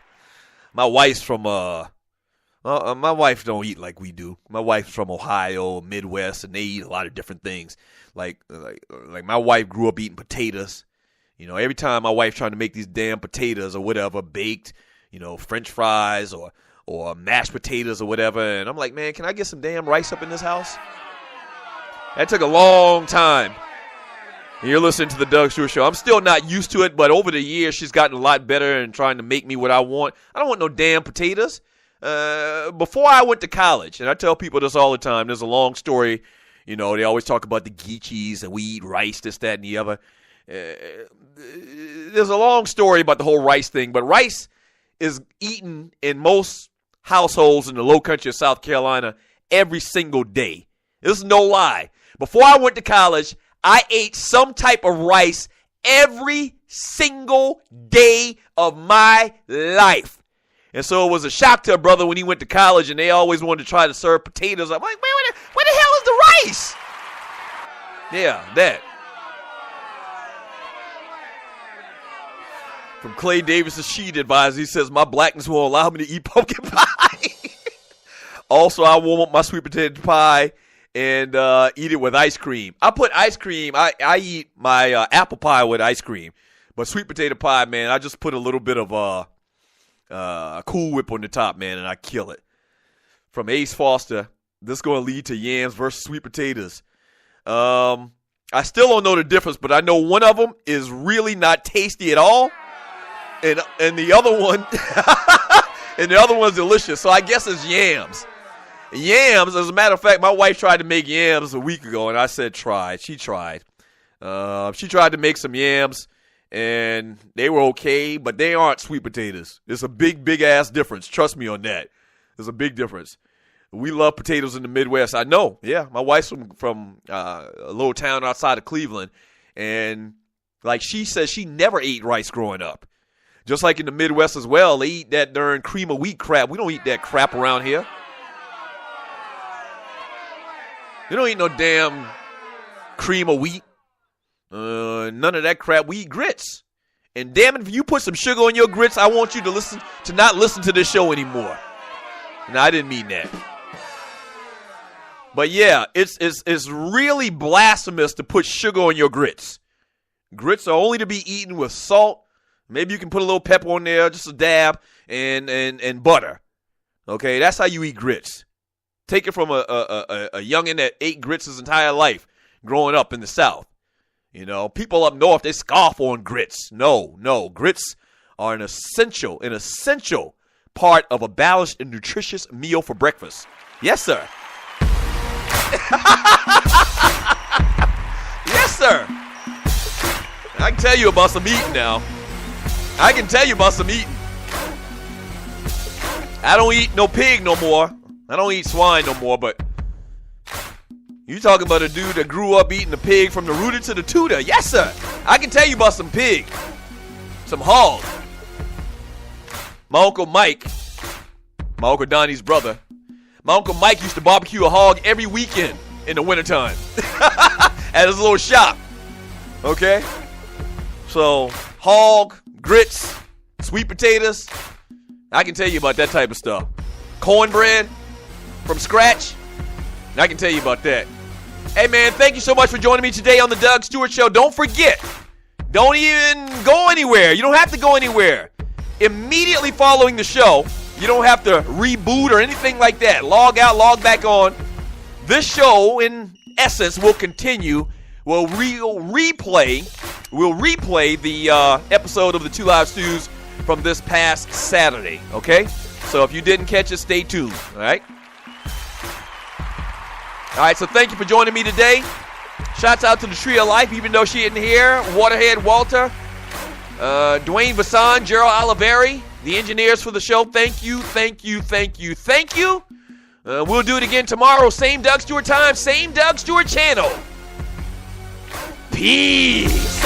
My wife's from, my wife don't eat like we do. My wife's from Ohio, Midwest, and they eat a lot of different things. Like my wife grew up eating potatoes. Every time my wife trying to make these damn potatoes or whatever, baked, French fries or mashed potatoes or whatever. And I'm like, man, can I get some damn rice up in this house? That took a long time. And you're listening to the Doug Stewart Show. I'm still not used to it, but over the years, she's gotten a lot better in trying to make me what I want. I don't want no damn potatoes. Before I went to college, and I tell people this all the time, there's a long story. They always talk about the Geechees and we eat rice, this, that, and the other. There's a long story about the whole rice thing, but rice is eaten in most households in the low country of South Carolina every single day. This is no lie. Before I went to college, I ate some type of rice every single day of my life. And so it was a shock to a brother when he went to college and they always wanted to try to serve potatoes. I'm like, man, where the hell is the rice? Yeah, that. From Clay Davis' Sheet Advisor, he says, my blackness won't allow me to eat pumpkin pie. Also, I warm up my sweet potato pie and eat it with ice cream. I put ice cream, I eat my apple pie with ice cream. But sweet potato pie, man, I just put a little bit of Cool Whip on the top, man, and I kill it. From Ace Foster, this is going to lead to yams versus sweet potatoes. I still don't know the difference, but I know one of them is really not tasty at all. And the other one, and the other one's delicious. So I guess it's yams. Yams, as a matter of fact, my wife tried to make yams a week ago, and I said try. She tried. She tried to make some yams, and they were okay, but they aren't sweet potatoes. There's a big ass difference. Trust me on that. There's a big difference. We love potatoes in the Midwest. I know. Yeah, my wife's from a little town outside of Cleveland, and like she says, she never ate rice growing up. Just like in the Midwest as well, they eat that darn cream of wheat crap. We don't eat that crap around here. You don't eat no damn cream of wheat. None of that crap. We eat grits. And damn it, if you put some sugar on your grits, I want you to not listen to this show anymore. No, I didn't mean that. But yeah, it's really blasphemous to put sugar on your grits. Grits are only to be eaten with salt. Maybe you can put a little pepper on there, just a dab, and butter. Okay, that's how you eat grits. Take it from a youngin' that ate grits his entire life growing up in the South. People up north, they scoff on grits. No, grits are an essential part of a balanced and nutritious meal for breakfast. Yes, sir. Yes, sir. I can tell you about some eating now. I don't eat no pig no more. I don't eat swine no more, but you talking about a dude that grew up eating the pig from the rooter to the tutor. Yes, sir. I can tell you about some pig. Some hog. My Uncle Mike, my Uncle Donnie's brother, my Uncle Mike used to barbecue a hog every weekend in the wintertime at his little shop. Okay? So, hog, grits, sweet potatoes. I can tell you about that type of stuff. Cornbread from scratch. I can tell you about that. Hey, man, thank you so much for joining me today on the Doug Stewart Show. Don't forget, don't even go anywhere. You don't have to go anywhere. Immediately following the show, you don't have to reboot or anything like that. Log out, log back on. This show, in essence, will continue we'll replay the episode of the Two Live Stews from this past Saturday, okay? So if you didn't catch it, stay tuned, all right? All right, so thank you for joining me today. Shouts out to the Tree of Life, even though she isn't here. Waterhead Walter, Dwayne Bassan, Gerald Oliveri, the engineers for the show. Thank you. We'll do it again tomorrow. Same Doug Stewart time, same Doug Stewart channel. Peace.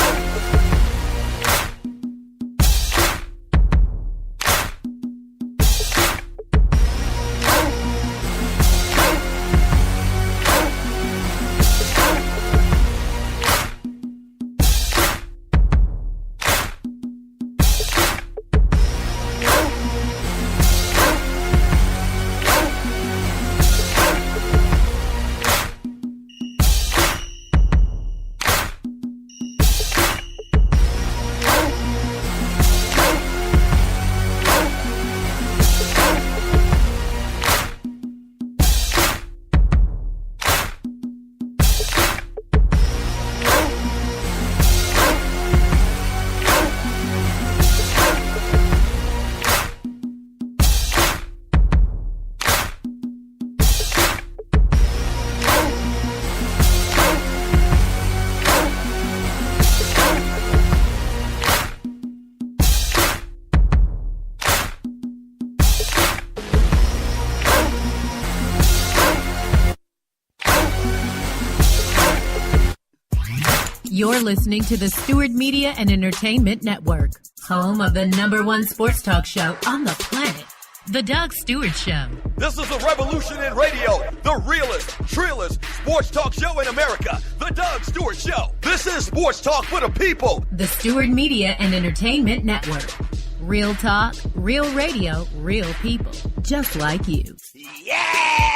You're listening to the Stewart Media and Entertainment Network, home of the #1 sports talk show on the planet, The Doug Stewart Show. This is a revolution in radio, the realest, trillest sports talk show in America, The Doug Stewart Show. This is sports talk for the people. The Stewart Media and Entertainment Network. Real talk, real radio, real people, just like you. Yes!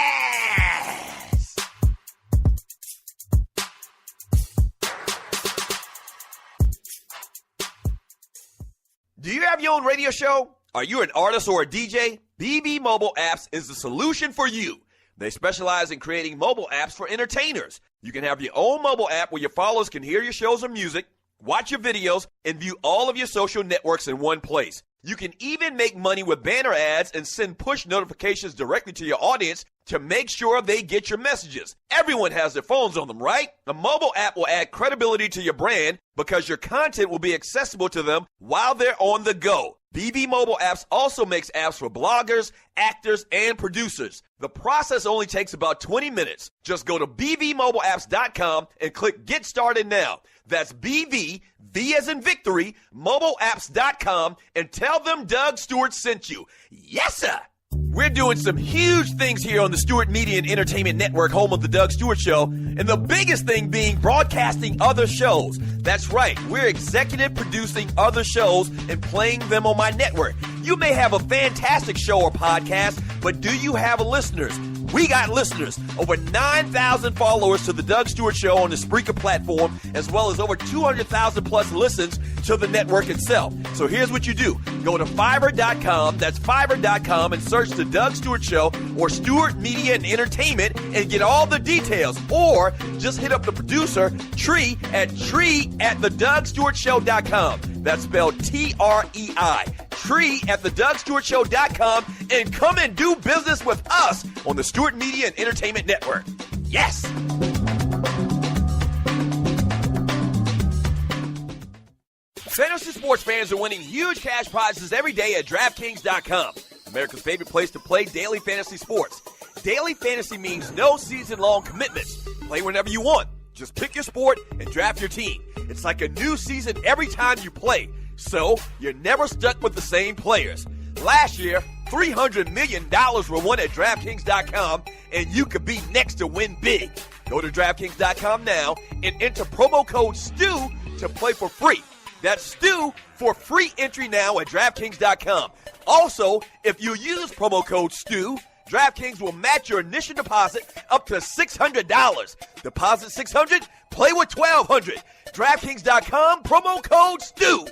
Do you have your own radio show? Are you an artist or a DJ? BB Mobile Apps is the solution for you. They specialize in creating mobile apps for entertainers. You can have your own mobile app where your followers can hear your shows or music, watch your videos, and view all of your social networks in one place. You can even make money with banner ads and send push notifications directly to your audience to make sure they get your messages. Everyone has their phones on them, right? A mobile app will add credibility to your brand because your content will be accessible to them while they're on the go. BB Mobile Apps also makes apps for bloggers, actors, and producers. The process only takes about 20 minutes. Just go to bbmobileapps.com and click Get Started Now. That's BV, V as in victory, mobileapps.com, and tell them Doug Stewart sent you. Yes, sir! We're doing some huge things here on the Stewart Media and Entertainment Network, home of the Doug Stewart Show, and the biggest thing being broadcasting other shows. That's right, we're executive producing other shows and playing them on my network. You may have a fantastic show or podcast, but do you have listeners? We got listeners. Over 9,000 followers to the Doug Stewart Show on the Spreaker platform, as well as over 200,000 plus listens to the network itself. So here's what you do. Go to Fiverr.com, that's Fiverr.com, and search the Doug Stewart Show or Stewart Media and Entertainment and get all the details. Or just hit up the producer, Tree at TreeAtTheDougStewartShow.com. That's spelled Trei. Tree at TheDougStewartShow.com, and come and do business with us on the Stewart Media and Entertainment Network. Yes! Fantasy sports fans are winning huge cash prizes every day at DraftKings.com, America's favorite place to play daily fantasy sports. Daily fantasy means no season-long commitments. Play whenever you want. Just pick your sport and draft your team. It's like a new season every time you play, so you're never stuck with the same players. Last year, $300 million were won at DraftKings.com, and you could be next to win big. Go to DraftKings.com now and enter promo code STEW to play for free. That's STEW for free entry now at DraftKings.com. Also, if you use promo code STEW, DraftKings will match your initial deposit up to $600. Deposit $600, play with $1,200. DraftKings.com, promo code STEW.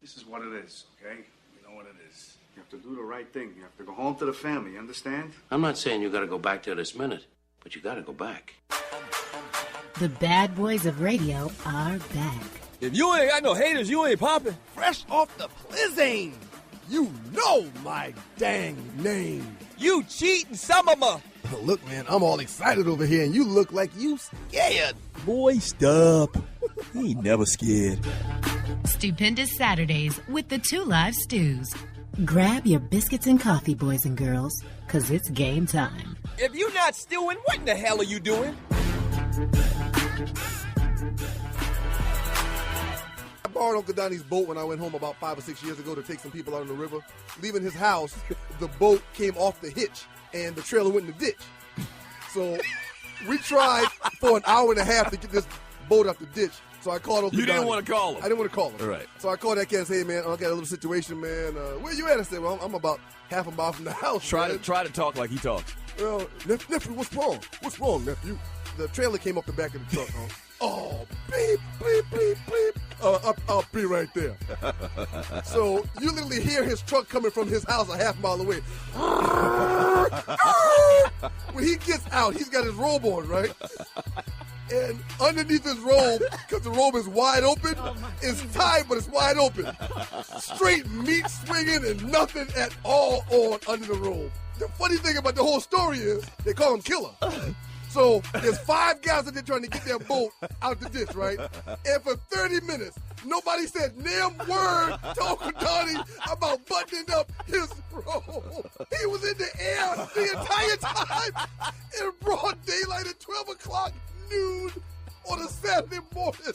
This is what it is, okay? You know, know what it is. You have to do the right thing. You have to go home to the family, you understand? I'm not saying you gotta go back there this minute, but you gotta go back. The bad boys of radio are back. If you ain't got no haters, you ain't popping. Fresh off the Plizzane. You know my dang name. You cheating some of them. Look, man, I'm all excited over here, and you look like you scared. Boy, stop. He ain't never scared. Stupendous Saturdays with the Two Live Stews. Grab your biscuits and coffee, boys and girls, because it's game time. If you not stewing, what in the hell are you doing? I borrowed Uncle Donnie's boat when I went home about 5 or 6 years ago to take some people out on the river. Leaving his house, the boat came off the hitch, and the trailer went in the ditch. So we tried for an hour and a half to get this boat out the ditch. So I called Uncle Donnie. You didn't want to call him? I didn't want to call him. All right. So I called that cat and said, hey, man, I got a little situation, man. Where you at? I said, well, I'm about half a mile from the house. Try to talk like he talks. Well, nephew, what's wrong? What's wrong, nephew? The trailer came up the back of the truck. Oh, beep, bleep, bleep, bleep. I'll be right there. So you literally hear his truck coming from his house a half mile away. When he gets out, he's got his robe on, right? And underneath his robe, because the robe is wide open, it's tight, but it's wide open. Straight meat swinging and nothing at all on under the robe. The funny thing about the whole story is they call him Killer. So there's 5 guys that they're trying to get their boat out the ditch, right? And for 30 minutes, nobody said damn word to Uncle Donnie about buttoning up his robe. He was in the air the entire time in broad daylight at 12 o'clock noon on a Saturday morning.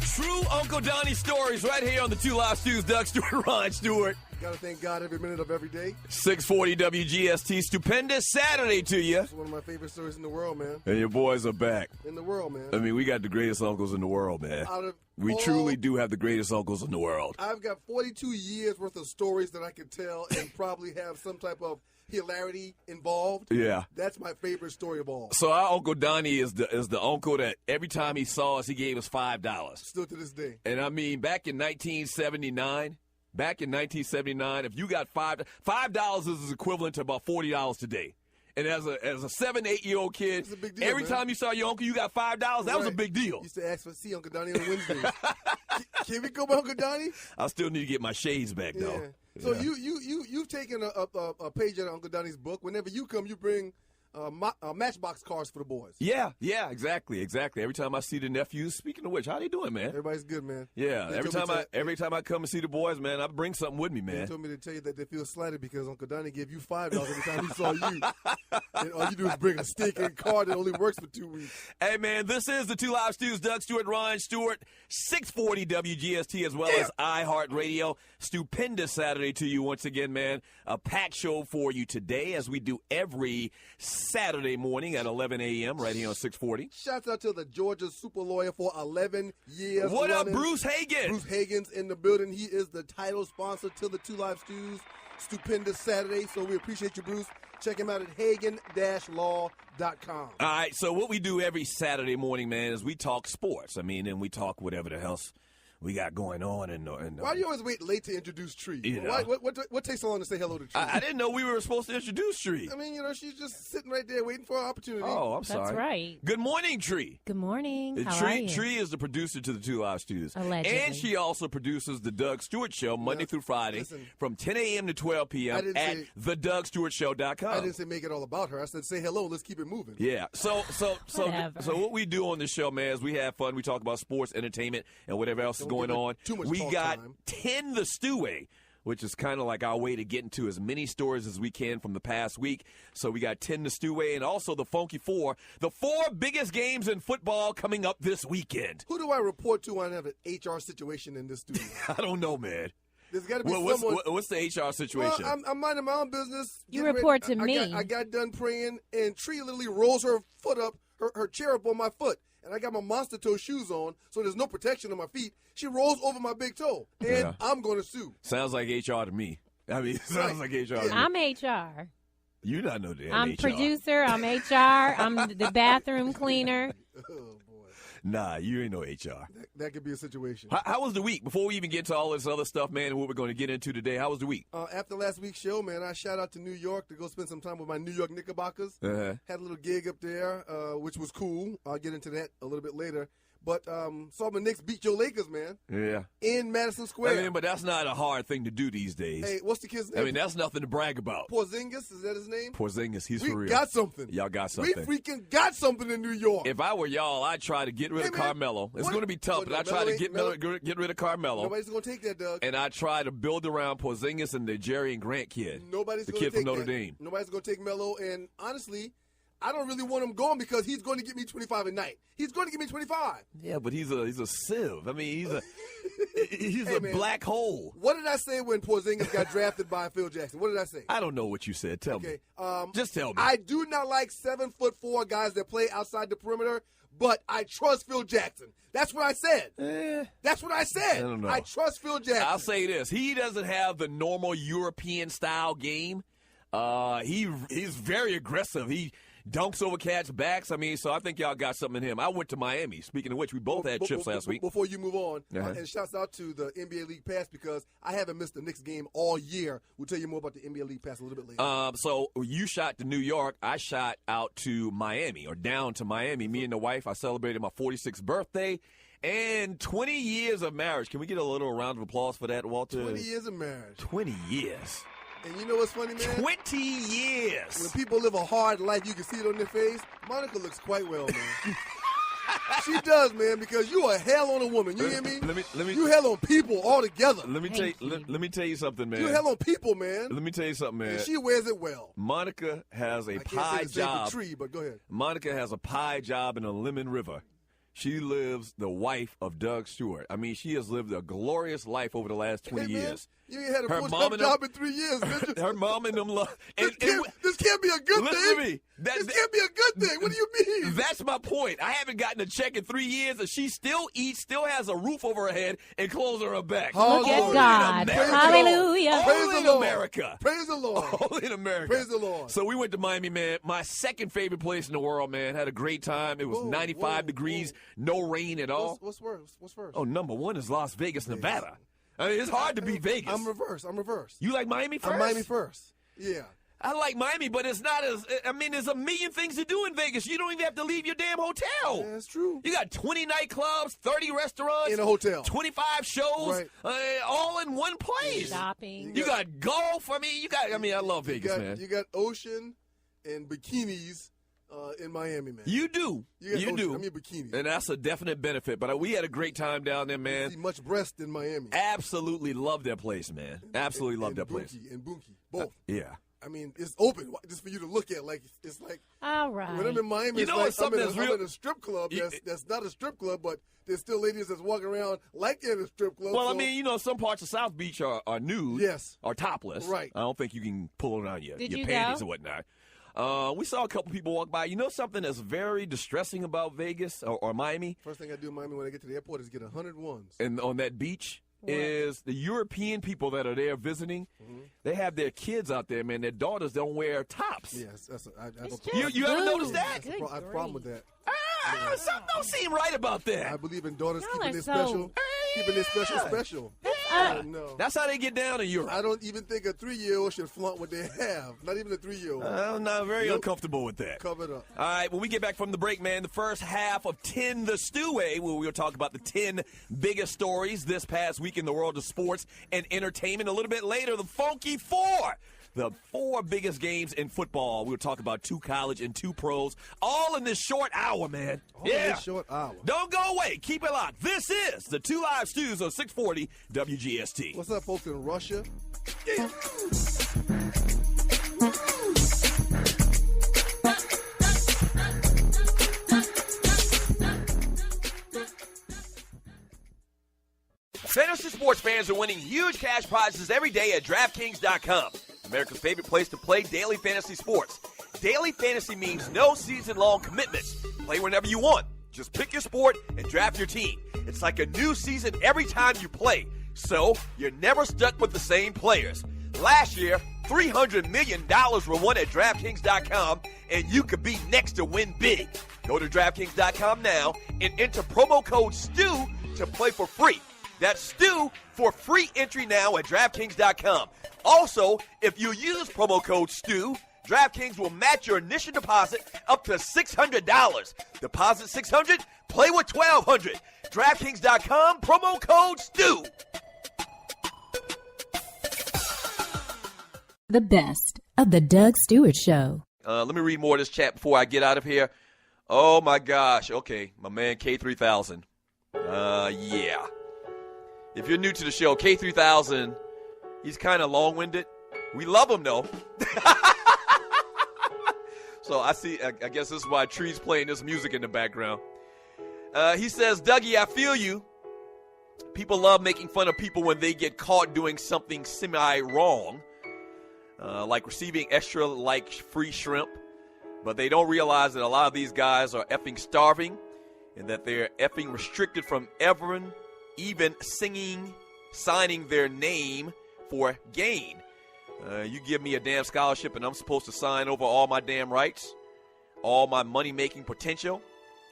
True Uncle Donnie stories right here on the Two Live Stews. Doug Stewart, Ron Stewart. Gotta thank God every minute of every day. 640 WGST. Stupendous Saturday to you. It's one of my favorite stories in the world, man. And your boys are back. In the world, man. I mean, we got the greatest uncles in the world, man. We truly do have the greatest uncles in the world. I've got 42 years worth of stories that I can tell and probably have some type of hilarity involved. Yeah. That's my favorite story of all. So our Uncle Donnie is the uncle that every time he saw us, he gave us $5. Still to this day. And I mean, back in 1979, if you got $5 is equivalent to about $40 today. And as a 7, 8 year old kid, it's a big deal, every man. time you saw your uncle, you got $5. That was a big deal. Used to ask for see Uncle Donnie on Wednesdays. Can we go by Uncle Donnie? I still need to get my shades back though. So you've taken a page out of Uncle Donnie's book. Whenever you come, you bring Matchbox cars for the boys. Yeah, exactly. Every time I see the nephews, speaking of which, how they doing, man? Everybody's good, man. Yeah, every time I come and see the boys, man, I bring something with me, man. They told me to tell you that they feel slighted because Uncle Donnie gave you $5 every time he saw you. And all you do is bring a stick and card that only works for 2 weeks. Hey, man, this is the Two Live Stews. Doug Stewart, Ron Stewart, 640 WGST as well as iHeartRadio. Stupendous Saturday to you once again, man. A packed show for you today as we do every Saturday morning at 11 a.m. right here on 640. Shouts out to the Georgia super lawyer for 11 years. What up, Bruce Hagen? Bruce Hagen's in the building. He is the title sponsor to the Two Live Stews. Stupendous Saturday. So we appreciate you, Bruce. Check him out at hagen-law.com. All right, so what we do every Saturday morning, man, is we talk sports. I mean, and we talk whatever the hell we got going on. And why do you always wait late to introduce Tree? You know. What takes so long to say hello to Tree? I didn't know we were supposed to introduce Tree. I mean, she's just sitting right there waiting for an opportunity. Oh, I'm sorry. That's right. Good morning, Tree. Good morning. How are you? Tree is the producer to the Two Live Stews. Allegedly. And she also produces the Doug Stewart Show Monday through Friday from 10 a.m. to 12 p.m. at TheDougStewartShow.com. I didn't say make it all about her. I said say hello. Let's keep it moving. Yeah. So what we do on this show, man, is we have fun. We talk about sports, entertainment, and whatever else is going on. We got 10 the Steway, which is kind of like our way to get into as many stories as we can from the past week. So we got 10 the Steway and also the Funky Four, the 4 biggest games in football coming up this weekend. Who do I report to when I have an HR situation in this studio? I don't know, man. There's got to be someone. What's the HR situation? Well, I'm minding my own business. You report to me. I got done praying, and Tree literally rolls her foot up, her chair up on my foot. And I got my monster toe shoes on, so there's no protection on my feet. She rolls over my big toe, and I'm going to sue. Sounds like HR to me. I mean, it sounds like HR to me. I'm HR. You're not no damn I'm HR. producer. I'm HR. I'm the bathroom cleaner. Nah, you ain't no HR. That could be a situation. How was the week? Before we even get to all this other stuff, man, and what we're going to get into today, how was the week? After last week's show, man, I shout out to New York to go spend some time with my New York Knickerbockers. Had a little gig up there, which was cool. I'll get into that a little bit later. But saw my Knicks beat your Lakers, man. Yeah. In Madison Square. I mean, but that's not a hard thing to do these days. Hey, what's the kid's name? I mean, that's nothing to brag about. Porzingis, is that his name? Porzingis, he's we for real. got something. Y'all got something. We freaking got something in New York. If I were y'all, I'd try to get rid of Carmelo. It's going to be tough, but I'd try to get rid of Carmelo. Nobody's going to take that, Doug. And I'd try to build around Porzingis and the Jerry and Grant kid. Nobody's the going to kid take from Notre that. Dame. Nobody's going to take Melo, and honestly, I don't really want him going because he's going to get me 25 a night. He's going to give me 25. Yeah, but he's a sieve. I mean, he's a man, black hole. What did I say when Porzingis got drafted by Phil Jackson? What did I say? I don't know what you said. Tell me. Just tell me. I do not like 7'4" guys that play outside the perimeter, but I trust Phil Jackson. That's what I said. That's what I said. I don't know. I trust Phil Jackson. I'll say this. He doesn't have the normal European-style game. He's very aggressive. He dunks over cats' backs. I mean, so I think y'all got something in him. I went to Miami. Speaking of which, we both had trips last week. Before you move on, and shouts out to the NBA League Pass because I haven't missed the Knicks game all year. We'll tell you more about the NBA League Pass a little bit later. So you shot to New York. I shot out to Miami or down to Miami. Me and the wife, I celebrated my 46th birthday. And 20 years of marriage. Can we get a little round of applause for that, Walter? 20 years of marriage. 20 years. And you know what's funny, man? 20 years. When people live a hard life, you can see it on their face. Monica looks quite well, man. She does, man, because you are hell on a woman. You hear me? Let me. You hell on people altogether. Let me tell you something, man. You hell on people, man. Let me tell you something, man. And she wears it well. Monica has a pie can't say the same job. for Tree, but go ahead. Monica has a pie job in the Lemon River. She lives the wife of Doug Stewart. I mean, she has lived a glorious life over the last 20 years. You ain't had a full-time job in 3 years, bitch. Her mom and them love. This can't be a good listen thing. To me. This can't be a good thing. What do you mean? That's my point. I haven't gotten a check in 3 years, and she still eats, still has a roof over her head, and clothes on her back. Look at God. Hallelujah. Only in America. Praise the Lord. Only in America. Praise the Lord. So we went to Miami, man. My second favorite place in the world, man. Had a great time. It was 95 degrees, no rain at all. What's worse? What's first? Oh, number one is Las Vegas, Nevada. I mean, it's hard to beat Vegas. I'm reverse. You like Miami first? I'm Miami first. Yeah. I like Miami, but it's not as, I mean, there's a million things to do in Vegas. You don't even have to leave your damn hotel. Yeah, that's true. You got 20 nightclubs, 30 restaurants. In a hotel. 25 shows, all in one place. Shopping. You got golf. I mean, I love Vegas, man. You got ocean and bikinis in Miami, man. You do. You do. I mean, bikinis. And that's a definite benefit. But we had a great time down there, man. You see much breast in Miami. Absolutely love that place, man. Absolutely love that place. And Bunkie, both. Yeah. I mean, it's open just for you to look at. Like it's like. All right. When I'm in Miami, you know it's like I'm in a strip club. Yeah. That's not a strip club, but there's still ladies that's walking around like they're in a strip club. Well, I mean, you know, some parts of South Beach are nude. Yes. Are topless. Right. I don't think you can pull it on your Did you panties go? and whatnot. We saw a couple people walk by. You know something that's very distressing about Vegas or Miami? First thing I do in Miami when I get to the airport is get 100 ones. And on that beach is the European people that are there visiting. Mm-hmm. They have their kids out there, man. Their daughters don't wear tops. Yes, You ever noticed that? I have a problem with that. Something don't seem right about that. I believe in daughters Y'all keeping are it special. Keeping it special. No. That's how they get down in Europe. I don't even think a 3-year-old should flaunt what they have. Not even a 3-year-old. I'm not very uncomfortable with that. Cover it up. All right, when we get back from the break, man, the first half of 10 the Steway, where we'll talk about the 10 biggest stories this past week in the world of sports and entertainment. A little bit later, the Funky Four. The 4 biggest games in football. We'll talk about 2 college and 2 pros, all in this short hour, man. All in this short hour. Don't go away. Keep it locked. This is the 2 Live Stews on 640 WGST. What's up, folks in Russia? Yeah. Fantasy sports fans are winning huge cash prizes every day at DraftKings.com. America's favorite place to play daily fantasy sports. Daily fantasy means no season-long commitments. Play whenever you want. Just pick your sport and draft your team. It's like a new season every time you play. So, you're never stuck with the same players. Last year, $300 million were won at DraftKings.com, and you could be next to win big. Go to DraftKings.com now and enter promo code STU to play for free. That's STU for free entry now at DraftKings.com. Also, if you use promo code STU, DraftKings will match your initial deposit up to $600. Deposit $600, play with $1,200. DraftKings.com, promo code STU. The best of the Doug Stewart Show. Let me read more of this chat before I get out of here. Oh, my gosh. Okay, my man K3000. Yeah. If you're new to the show, K3000, he's kind of long-winded. We love him, though. So I guess this is why Tree's playing this music in the background. He says, Dougie, I feel you. People love making fun of people when they get caught doing something semi-wrong, like receiving extra like free shrimp. But they don't realize that a lot of these guys are effing starving and that they're effing restricted from even signing their name for gain. You give me a damn scholarship and I'm supposed to sign over all my damn rights, all my money-making potential.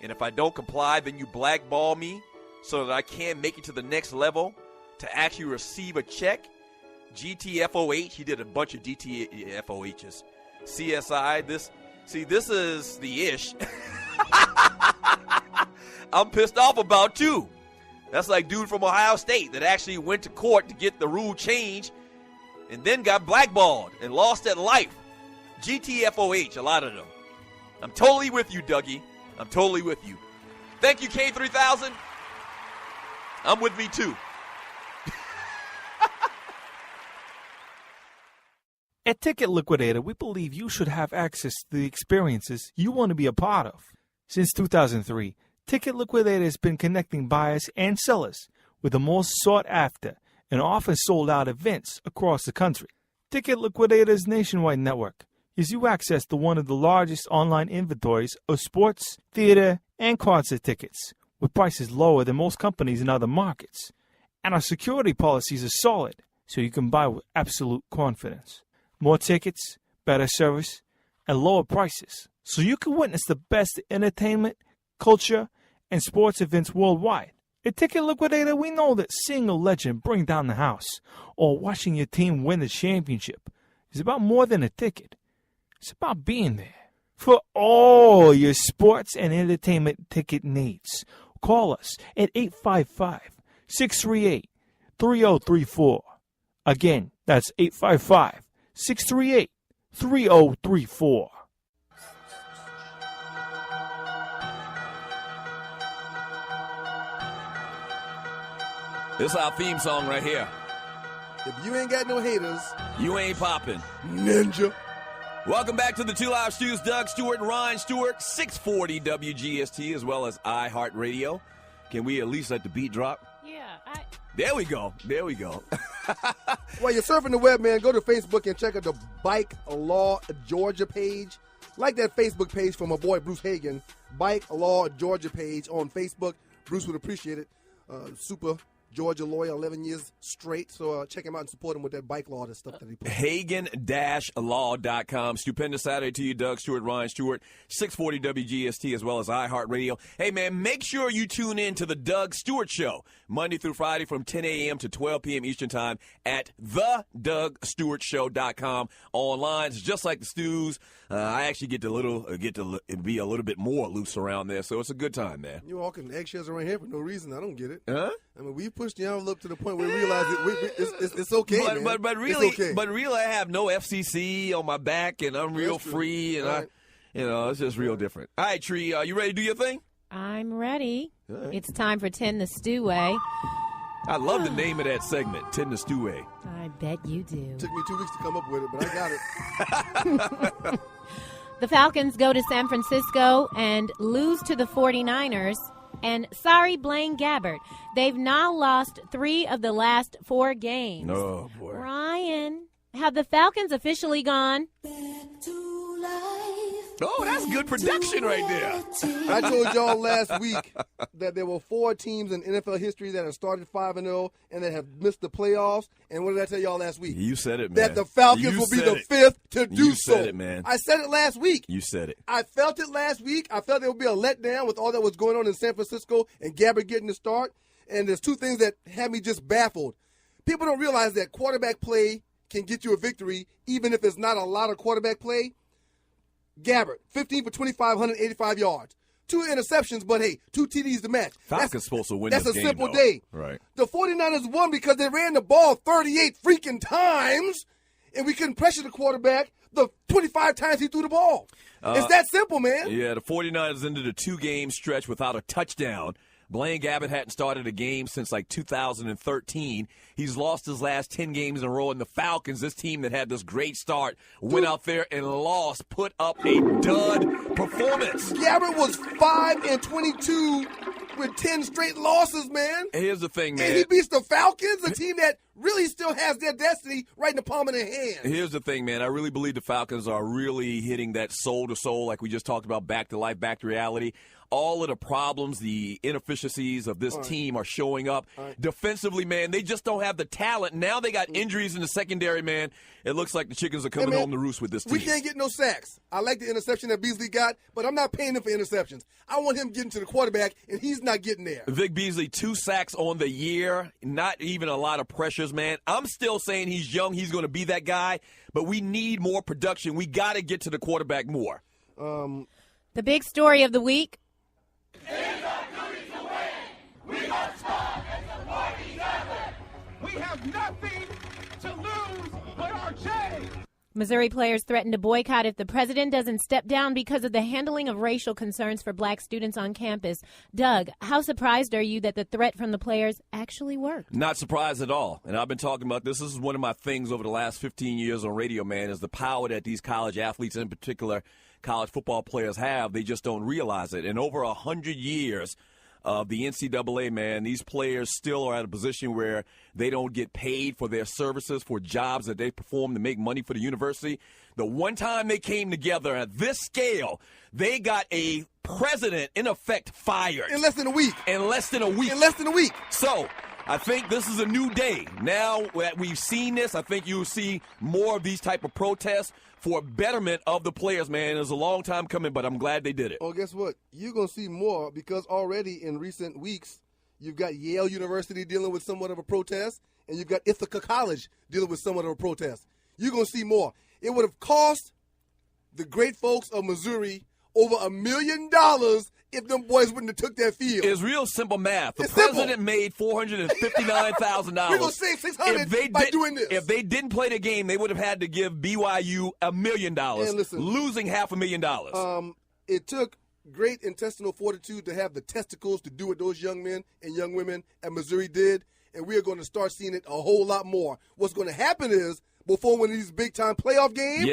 And if I don't comply, then you blackball me so that I can't make it to the next level to actually receive a check. GTFOH, he did a bunch of GTFOHs. CSI, this is the ish. I'm pissed off about too. That's like dude from Ohio State that actually went to court to get the rule changed and then got blackballed and lost at life. GTFOH, a lot of them. I'm totally with you, Dougie. I'm totally with you. Thank you, K3000. I'm with me too. At Ticket Liquidator, we believe you should have access to the experiences you want to be a part of. Since 2003, Ticket Liquidator has been connecting buyers and sellers with the most sought-after and often sold-out events across the country. Ticket Liquidator's nationwide network gives you access to one of the largest online inventories of sports, theater, and concert tickets, with prices lower than most companies in other markets. And our security policies are solid, so you can buy with absolute confidence. More tickets, better service, and lower prices, so you can witness the best entertainment, culture, and sports events worldwide. At Ticket Liquidator, we know that seeing a legend bring down the house or watching your team win the championship is about more than a ticket. It's about being there. For all your sports and entertainment ticket needs, call us at 855-638-3034. Again, that's 855-638-3034. This is our theme song right here. If you ain't got no haters, you ain't popping. Ninja. Welcome back to the Two Live Stews. Doug Stewart and Ryan Stewart, 640 WGST, as well as iHeartRadio. Can we at least let the beat drop? Yeah. There we go. There we go. While you're surfing the web, man, go to Facebook and check out the Bike Law Georgia page. Like that Facebook page from my boy Bruce Hagan. Bike Law Georgia page on Facebook. Bruce would appreciate it. Super Georgia lawyer, 11 years straight. So check him out and support him with that bike law and stuff that he put. Hagan-law.com. Stupendous Saturday to you, Doug Stewart, Ryan Stewart, 640 WGST, as well as iHeartRadio. Hey, man, make sure you tune in to the Doug Stewart Show, Monday through Friday from 10 a.m. to 12 p.m. Eastern Time at thedougstewartshow.com. Online, it's just like the Stews. I actually get to be a little bit more loose around there, so it's a good time, man. You walking eggshells around here for no reason. I don't get it. Huh? I mean, we pushed the envelope to the point where we realized it's okay, man. But really, it's okay. But really, I have no FCC on my back, and I'm real free, and right. It's just real different. All right, Tree, you ready to do your thing? I'm ready. Right. It's time for 10 the Stew Way. I love the name of that segment, 10 the Stew Way. I bet you do. Took me 2 weeks to come up with it, but I got it. The Falcons go to San Francisco and lose to the 49ers. And sorry, Blaine Gabbert. They've now lost 3 of the last 4 games. Oh, boy. Ryan, have the Falcons officially gone? Back to life. Oh, that's good production right there. I told y'all last week that there were 4 teams in NFL history that have started 5-0 and that have missed the playoffs. And what did I tell y'all last week? You said it, man. That the Falcons will be the 5th to do so. You said it, man. I said it last week. You said it. I felt it last week. I felt there would be a letdown with all that was going on in San Francisco and Gabbert getting the start. And there's 2 things that had me just baffled. People don't realize that quarterback play can get you a victory even if there's not a lot of quarterback play. Gabbert, 15 for 25, 185 yards. 2 interceptions, but hey, 2 TDs to match. Falcons supposed to win this game, That's a simple though. day. Right. The 49ers won because they ran the ball 38 freaking times, and we couldn't pressure the quarterback the 25 times he threw the ball. It's that simple, man. Yeah, the 49ers ended a 2-game stretch without a touchdown. Blaine Gabbert hadn't started a game since like 2013. He's lost his last 10 games in a row, and the Falcons, this team that had this great start, went out there and lost, put up a dud performance. Gabbert was 5-22 with 10 straight losses, man. And here's the thing, man. And he beats the Falcons, a team that really still has their destiny right in the palm of their hand. Here's the thing, man. I really believe the Falcons are really hitting that soul-to-soul, like we just talked about, back to life, back to reality. All of the problems, the inefficiencies of this team are showing up. Defensively, man, they just don't have the talent. Now they got injuries in the secondary, man. It looks like the chickens are coming home to roost with this team. We can't get no sacks. I like the interception that Beasley got, but I'm not paying him for interceptions. I want him getting to the quarterback, and he's not getting there. Vic Beasley, 2 sacks on the year. Not even a lot of pressures, man. I'm still saying he's young. He's going to be that guy, but we need more production. We got to get to the quarterback more. The big story of the week. We have nothing to lose but our J. Missouri players threaten to boycott if the president doesn't step down because of the handling of racial concerns for black students on campus. Doug, how surprised are you that the threat from the players actually worked? Not surprised at all. And I've been talking about this. This is one of my things over the last 15 years on radio, man, is the power that these college athletes, in particular college football players, have. They just don't realize it. And over 100 years of the NCAA, man, these players still are at a position where they don't get paid for their services, for jobs that they perform to make money for the university. The one time they came together at this scale, they got a president, in effect, fired. In less than a week. In less than a week. So I think this is a new day. Now that we've seen this, I think you'll see more of these type of protests for betterment of the players, man. It was a long time coming, but I'm glad they did it. Well, guess what? You're going to see more because already in recent weeks, you've got Yale University dealing with somewhat of a protest, and you've got Ithaca College dealing with somewhat of a protest. You're going to see more. It would have cost the great folks of Missouri over $1 million if them boys wouldn't have took that field. It's real simple math. The president made $459,000. We're going to save $600 by doing this. If they didn't play the game, they would have had to give BYU $1 million, losing $500,000. It took great intestinal fortitude to have the testicles to do what those young men and young women at Missouri did, and we are going to start seeing it a whole lot more. What's going to happen is, before one of these big-time playoff games,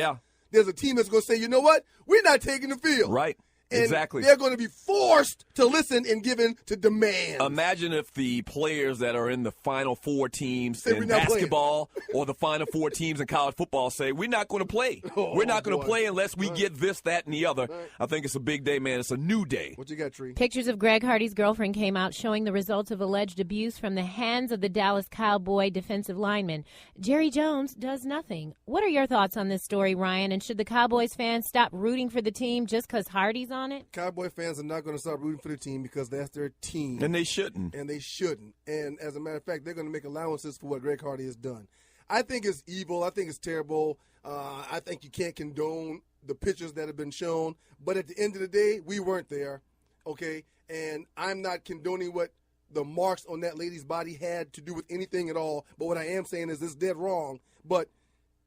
there's a team that's going to say, you know what, we're not taking the field. Right. And exactly. They're going to be forced to listen and give in to demands. Imagine if the players that are in the Final Four teams in basketball or the Final Four teams in college football say, we're not going to play. We're not going to play unless we get this, that, and the other. I think it's a big day, man. It's a new day. What you got, Tree? Pictures of Greg Hardy's girlfriend came out showing the results of alleged abuse from the hands of the Dallas Cowboy defensive lineman. Jerry Jones does nothing. What are your thoughts on this story, Ryan? And should the Cowboys fans stop rooting for the team just because Hardy's on it? Cowboy fans are not going to start rooting for the team because that's their team. And they shouldn't. And as a matter of fact, they're going to make allowances for what Greg Hardy has done. I think it's evil. I think it's terrible. I think you can't condone the pictures that have been shown. But at the end of the day, we weren't there, okay? And I'm not condoning what the marks on that lady's body had to do with anything at all. But what I am saying is it's dead wrong. But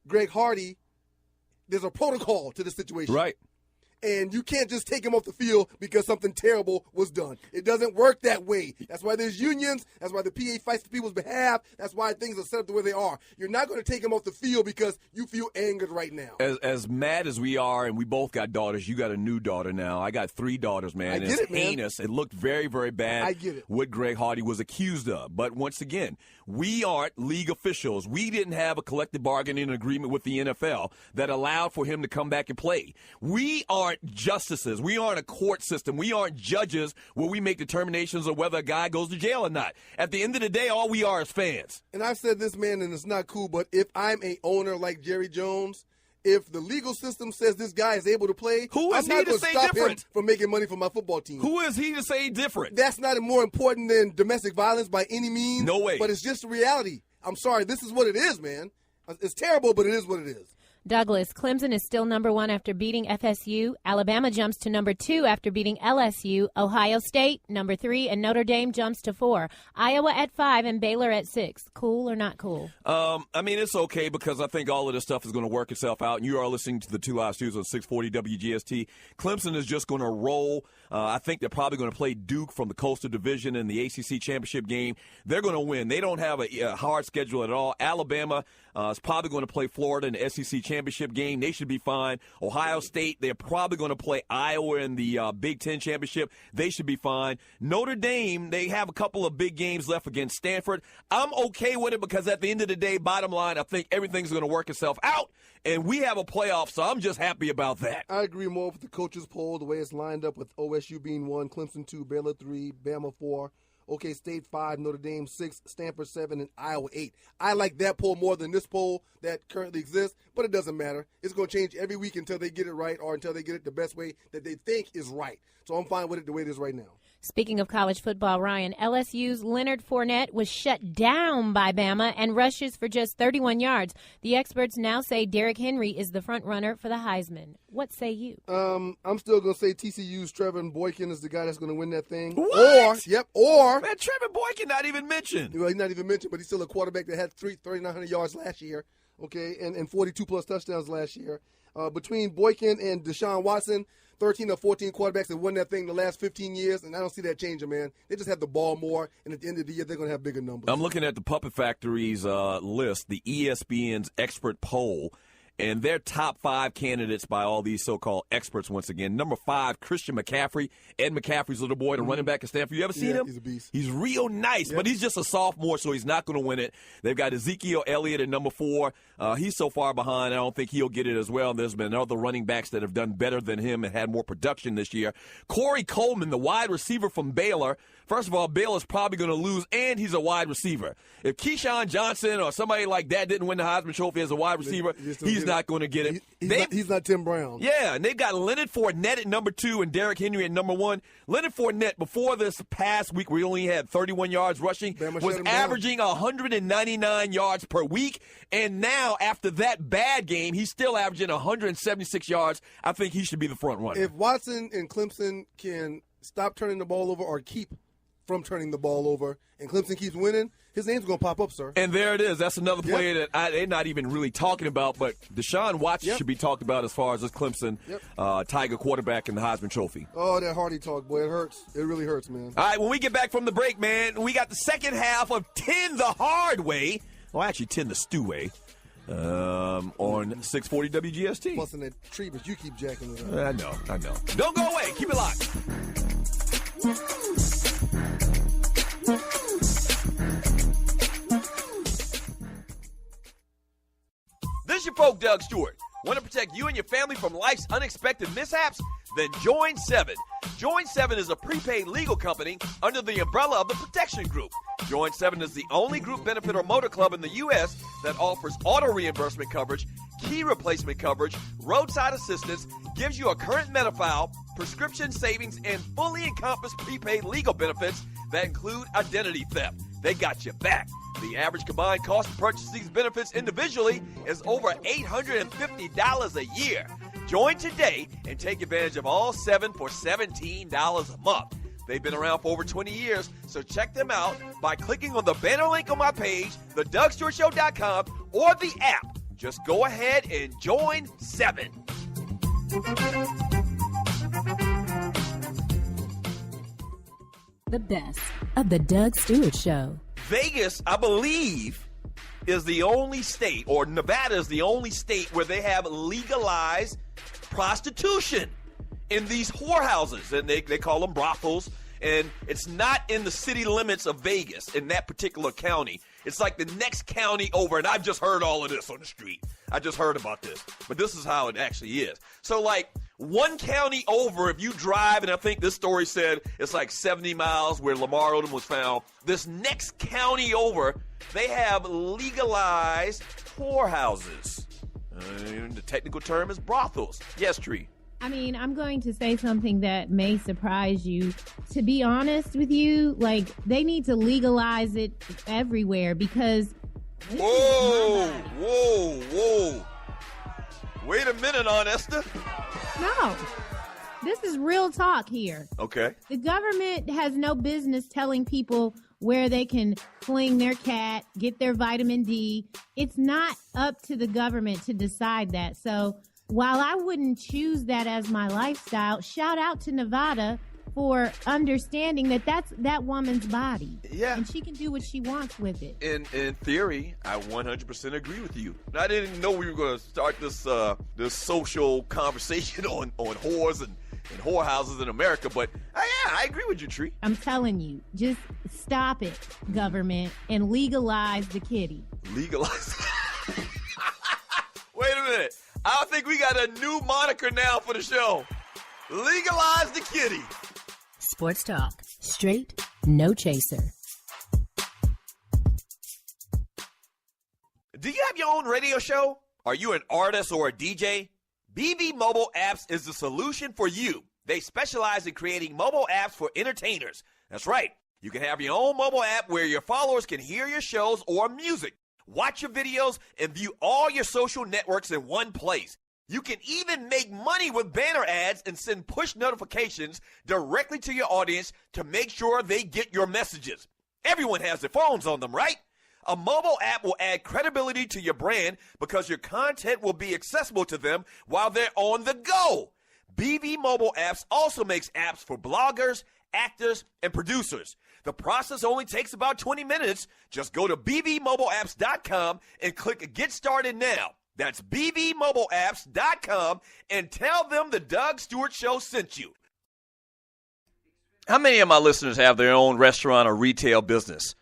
Greg Hardy, there's a protocol to the situation. Right. And you can't just take him off the field because something terrible was done. It doesn't work that way. That's why there's unions. That's why the PA fights for people's behalf. That's why things are set up the way they are. You're not going to take him off the field because you feel angered right now. As mad as we are, and we both got daughters, you got a new daughter now. I got 3 daughters, man. I get it, man. Heinous. It looked very, very bad. I get it. What Greg Hardy was accused of. But once again, we aren't league officials. We didn't have a collective bargaining agreement with the NFL that allowed for him to come back and play. We aren't aren't justices. We aren't a court system. We aren't judges where we make determinations of whether a guy goes to jail or not. At the end of the day, all we are is fans. And I've said this, man, and it's not cool, but if I'm a owner like Jerry Jones, if the legal system says this guy is able to play, who is I'm he not to going say to stop different? him from making money for my football team. Who is he to say different? That's not more important than domestic violence by any means. No way. But it's just the reality. I'm sorry. This is what it is, man. It's terrible, but it is what it is. Douglas, Clemson is still number 1 after beating FSU. Alabama jumps to number 2 after beating LSU. Ohio State, number 3, and Notre Dame jumps to 4. Iowa at 5 and Baylor at 6. Cool or not cool? I mean, it's okay because I think all of this stuff is going to work itself out. And you are listening to the 2 Live Studios on 640 WGST. Clemson is just going to roll. I think they're probably going to play Duke from the Coastal Division in the ACC Championship game. They're going to win. They don't have a hard schedule at all. Alabama is probably going to play Florida in the SEC Championship game. They should be fine. Ohio State, they're probably going to play Iowa in the Big Ten Championship. They should be fine. Notre Dame, they have a couple of big games left against Stanford. I'm okay with it because at the end of the day, bottom line, I think everything's going to work itself out, and we have a playoff, so I'm just happy about that. I agree more with the coaches poll, the way it's lined up with OSU being 1, Clemson 2, Baylor 3, Bama 4, OK State 5, Notre Dame 6, Stanford 7, and Iowa 8. I like that poll more than this poll that currently exists, but it doesn't matter. It's going to change every week until they get it right or until they get it the best way that they think is right. So I'm fine with it the way it is right now. Speaking of college football, Ryan, LSU's Leonard Fournette was shut down by Bama and rushes for just 31 yards. The experts now say Derrick Henry is the front runner for the Heisman. What say you? I'm still going to say TCU's Trevor Boykin is the guy that's going to win that thing. What? Or. Man, Trevor Boykin not even mentioned. Well, he's not even mentioned, but he's still a quarterback that had 3,900 yards last year, okay, and 42-plus touchdowns last year. Between Boykin and Deshaun Watson, 13 or 14 quarterbacks have won that thing the last 15 years, and I don't see that changing, man. They just have the ball more, and at the end of the year, they're going to have bigger numbers. I'm looking at the Puppet Factory's list, the ESPN's expert poll, and their top 5 candidates by all these so-called experts once again. Number 5, Christian McCaffrey, Ed McCaffrey's little boy, the running back at Stanford. You ever seen him? He's a beast. He's real nice, but he's just a sophomore, so he's not going to win it. They've got Ezekiel Elliott at number 4. He's so far behind, I don't think he'll get it as well. There's been other running backs that have done better than him and had more production this year. Corey Coleman, the wide receiver from Baylor. First of all, Baylor's probably going to lose, and he's a wide receiver. If Keyshawn Johnson or somebody like that didn't win the Heisman Trophy as a wide receiver, he's not going to get it. He's not Tim Brown. Yeah, and they've got Leonard Fournette at number 2 and Derrick Henry at number 1. Leonard Fournette, before this past week where he only had 31 yards rushing, was averaging 199 yards per week. And now, after that bad game, he's still averaging 176 yards. I think he should be the front runner. If Watson and Clemson can stop turning the ball over or keep from turning the ball over, and Clemson keeps winning, his name's going to pop up, sir. And there it is. That's another player that they're not even really talking about, but Deshaun Watson should be talked about as far as this Clemson Tiger quarterback in the Heisman Trophy. Oh, that Hardy talk, boy. It hurts. It really hurts, man. All right, when we get back from the break, man, we got the second half of 10 the hard way. Well, actually, 10 the stew way. On 640 WGST. Busting that tree, but you keep jacking it up. I know. Don't go away. Keep it locked. This is your folk, Doug Stewart. Want to protect you and your family from life's unexpected mishaps? Then join 7. Join 7 is a prepaid legal company under the umbrella of the Protection Group. Join 7 is the only group benefit or motor club in the U.S. that offers auto reimbursement coverage, key replacement coverage, roadside assistance, gives you a current Medi-file, prescription savings, and fully encompassed prepaid legal benefits that include identity theft. They got your back. The average combined cost to purchase these benefits individually is over $850 a year. Join today and take advantage of all 7 for $17 a month. They've been around for over 20 years, so check them out by clicking on the banner link on my page, thedougstewartshow.com, or the app. Just go ahead and join 7. The best of the Doug Stewart Show. Vegas, I believe, is the only state, or Nevada is the only state where they have legalized prostitution in these whorehouses, and they call them brothels, and it's not in the city limits of Vegas in that particular county. It's like the next county over, and I've just heard all of this on the street. I just heard about this, but this is how it actually is. So, like, one county over, if you drive, and I think this story said it's like 70 miles where Lamar Odom was found, this next county over, they have legalized whorehouses. The technical term is brothels. Yes, Tree. I mean, I'm going to say something that may surprise you. To be honest with you, like, they need to legalize it everywhere because... Whoa. Wait a minute, Aunt Esther. No. This is real talk here. Okay. The government has no business telling people where they can fling their cat, get their vitamin D. It's not up to the government to decide that. So while I wouldn't choose that as my lifestyle, shout out to Nevada for understanding that that's that woman's body. Yeah. And she can do what she wants with it. In theory, I 100% agree with you. I didn't know we were going to start this social conversation on whores and whorehouses in America, but I agree with you, Tree. I'm telling you, just stop it, government, and legalize the kitty. Legalize? Wait a minute. I think we got a new moniker now for the show. Legalize the kitty. Sports Talk. Straight, no chaser. Do you have your own radio show? Are you an artist or a DJ? BB Mobile Apps is the solution for you. They specialize in creating mobile apps for entertainers. That's right. You can have your own mobile app where your followers can hear your shows or music, watch your videos, and view all your social networks in one place. You can even make money with banner ads and send push notifications directly to your audience to make sure they get your messages. Everyone has their phones on them, right? A mobile app will add credibility to your brand because your content will be accessible to them while they're on the go. BB Mobile Apps also makes apps for bloggers, actors, and producers. The process only takes about 20 minutes. Just go to bbmobileapps.com and click Get Started Now. That's bbmobileapps.com and tell them the Doug Stewart Show sent you. How many of my listeners have their own restaurant or retail business?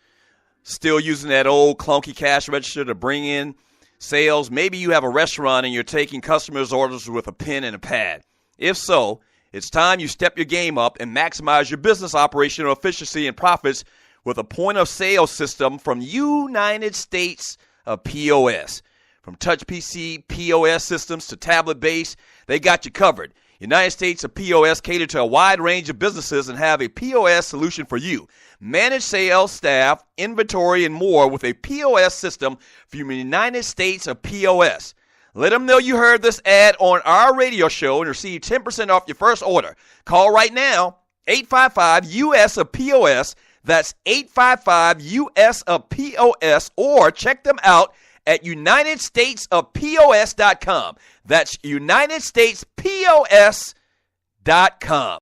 Still using that old clunky cash register to bring in sales? Maybe you have a restaurant and you're taking customers' orders with a pen and a pad. If so, it's time you step your game up and maximize your business operational efficiency and profits with a point-of-sale system from United States of POS. From touch PC POS systems to tablet-based, they got you covered. United States of POS cater to a wide range of businesses and have a POS solution for you. Manage sales, staff, inventory, and more with a POS system from United States of POS. Let them know you heard this ad on our radio show and receive 10% off your first order. Call right now, 855-US of POS. That's 855-US of POS, or check them out at UnitedStatesOfPOS.com. That's UnitedStatesPOS.com.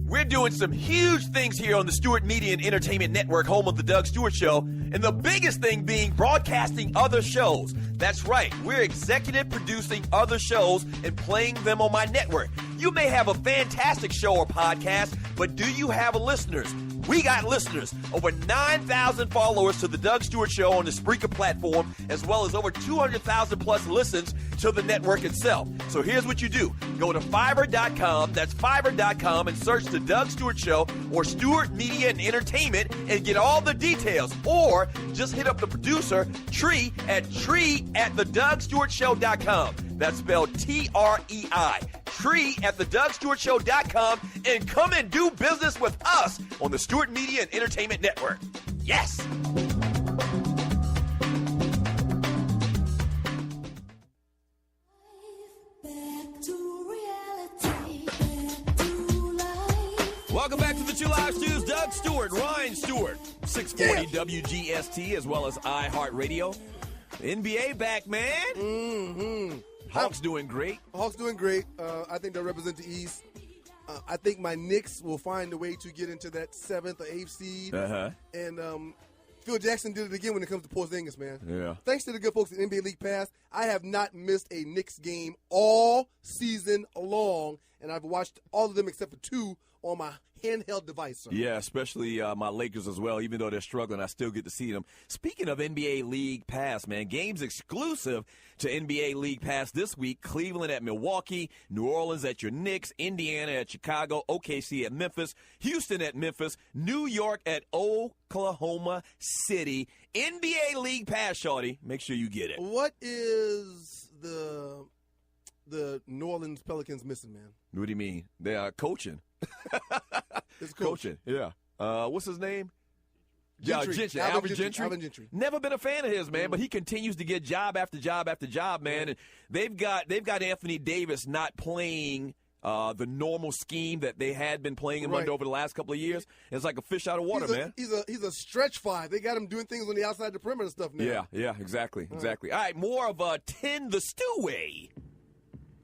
We're doing some huge things here on the Stewart Media and Entertainment Network, home of the Doug Stewart Show, and the biggest thing being broadcasting other shows. That's right, we're executive producing other shows and playing them on my network. You may have a fantastic show or podcast, but do you have listeners? We got listeners. Over 9,000 followers to the Doug Stewart Show on the Spreaker platform, as well as over 200,000 plus listens to the network itself. So here's what you do. Go to Fiverr.com, that's Fiverr.com, and search the Doug Stewart Show or Stewart Media and Entertainment and get all the details. Or just hit up the producer, Tree at TreeAtTheDougStewartShow.com. That's spelled Trei. Tree at TheDougStewartShow.com, and come and do business with us on the Stewart Media and Entertainment Network. Yes! Welcome back to the Two Live Stews. Doug Stewart, Ryan Stewart, 640 WGST, as well as iHeartRadio. NBA back, man. Mm-hmm. Hawks doing great. Hawks doing great. I think they'll represent the East. I think my Knicks will find a way to get into that 7th or 8th seed. Uh-huh. And Phil Jackson did it again when it comes to Porzingis, man. Yeah. Thanks to the good folks at NBA League Pass, I have not missed a Knicks game all season long, and I've watched all of them except for 2 on my handheld device, sir. Yeah, especially my Lakers as well. Even though they're struggling, I still get to see them. Speaking of NBA League Pass, man, games exclusive to NBA League Pass this week. Cleveland at Milwaukee, New Orleans at your Knicks, Indiana at Chicago, OKC at Memphis, Houston at Memphis, New York at Oklahoma City. NBA League Pass, shorty. Make sure you get it. What is the New Orleans Pelicans missing, man? What do you mean? They are coaching. It's coaching. Yeah. What's his name? Gentry. Alvin Gentry. Alvin Gentry. Never been a fan of his, man, but he continues to get job after job after job, man. And they've got Anthony Davis not playing the normal scheme that they had been playing him under over the last couple of years. It's like a fish out of water, man. He's a stretch five. They got him doing things on the outside the perimeter and stuff now. Yeah, exactly. All right, more of 10 the Stew-way.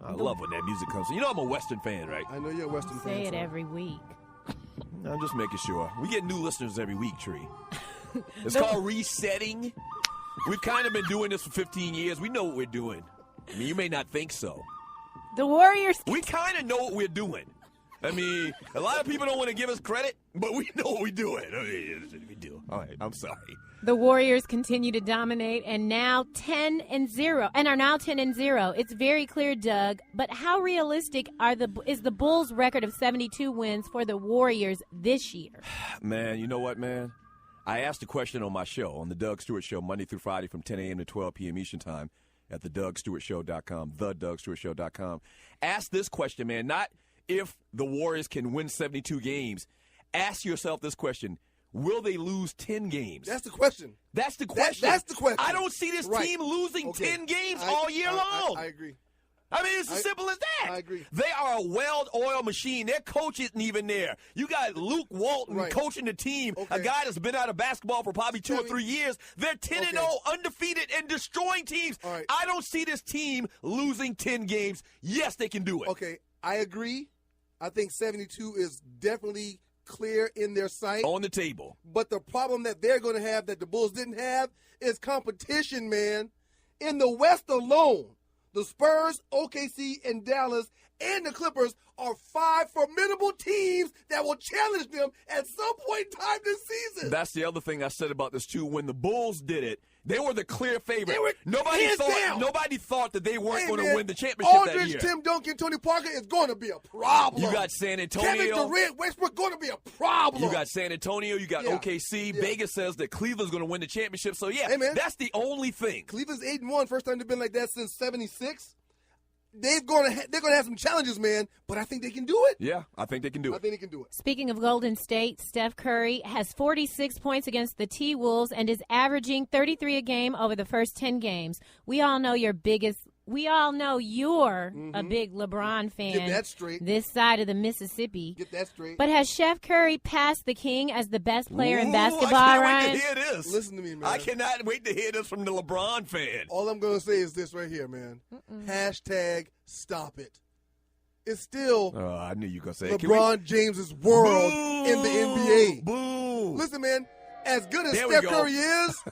I love when that music comes in. You know I'm a Western fan, right? I know you're a Western fan. Say it every week. I'm just making sure. We get new listeners every week, Tree. It's called resetting. We've kind of been doing this for 15 years. We know what we're doing. I mean, you may not think so. The Warriors. We kind of know what we're doing. I mean, a lot of people don't want to give us credit, but we know what we're doing. We do. All right, I'm sorry. The Warriors continue to dominate and now 10-0 and are now 10-0. It's very clear, Doug. But how realistic is the Bulls' record of 72 wins for the Warriors this year? Man, you know what, man? I asked a question on my show, on the Doug Stewart Show, Monday through Friday from 10 a.m. to 12 p.m. Eastern Time at thedougstewartshow.com, thedougstewartshow.com. Ask this question, man, not if the Warriors can win 72 games. Ask yourself this question. Will they lose 10 games? That's the question. That's the question. That's the question. I don't see this team losing 10 games all year long. I agree. I mean, it's as simple as that. I agree. They are a well-oiled machine. Their coach isn't even there. You got Luke Walton coaching the team, a guy that's been out of basketball for probably 2 or 3 years. They're 10-0, undefeated, and destroying teams. Right. I don't see this team losing 10 games. Yes, they can do it. Okay, I agree. I think 72 is definitely clear in their sight. On the table. But the problem that they're going to have that the Bulls didn't have is competition, man. In the West alone, the Spurs, OKC, and Dallas, and the Clippers are 5 formidable teams that will challenge them at some point in time this season. That's the other thing I said about this, too. When the Bulls did it, they were the clear favorite. Nobody thought that they weren't going to win the championship Aldridge, that year. Tim Duncan, Tony Parker is going to be a problem. You got San Antonio. Kevin Durant, Westbrook going to be a problem. You got San Antonio. You got OKC. Yeah. Vegas says that Cleveland's going to win the championship. So, yeah, that's the only thing. Cleveland's 8-1. First time they've been like that since 76. They're going to have some challenges, man, but I think they can do it. Yeah, I think they can do it. I think they can do it. Speaking of Golden State, Steph Curry has 46 points against the T-Wolves and is averaging 33 a game over the first 10 games. We all know you're a big LeBron fan. Get that straight. This side of the Mississippi. Get that straight. But has Steph Curry passed the King as the best player in basketball, I Ryan? can't wait to hear this. Listen to me, man. I cannot wait to hear this from the LeBron fan. All I'm going to say is this right here, man. Hashtag stop it. It's still I knew you were going to say LeBron James's world in the NBA. Boom. Listen, man, as good as Steph Curry is,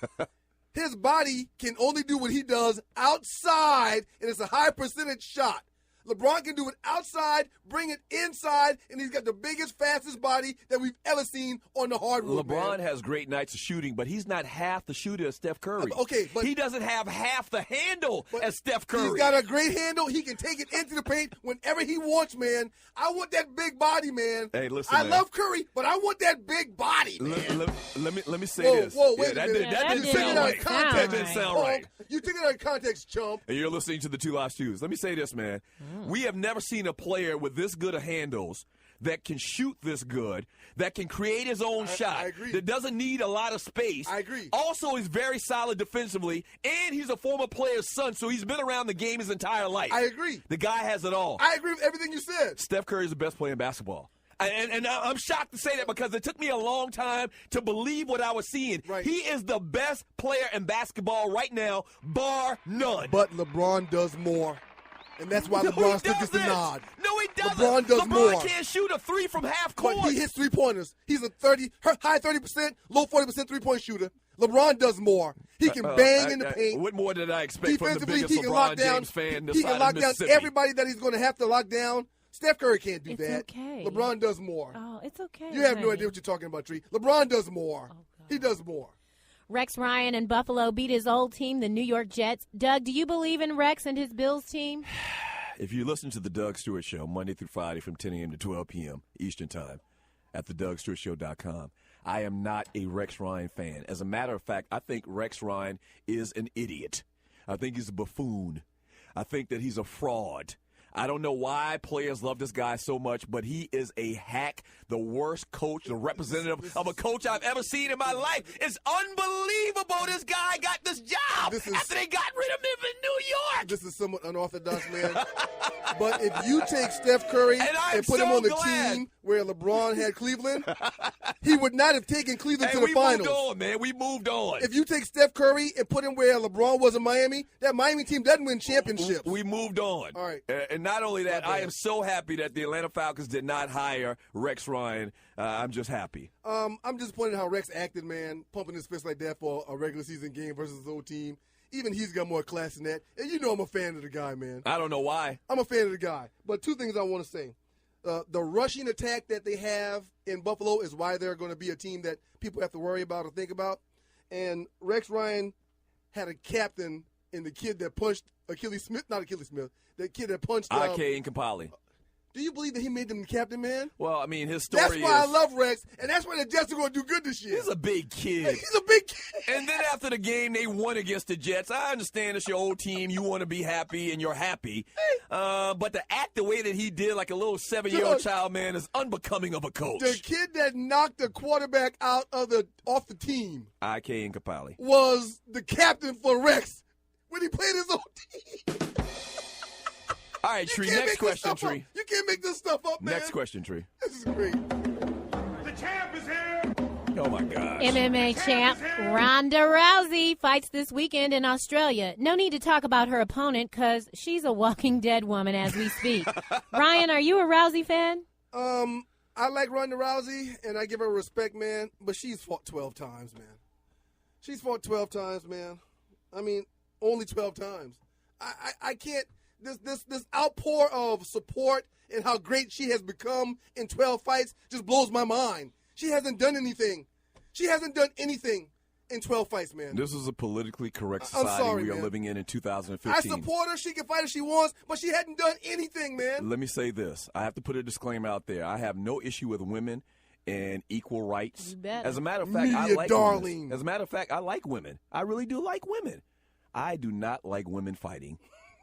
his body can only do what he does outside, and it's a high percentage shot. LeBron can do it outside, bring it inside, and he's got the biggest, fastest body that we've ever seen on the hardwood. LeBron has great nights of shooting, but he's not half the shooter as Steph Curry. Okay, but he doesn't have half the handle as Steph Curry. He's got a great handle. He can take it into the paint whenever he wants, man. I want that big body, man. Hey, listen, I love Curry, but I want that big body, man. Let me say this. Whoa, wait a minute. That didn't sound right. That didn't sound right. You take it out of context, chump. And you're listening to the Two Live Stews. Let me say this, man. We have never seen a player with this good of handles that can shoot this good, that can create his own shot, I agree. that doesn't need a lot of space. I agree. Also, he's very solid defensively, and he's a former player's son, so he's been around the game his entire life. I agree. The guy has it all. I agree with everything you said. Steph Curry is the best player in basketball. And I'm shocked to say that because it took me a long time to believe what I was seeing. Right. He is the best player in basketball right now, bar none. But LeBron does more. And that's why LeBron still gets the nod. No, he doesn't. LeBron does more. LeBron can't shoot a three from half court. But he hits three-pointers. He's a high 30%, low 40% three-point shooter. LeBron does more. He can bang in the paint. What more did I expect from the biggest he can LeBron lock down, James fan this he side can lock of down Mississippi? everybody that he's going to have to lock down. Steph Curry can't do It's that. okay. LeBron does more. Oh, it's okay. You have no honey. idea what you're talking about, Tree. LeBron does more. He does more. Rex Ryan in Buffalo beat his old team, the New York Jets. Doug, do you believe in Rex and his Bills team? If you listen to the Doug Stewart Show Monday through Friday from 10 a.m. to 12 p.m. Eastern Time at thedougstewartshow.com, I am not a Rex Ryan fan. As a matter of fact, I think Rex Ryan is an idiot. I think he's a buffoon. I think that he's a fraud. I don't know why players love this guy so much, but he is a hack, the worst coach, the representative of a coach I've ever seen in my life. It's unbelievable this guy got this job after they got rid of him in New York. This is somewhat unorthodox, man. But if you take Steph Curry and put him on the team where LeBron had Cleveland, he would not have taken Cleveland to the finals. We moved on, man. We moved on. If you take Steph Curry and put him where LeBron was in Miami, that Miami team doesn't win championships. We moved on. All right. And not only that, I am so happy that the Atlanta Falcons did not hire Rex Ryan. I'm just happy. I'm disappointed how Rex acted, man, pumping his fist like that for a regular season game versus his old team. Even he's got more class than that. And you know I'm a fan of the guy, man. I don't know why. I'm a fan of the guy. But two things I want to say. The rushing attack that they have in Buffalo is why they're going to be a team that people have to worry about or think about. And Rex Ryan had a captain in the kid that punched the kid that punched I.K. Nkapali. Do you believe that he made them the captain, man? Well, I mean, his story That's why I love Rex, and that's why the Jets are going to do good this year. He's a big kid. He's a big kid. And then after the game, they won against the Jets. I understand it's your old team. You want to be happy, and you're happy. But to act the way that he did, like a little 7-year-old child, man, is unbecoming of a coach. The kid that knocked the quarterback out of off the team, I.K. Nkapali, was the captain for Rex when he played his own team. All right, Tree, next question, Tree. You can't make this stuff up, man. Next question, Tree. This is great. The champ is here. Oh, my gosh. MMA champ Ronda Rousey fights this weekend in Australia. No need to talk about her opponent because she's a walking dead woman as we speak. Ryan, are you a Rousey fan? I like Ronda Rousey, and I give her respect, man, but she's fought 12 times, man. She's fought 12 times, man. I mean, only 12 times. I can't. This outpour of support and how great she has become in 12 fights just blows my mind. She hasn't done anything. She hasn't done anything in 12 fights, man. This is a politically correct society we are living in 2015. I support her. She can fight if she wants, but she hadn't done anything, man. Let me say this. I have to put a disclaimer out there. I have no issue with women and equal rights. As a matter of fact, I like women. As a matter of fact, I like women. I really do like women. I do not like women fighting.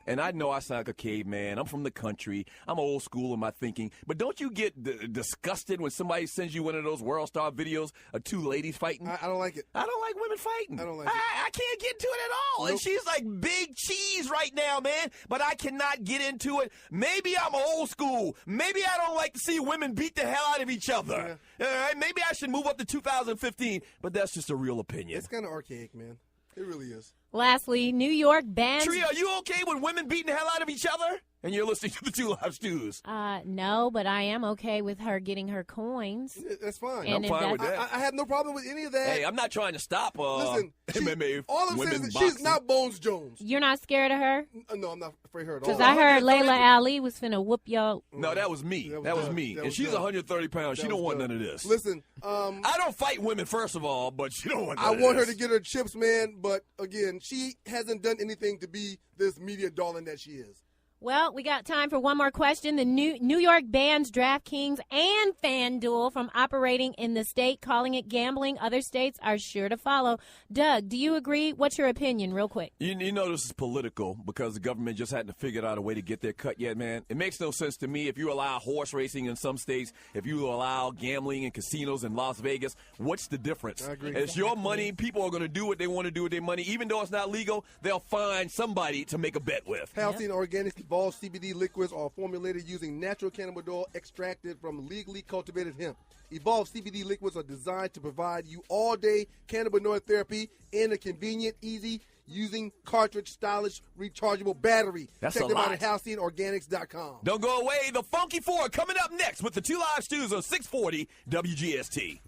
And I know I sound like a caveman. I'm from the country. I'm old school in my thinking. But don't you get disgusted when somebody sends you one of those World Star videos of two ladies fighting? I don't like it. I don't like women fighting. I don't like it. I can't get into it at all. Nope. And she's like big cheese right now, man. But I cannot get into it. Maybe I'm old school. Maybe I don't like to see women beat the hell out of each other. Yeah. All right? Maybe I should move up to 2015. But that's just a real opinion. It's kind of archaic, man. It really is. Lastly, New York bans... Tree, are you okay with women beating the hell out of each other? And you're listening to the Two Live Stews. No, but I am okay with her getting her coins. That's fine. I'm fine with that. I have no problem with any of that. Hey, I'm not trying to stop Listen, MMA all I'm saying is that she's not Bones Jones. You're not scared of her? No, I'm not afraid of her at all. Because I heard Layla Ali was finna whoop y'all. No, that was me. That was me. And she's 130 pounds. She don't want none of this. Listen, I don't fight women, first of all, but she don't want none of this. I want her to get her chips, man. But, again, she hasn't done anything to be this media darling that she is. Well, we got time for one more question. The New York bans DraftKings and FanDuel from operating in the state, calling it gambling. Other states are sure to follow. Doug, do you agree? What's your opinion, real quick? You know this is political because the government just hadn't figured out a way to get their cut yet, man. It makes no sense to me if you allow horse racing in some states, if you allow gambling in casinos in Las Vegas. What's the difference? I agree. It's your money. People are going to do what they want to do with their money. Even though it's not legal, they'll find somebody to make a bet with. Healthy and organic Evolve CBD liquids are formulated using natural cannabidiol extracted from legally cultivated hemp. Evolve CBD liquids are designed to provide you all-day cannabinoid therapy in a convenient, easy-using, cartridge-stylish, rechargeable battery. That's Check a them lot. out at halcyonorganics.com. Don't go away. The Funky Four coming up next with the Two Live Stews on 640 WGST.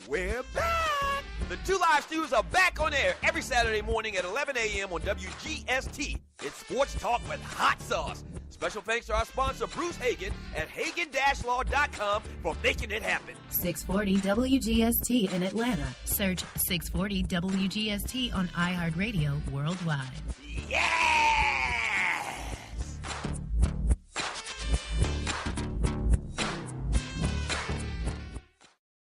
We're back. Saturday morning at 11 a.m. on WGST. It's Sports Talk with Hot Sauce. Special thanks to our sponsor, Bruce Hagen, at Hagen-Law.com for making it happen. 640 WGST in Atlanta. Search 640 WGST on iHeartRadio worldwide.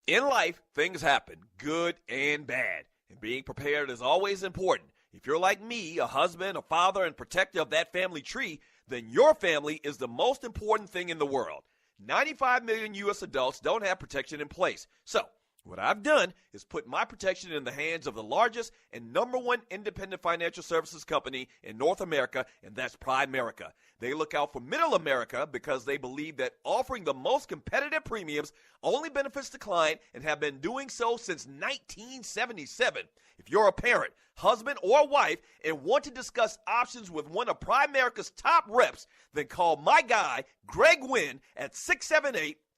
In life, things happen, good and bad. And being prepared is always important. If you're like me, a husband, a father, and protector of that family tree, then your family is the most important thing in the world. 95 million U.S. adults don't have protection in place. So, what I've done is put my protection in the hands of the largest and number one independent financial services company in North America, and that's Primerica. They look out for middle America because they believe that offering the most competitive premiums only benefits the client and have been doing so since 1977. If you're a parent, husband, or wife and want to discuss options with one of Primerica's top reps, then call my guy, Greg Wynn, at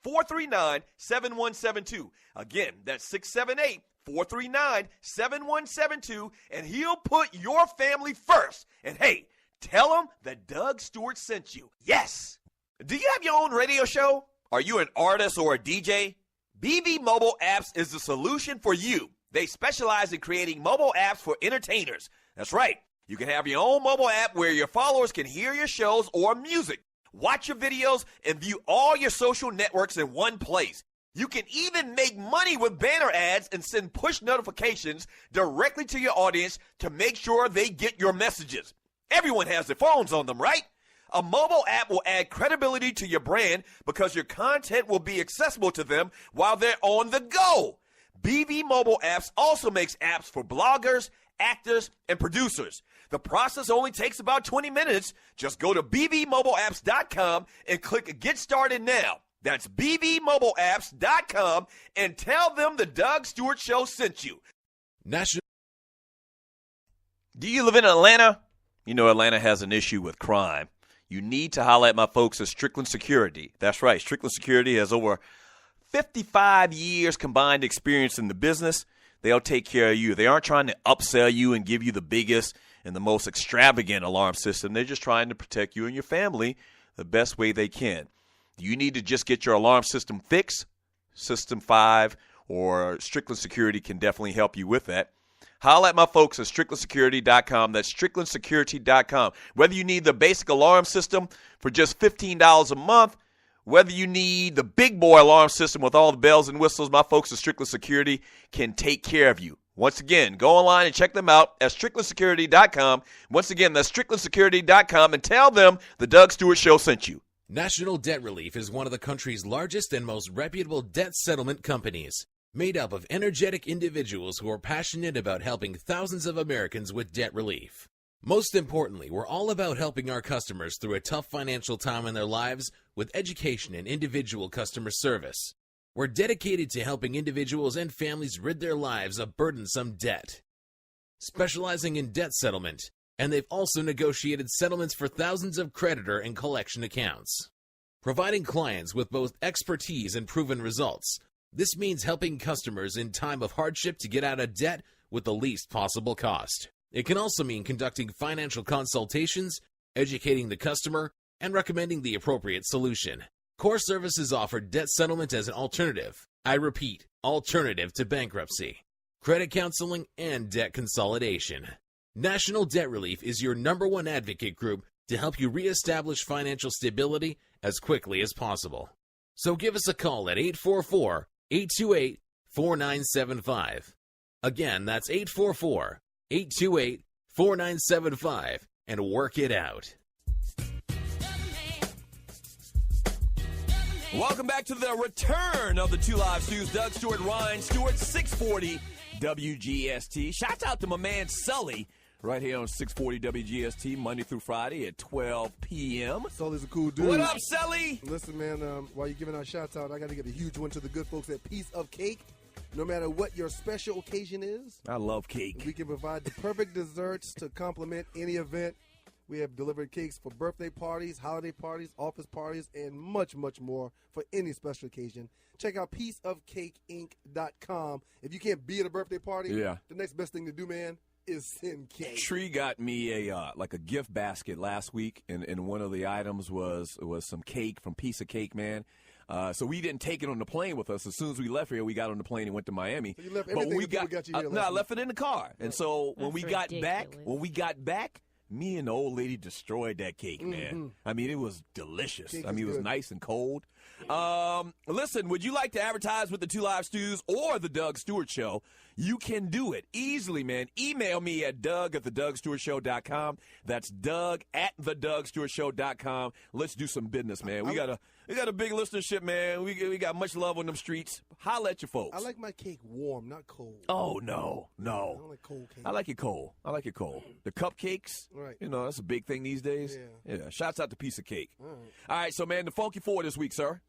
678-439-7172. Again, that's 678-439-7172, and he'll put your family first. And hey, tell him that Doug Stewart sent you. Yes! Do you have your own radio show? Are you an artist or a DJ? BB Mobile Apps is the solution for you. They specialize in creating mobile apps for entertainers. That's right. You can have your own mobile app where your followers can hear your shows or music, watch your videos, and view all your social networks in one place. You can even make money with banner ads and send push notifications directly to your audience to make sure they get your messages. Everyone has their phones on them, right? A mobile app will add credibility to your brand because your content will be accessible to them while they're on the go. BB Mobile Apps also makes apps for bloggers, actors, and producers. The process only takes about 20 minutes. Just go to bbmobileapps.com and click Get Started Now. That's bbmobileapps.com and tell them the Doug Stewart Show sent you. Do you live in Atlanta? You know Atlanta has an issue with crime. You need to holler at my folks at Strickland Security. That's right. Strickland Security has over 55 years combined experience in the business. They'll take care of you. They aren't trying to upsell you and give you the biggest and the most extravagant alarm system. They're just trying to protect you and your family the best way they can. You need to just get your alarm system fixed. System 5 or Strickland Security can definitely help you with that. Holler at my folks at StricklandSecurity.com. That's StricklandSecurity.com. Whether you need the basic alarm system for just $15 a month, whether you need the big boy alarm system with all the bells and whistles, my folks at Strickland Security can take care of you. Once again, go online and check them out at StricklandSecurity.com. Once again, that's StricklandSecurity.com, and tell them the Doug Stewart Show sent you. National Debt Relief is one of the country's largest and most reputable debt settlement companies, made up of energetic individuals who are passionate about helping thousands of Americans with debt relief. Most importantly, we're all about helping our customers through a tough financial time in their lives with education and individual customer service. We're dedicated to helping individuals and families rid their lives of burdensome debt, specializing in debt settlement, and they've also negotiated settlements for thousands of creditor and collection accounts. Providing clients with both expertise and proven results, this means helping customers in time of hardship to get out of debt with the least possible cost. It can also mean conducting financial consultations, educating the customer, and recommending the appropriate solution. Core Services offer debt settlement as an alternative. I repeat, alternative to bankruptcy, credit counseling, and debt consolidation. National Debt Relief is your #1 advocate group to help you reestablish financial stability as quickly as possible. So give us a call at 844-828-4975. Again, that's 844-828-4975, and work it out. Welcome back to the return of the Two Live Stews. Doug Stewart, Ryan Stewart, 640 WGST. Shouts out to my man Sully right here on 640 WGST, Monday through Friday at 12 p.m. Sully's a cool dude. What up, Sully? Listen, man, while you're giving our shouts out, I got to give a huge one to the good folks at Piece of Cake. No matter what your special occasion is, I love cake. We can provide the perfect desserts to complement any event. We have delivered cakes for birthday parties, holiday parties, office parties, and much, much more for any special occasion. Check out pieceofcakeinc.com. If you can't be at a birthday party, the next best thing to do, man, is send cake. Tree got me a gift basket last week, and one of the items was some cake from Piece of Cake, man. So we didn't take it on the plane with us. As soon as we left here, we got on the plane and went to Miami. So you left everything we got you here. No, I left it in the car. And so when we got ridiculous. back, me and the old lady destroyed that cake, man. I mean, it was delicious. Cake I mean, it was good. nice and cold. Listen, would you like to advertise with the Two Live Stews or the Doug Stewart Show? You can do it easily, man. Email me at Doug@theDougStewartShow.com. That's Doug@theDougStewartShow.com. Let's do some business, man. We got a big listenership, man. We got much love on them streets. Holla at your folks. I like my cake warm, not cold. Oh, no. I don't like cold cake. I like it cold. The cupcakes, Right. you know, that's a big thing these days. Yeah. Shouts out to Piece of Cake. All right. All right, so, man, the Funky Four this week, sir.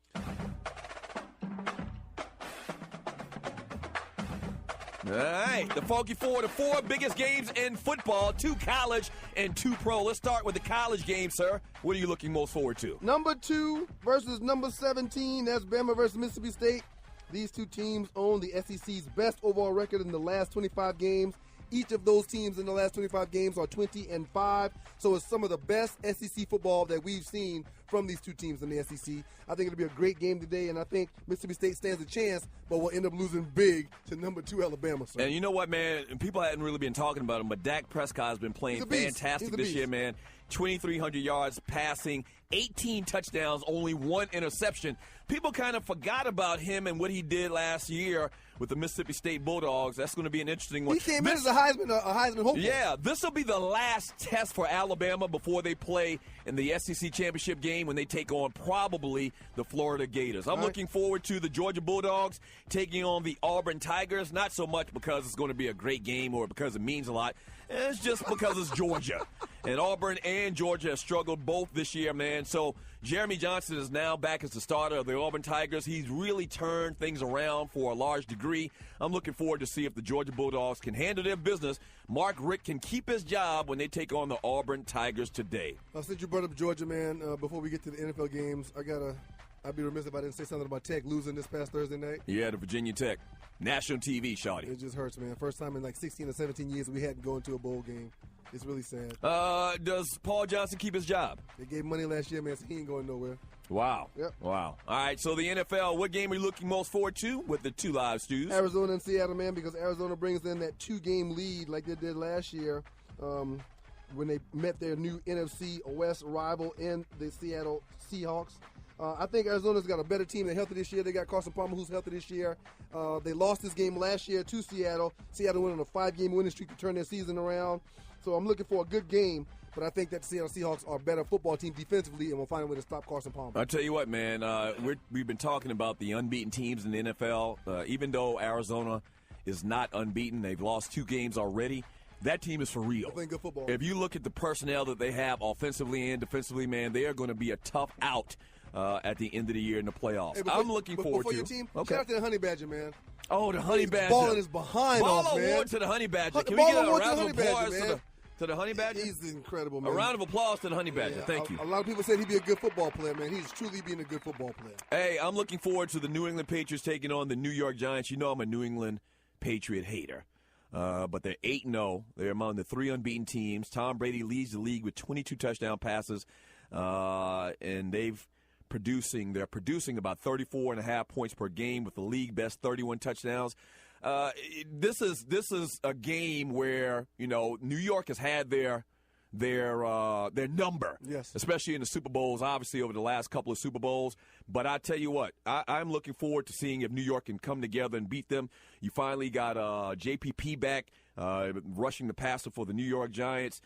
All right, the Funky Four, the four biggest games in football, 2 college and 2 pro. Let's start with the college game, sir. What are you looking most forward to? Number 2 versus number 17. That's Bama versus Mississippi State. These two teams own the SEC's best overall record in the last 25 games. Each of those teams in the last 25 games are 20-5. So it's some of the best SEC football that we've seen from these two teams in the SEC. I think it'll be a great game today, and I think Mississippi State stands a chance, but will end up losing big to number 2 Alabama. So. And you know what, man? People hadn't really been talking about him, but Dak Prescott has been playing fantastic this year, man. 2,300 yards passing, 18 touchdowns, only 1 interception. People kind of forgot about him and what he did last year with the Mississippi State Bulldogs. That's going to be an interesting one. He came in as a Heisman hopeful. Yeah, this will be the last test for Alabama before they play in the SEC championship game when they take on probably the Florida Gators. I'm looking forward to the Georgia Bulldogs taking on the Auburn Tigers, not so much because it's going to be a great game or because it means a lot. It's just because it's Georgia. And Auburn and Georgia have struggled both this year, man. So Jeremy Johnson is now back as the starter of the Auburn Tigers. He's really turned things around for a large degree. I'm looking forward to see if the Georgia Bulldogs can handle their business. Mark Richt can keep his job when they take on the Auburn Tigers today. Since you brought up Georgia, man, before we get to the NFL games, I'd be remiss if I didn't say something about Tech losing this past Thursday night. Yeah, the Virginia Tech. National TV, shawty. It just hurts, man. First time in like 16 or 17 years we hadn't gone to a bowl game. It's really sad. Does Paul Johnson keep his job? They gave money last year, man, so he ain't going nowhere. Wow. Yep. Wow. All right, so the NFL, what game are you looking most forward to with the Two Live Stews? Arizona and Seattle, man, because Arizona brings in that 2-game lead like they did last year when they met their new NFC West rival in the Seattle Seahawks. I think Arizona's got a better team. They're healthy this year. They got Carson Palmer, who's healthy this year. They lost this game last year to Seattle. Seattle went on a 5-game winning streak to turn their season around. So I'm looking for a good game, but I think that the Seattle Seahawks are a better football team defensively and will find a way to stop Carson Palmer. I'll tell you what, man. We've been talking about the unbeaten teams in the NFL. Even though Arizona is not unbeaten, they've lost 2 games already. That team is for real. They're playing good football. If you look at the personnel that they have offensively and defensively, man, they are going to be a tough out at the end of the year in the playoffs. Hey, I'm looking forward before to your team, Okay. shout out to the Honey Badger, man. Oh, the Honey Badger. Balling his behind off, Ball man. award to the Honey Badger. Can Ball we get a award to round the of Honey Badger, applause man. to the Honey Badger? He's incredible, man. A round of applause to the Honey Badger. Yeah, Thank you. A lot of people said he'd be a good football player, man. He's truly being a good football player. Hey, I'm looking forward to the New England Patriots taking on the New York Giants. You know I'm a New England Patriot hater. But they're 8-0. They're among the 3 unbeaten teams. Tom Brady leads the league with 22 touchdown passes, and they're producing about 34.5 points per game with the league best 31 touchdowns. This is a game where, you know, New York has had their number, yes, especially in the Super Bowls, obviously over the last couple of Super Bowls. But I tell you what, I'm looking forward to seeing if New York can come together and beat them. You finally got JPP back, rushing the passer for the New York Giants.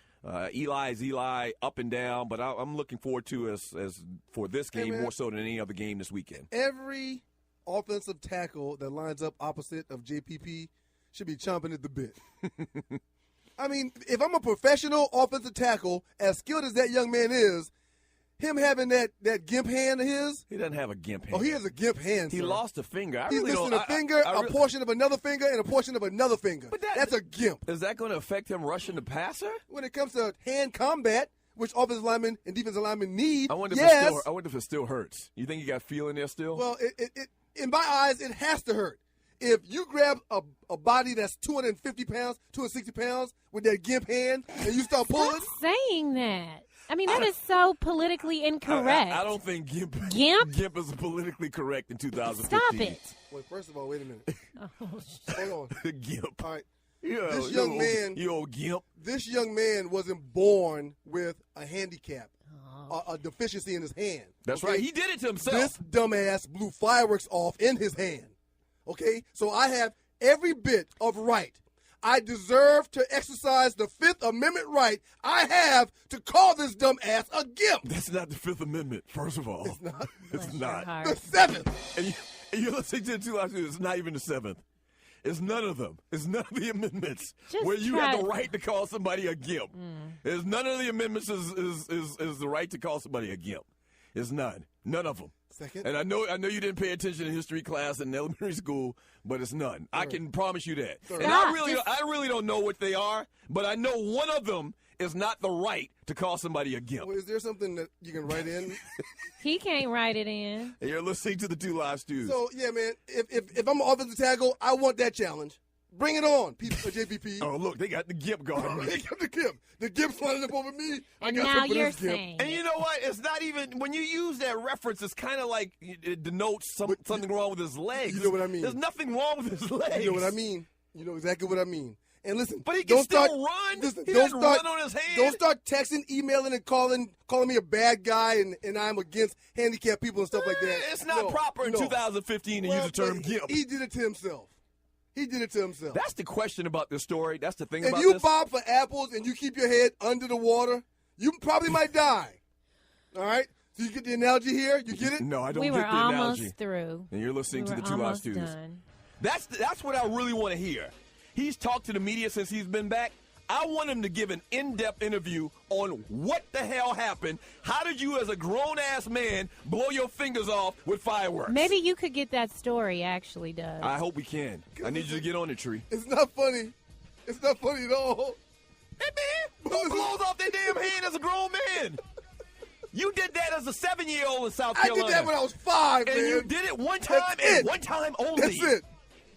Eli is Eli, up and down, but I'm looking forward to as for this game more so than any other game this weekend. Every offensive tackle that lines up opposite of JPP should be chomping at the bit. I mean, if I'm a professional offensive tackle, as skilled as that young man is, him having that gimp hand of his. He doesn't have a gimp hand. Oh, he has a gimp hand, He sir. lost a finger. He's missing a finger, a portion of another finger, and a portion of another finger. But that's a gimp. Is that going to affect him rushing the passer? When it comes to hand combat, which offensive linemen and defensive linemen need, I wonder if it still hurts. You think he got feeling there still? Well, it in my eyes, it has to hurt. if you grab a body that's 250 pounds, 260 pounds with that gimp hand, and you start pulling. Stop saying that. I mean, that is so politically incorrect. I don't think Gimp is politically correct in 2015. Stop it. Wait, first of all, wait a minute. Hold on. Gimp. All right. You old Gimp. This young man wasn't born with a handicap, a deficiency in his hand. That's right. He did it to himself. This dumbass blew fireworks off in his hand. Okay? So I have every bit of right. I deserve to exercise the Fifth Amendment right I have to call this dumb ass a gimp. That's not the Fifth Amendment, first of all. It's not. It's not. The Seventh. And you're listening to the two last. It's not even the Seventh. It's none of them. It's none of the amendments where you have the right to call somebody a gimp. It's none of the amendments is the right to call somebody a gimp. It's none. None of them. Second. And I know you didn't pay attention in history class in elementary school, but it's none. I can promise you that. Third. And I really don't know what they are, but I know one of them is not the right to call somebody a gimp. Well, is there something that you can write in? He can't write it in. And you're listening to the Two Live Stews. So, yeah, man, if I'm an offensive tackle, I want that challenge. Bring it on, JPP. Oh, look, they got the gimp guard. They got the gimp. The gimp's lining up over me. And now you're saying. And you know what? It's not even, when you use that reference, it's kind of like it denotes something wrong with his legs. You know what I mean? There's nothing wrong with his legs. You know what I mean? You know exactly what I mean. And listen, but he can still run. He doesn't run on his hand. Don't start texting, emailing, and calling me a bad guy and I'm against handicapped people and stuff like that. It's not proper in 2015 to use the term gimp. He did it to himself. He did it to himself. That's the question about this story. That's the thing about this. If you bob for apples and you keep your head under the water, you probably might die. All right? So you get the analogy here? You get it? No, I don't get the analogy. We were almost through. And you're listening to the Two Live Stews. That's what I really want to hear. He's talked to the media since he's been back. I want him to give an in-depth interview on what the hell happened. How did you, as a grown-ass man, blow your fingers off with fireworks? Maybe you could get that story, actually, Doug. I hope we can. I need you to get on it, Tree. It's not funny. It's not funny at all. Hey, man, who blows off their damn hand as a grown man? You did that as a 7-year-old in South Carolina. I did that when I was 5, man. And you did it one time and one time only. That's it.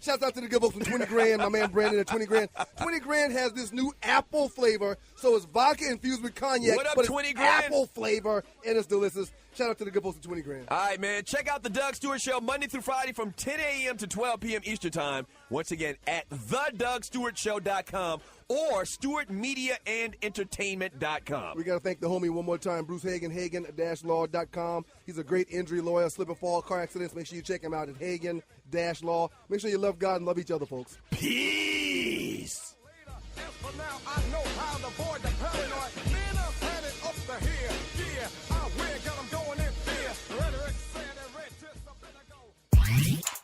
Shouts out to the good folks from 20 Grand, my man Brandon at 20 Grand. 20 Grand has this new apple flavor, so it's vodka infused with cognac, what up, but 20 it's Grand? apple flavor, and it's delicious. Shout out to the good folks at 20 Grand. All right, man. Check out the Doug Stewart Show Monday through Friday from 10 a.m. to 12 p.m. Eastern Time. Once again, at thedougstewartshow.com or stewartmediaandentertainment.com. We got to thank the homie one more time, Bruce Hagen, hagen-law.com. He's a great injury lawyer, slip and fall, car accidents. Make sure you check him out at Hagen-Law. Make sure you love God and love each other, folks. Peace.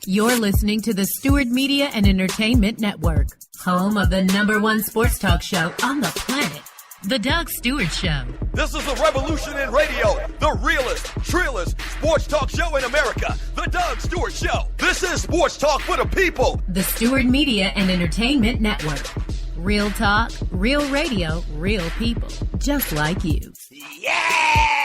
You're listening to the Stewart Media and Entertainment Network, home of the #1 sports talk show on the planet, The Doug Stewart Show. This is a revolution in radio, the realest, trillest sports talk show in America, The Doug Stewart Show. This is sports talk for the people. The Stewart Media and Entertainment Network. Real talk, real radio, real people, just like you. Yeah!